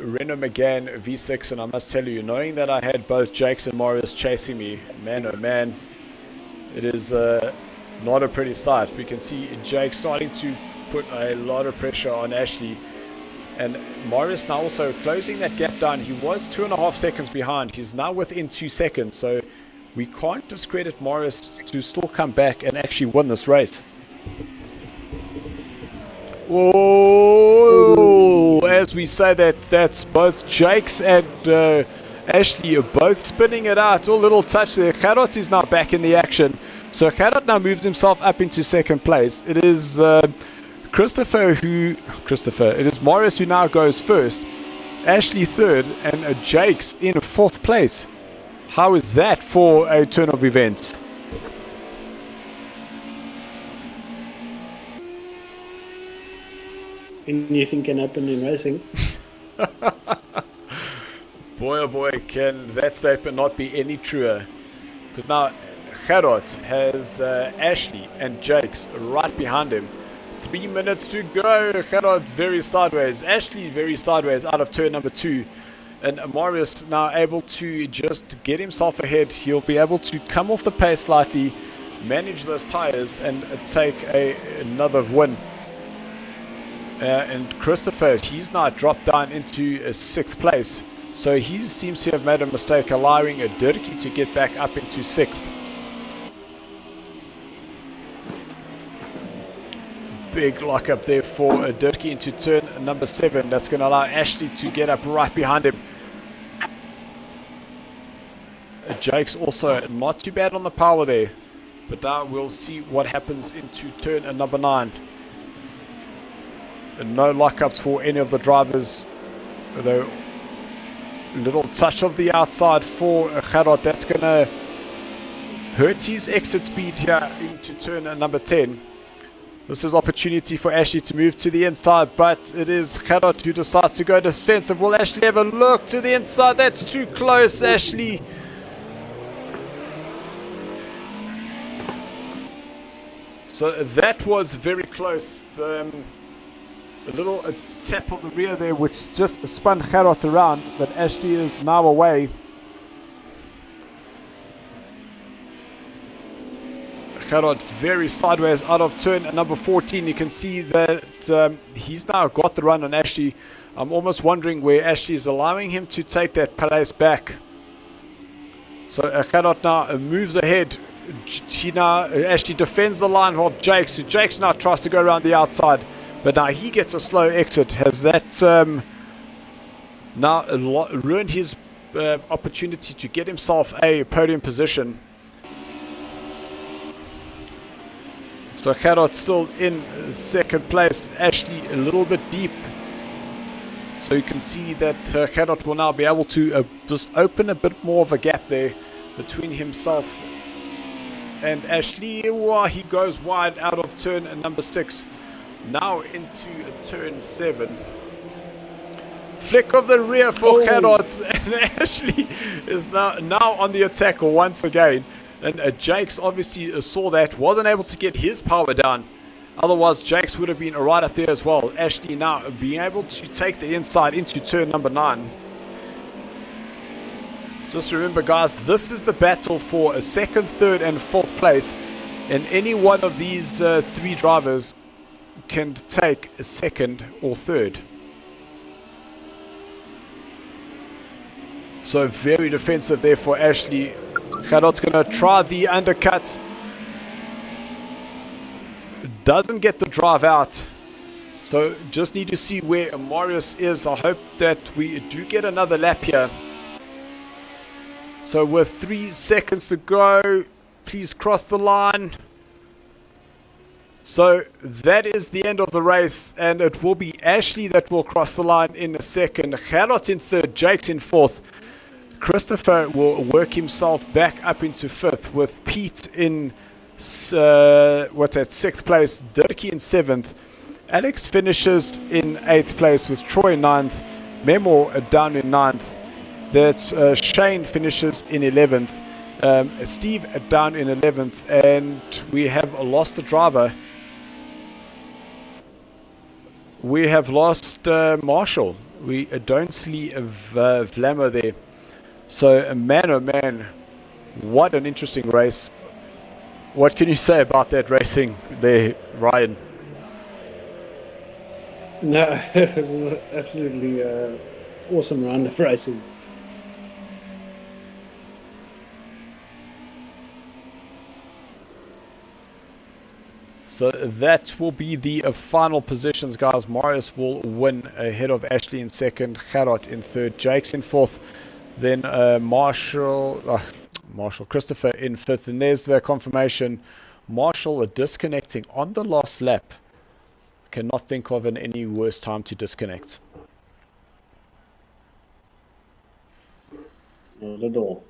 Renault Megane V6, and I must tell you, knowing that I had both Jakes and Marius chasing me, man oh man, it is not a pretty sight. We can see Jake starting to put a lot of pressure on Ashley. And Morris now also closing that gap down. He was 2.5 seconds behind. He's now within 2 seconds. So we can't discredit Morris to still come back and actually win this race. Oh, as we say that, that's both Jakes and Ashley are both spinning it out. A little touch there. Gerard is now back in the action. So Gerard now moves himself up into second place. It is it is Morris who now goes first, Ashley third, and Jakes in fourth place. How is that for a turn of events? Anything can happen in racing. Boy, oh boy, can that statement not be any truer. Because now Gerard has Ashley and Jakes right behind him. 3 minutes to go. Gerard very sideways. Ashley very sideways out of turn number 2. And Marius now able to just get himself ahead. He'll be able to come off the pace slightly, manage those tires, and take another win. And Christopher, he's now dropped down into 6th place. So he seems to have made a mistake, allowing a Darge to get back up into 6th. Big lock up there for Darge into turn number 7. That's going to allow Ashley to get up right behind him. Jake's also not too bad on the power there. But now we'll see what happens into turn number 9. And no lockups for any of the drivers. Although little touch of the outside for Gerard. That's going to hurt his exit speed here into turn number 10. This is opportunity for Ashley to move to the inside, but it is Gerard who decides to go defensive. Will Ashley have a look to the inside? That's too close, Ashley. So that was very close. A little tap of the rear there, which just spun Gerard around, but Ashley is now away. Gerard very sideways out of turn number 14. You can see that he's now got the run on Ashley. I'm almost wondering where Ashley is allowing him to take that place back. So Gerard now moves ahead. Ashley defends the line of Jakes. So Jakes now tries to go around the outside, but now he gets a slow exit. Has that now ruined his opportunity to get himself a podium position? So Gerard still in 2nd place. Ashley a little bit deep. So you can see that Gerard will now be able to just open a bit more of a gap there between himself and Ashley. He goes wide out of turn number 6. Now into turn 7. Flick of the rear for Gerard. And Ashley is now on the attack once again. And Jakes obviously saw that, wasn't able to get his power down. Otherwise, Jakes would have been right up there as well. Ashley now being able to take the inside into turn number 9. Just remember, guys, this is the battle for a 2nd, 3rd, and 4th place. And any one of these 3 drivers can take a 2nd or 3rd. So very defensive there for Ashley. Gerard's going to try the undercut. Doesn't get the drive out. So just need to see where Marius is. I hope that we do get another lap here. So with 3 seconds to go, please cross the line. So that is the end of the race, and it will be Ashley that will cross the line in a second. Gerard in 3rd, Jakes in 4th. Christopher will work himself back up into 5th with Pete in 6th place, Darge in 7th. Alex finishes in 8th place with Troy in 9th. Memo down in 9th. That's Shane finishes in 11th. Steve down in 11th. And we have lost the driver. We have lost Marshall. We don't see Vlammer there. So, man, oh man, what an interesting race. What can you say about that racing there, Ryan? No, it was absolutely awesome round of racing. So that will be the final positions, guys. Marius will win ahead of Ashley in second, Gerard in third, Jake's in fourth, then Marshall Christopher in fifth, and there's the confirmation. Marshall disconnecting on the last lap. Cannot think of any worse time to disconnect. Not at all.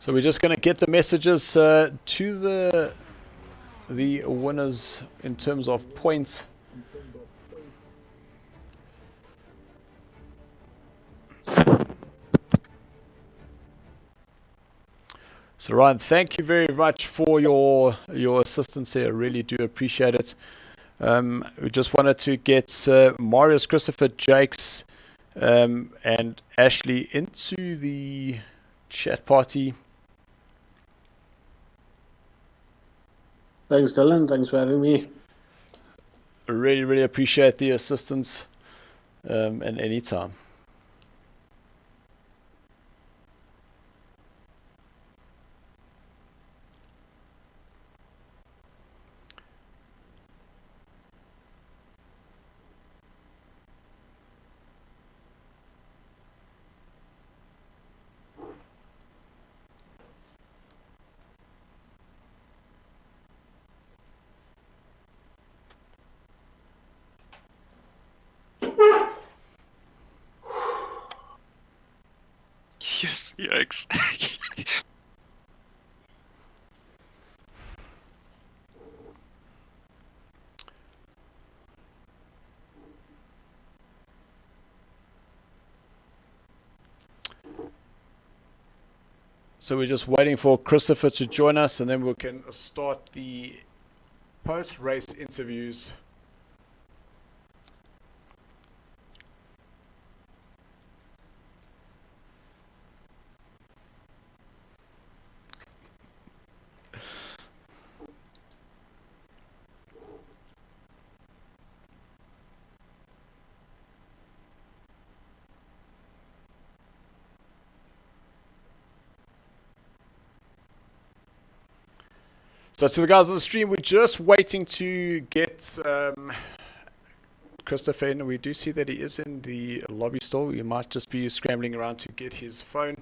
So we're just going to get the messages to the winners in terms of points. So Ryan, thank you very much for your assistance here. I really do appreciate it. We just wanted to get Marius, Christopher, Jakes, and Ashley into the chat party. Thanks, Dylan. Thanks for having me. I really, really appreciate the assistance, and anytime. Yes, yikes. So we're just waiting for Christopher to join us, and then we can start the post-race interviews. So to the guys on the stream, we're just waiting to get Christopher in. We do see that he is in the lobby store. We might just be scrambling around to get his phone.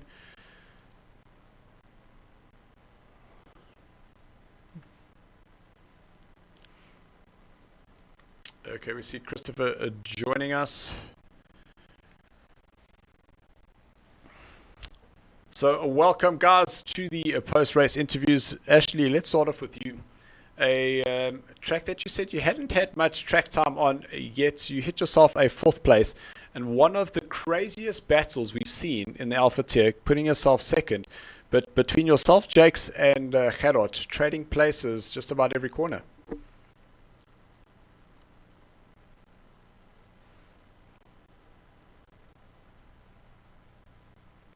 Okay, we see Christopher joining us. So welcome, guys, to the post-race interviews. Ashley, let's start off with you. A track that you said you hadn't had much track time on yet. You hit yourself a 4th place. And one of the craziest battles we've seen in the Alpha tier, putting yourself 2nd. But between yourself, Jakes, and Gerard, trading places just about every corner.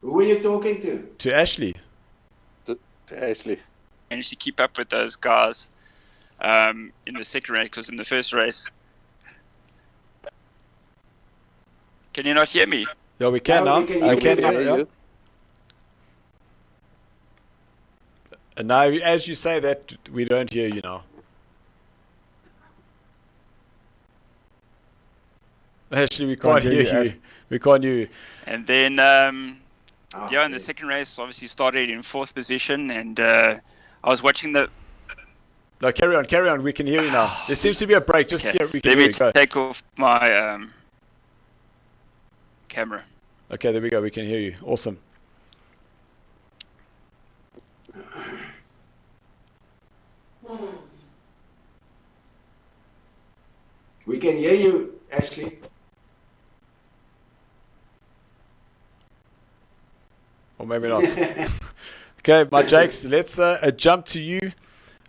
Who are you talking to? To Ashley. To Ashley. Managed to keep up with those guys in the second race, because in the first race. Can you not hear me? Yeah, we can now. I can hear you. And now, as you say that, we don't hear you now. Actually, we can't hear you. We can't hear you. And then, yeah, in the second race, obviously started in 4th position, and I was watching the... No, carry on. We can hear you now. There seems to be a break. Just okay. we can Let hear me you. Go. take off my camera. Okay, there we go. We can hear you. Awesome. We can hear you, Ashley. Or maybe not. Okay, my Jakes, let's jump to you.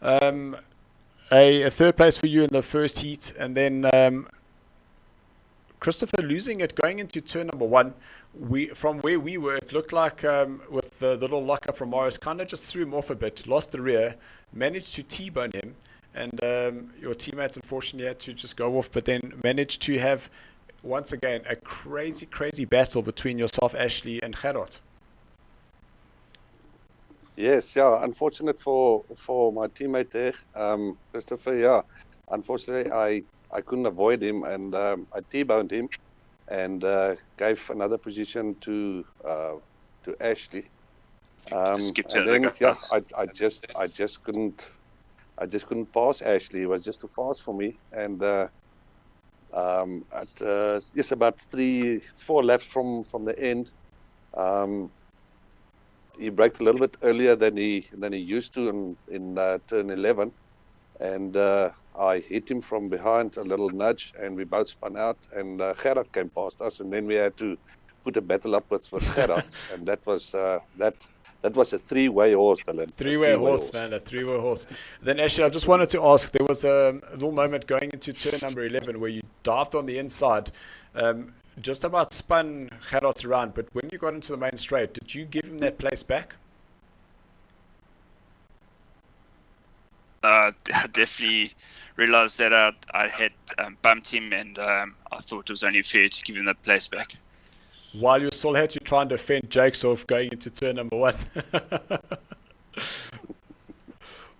A 3rd place for you in the first heat, and then Christopher, losing it going into turn number 1, from where we were, it looked like with the little lockup from Morris, kind of just threw him off a bit, lost the rear, managed to T-bone him, and your teammates unfortunately had to just go off, but then managed to have, once again, a crazy battle between yourself, Ashley, and Gerard. Yes, yeah, unfortunate for my teammate there, Christopher, yeah. Unfortunately, I couldn't avoid him, and I T-boned him and gave another position to Ashley. And then, yeah, I just couldn't pass Ashley. He was just too fast for me, and at just about 3-4 laps from the end, he braked a little bit earlier than he used to in turn 11, and I hit him from behind, a little nudge, and we both spun out, and Gerard came past us, and then we had to put a battle up with Gerard, and that was a three-way horse, Dylan. Three-way horse, man, a three-way horse. Then Ashley, I just wanted to ask, there was a little moment going into turn number 11 where you dived on the inside, just about spun Gerard around, but when you got into the main straight, did you give him that place back? I definitely realized that I had bumped him, and I thought it was only fair to give him that place back. While you still had to try and defend Jake's off going into turn number 1.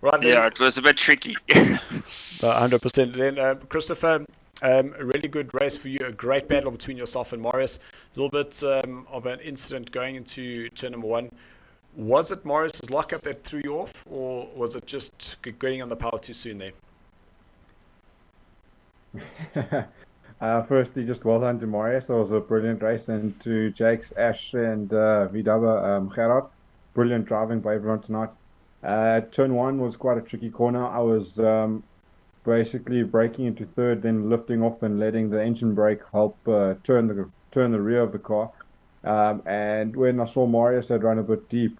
Right, yeah, it was a bit tricky. 100%. Then, Christopher, a really good race for you, a great battle between yourself and Morris. A little bit of an incident going into turn number 1. Was it Morris's lockup that threw you off, or was it just getting on the power too soon there? Firstly, just well done to Morris. It was a brilliant race, and to Jake's, Ash, and Vidaba, Gerard. Brilliant driving by everyone tonight. Turn 1 was quite a tricky corner. I was basically braking into third, then lifting off and letting the engine brake help turn the rear of the car. And when I saw Marius had run a bit deep,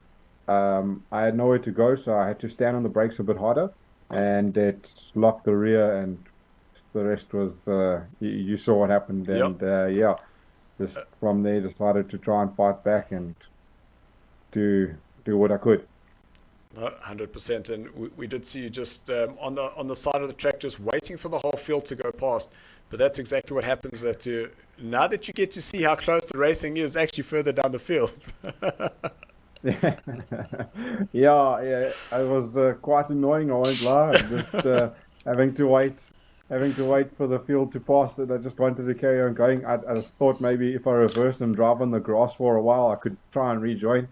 I had nowhere to go, so I had to stand on the brakes a bit harder, and it locked the rear, and the rest was you saw what happened. And yeah, just from there decided to try and fight back and do what I could. 100%, and we did see you just on the side of the track, just waiting for the whole field to go past. But that's exactly what happens. That now that you get to see how close the racing is, actually further down the field. yeah, it was quite annoying. I won't lie. Just having to wait for the field to pass it. I just wanted to carry on going. I thought maybe if I reverse and drive on the grass for a while, I could try and rejoin.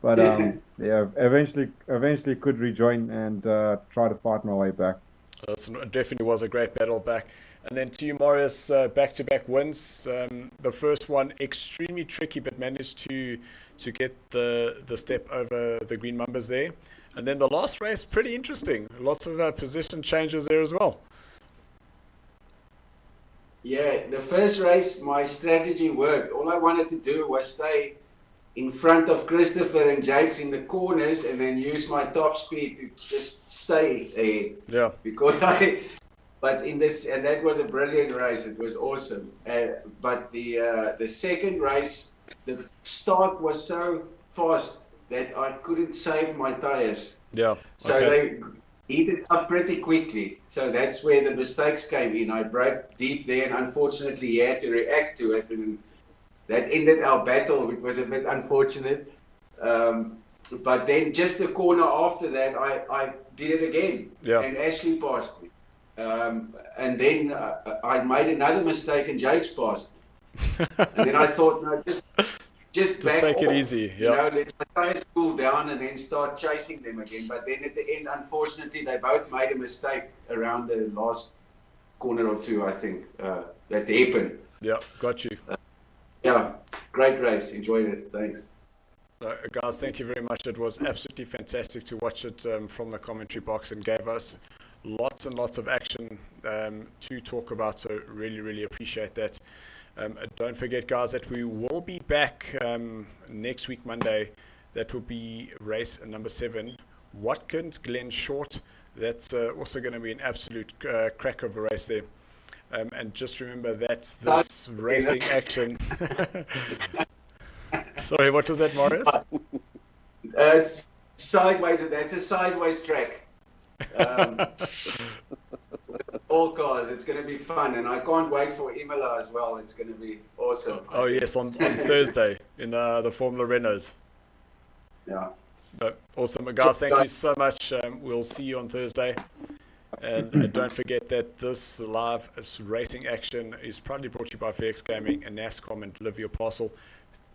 But yeah, eventually could rejoin and try to fight my way back. It definitely was a great battle back. And then to you, Marius, back-to-back wins. The first one extremely tricky, but managed to get the step over the Green Mambas there. And then the last race, pretty interesting. Lots of position changes there as well. Yeah, the first race, my strategy worked. All I wanted to do was stay in front of Christopher and Jake's in the corners, and then use my top speed to just stay there. Yeah. Because but in this, and that was a brilliant race. It was awesome. But the second race, the start was so fast that I couldn't save my tires. Yeah. So they heated up pretty quickly. So that's where the mistakes came in. I broke deep there, and unfortunately, he had to react to it, and that ended our battle, which was a bit unfortunate. But then just the corner after that, I did it again. Yeah. And Ashley passed me. And then I made another mistake, and Jake's passed me. And then I thought, no, just back take off, it easy. You know, let my tires cool down and then start chasing them again. But then at the end, unfortunately, they both made a mistake around the last corner or two, I think, at the hairpin. Yeah, got you. Yeah, great race. Enjoyed it. Thanks. Guys, thank you very much. It was absolutely fantastic to watch it from the commentary box, and gave us lots and lots of action to talk about. So really appreciate that. Don't forget, guys, that we will be back next week, Monday. That will be race number 7, Watkins Glen Short. That's also going to be an absolute crack of a race there. And just remember that this racing action. Sorry, what was that, Marius? It's sideways. That's a sideways track. All cars. It's going to be fun, and I can't wait for Imola as well. It's going to be awesome. Oh yes, on Thursday in the Formula Renaults. Yeah. But awesome, guys. Thank you so much. We'll see you on Thursday. And don't forget that this live racing action is proudly brought to you by VX Gaming and NASCOM and Live Your Parcel.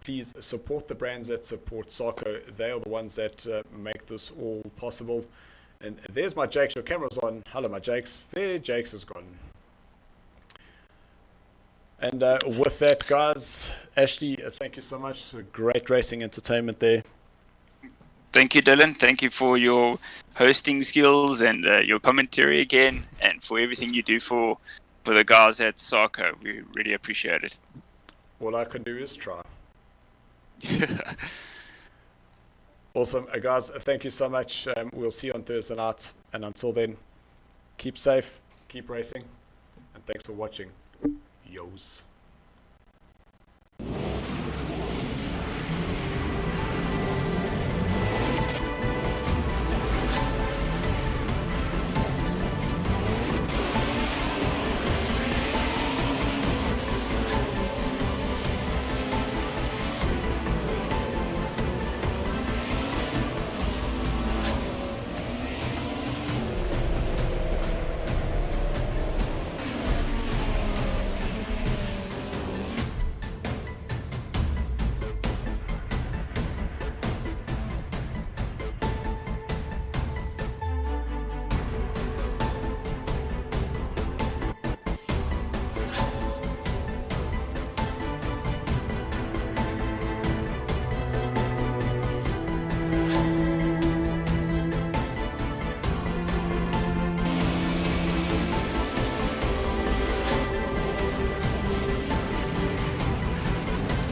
Please support the brands that support SARCO. They are the ones that make this all possible. And there's my Jakes. Your camera's on. Hello, my Jakes. There, Jakes is gone. And with that, guys, Ashley, thank you so much. Great racing entertainment there. Thank you, Dylan. Thank you for your hosting skills and your commentary again, and for everything you do for the guys at SARCO. We really appreciate it. All I can do is try. Awesome. Guys, thank you so much. We'll see you on Thursday night. And until then, keep safe, keep racing, and thanks for watching. Yos.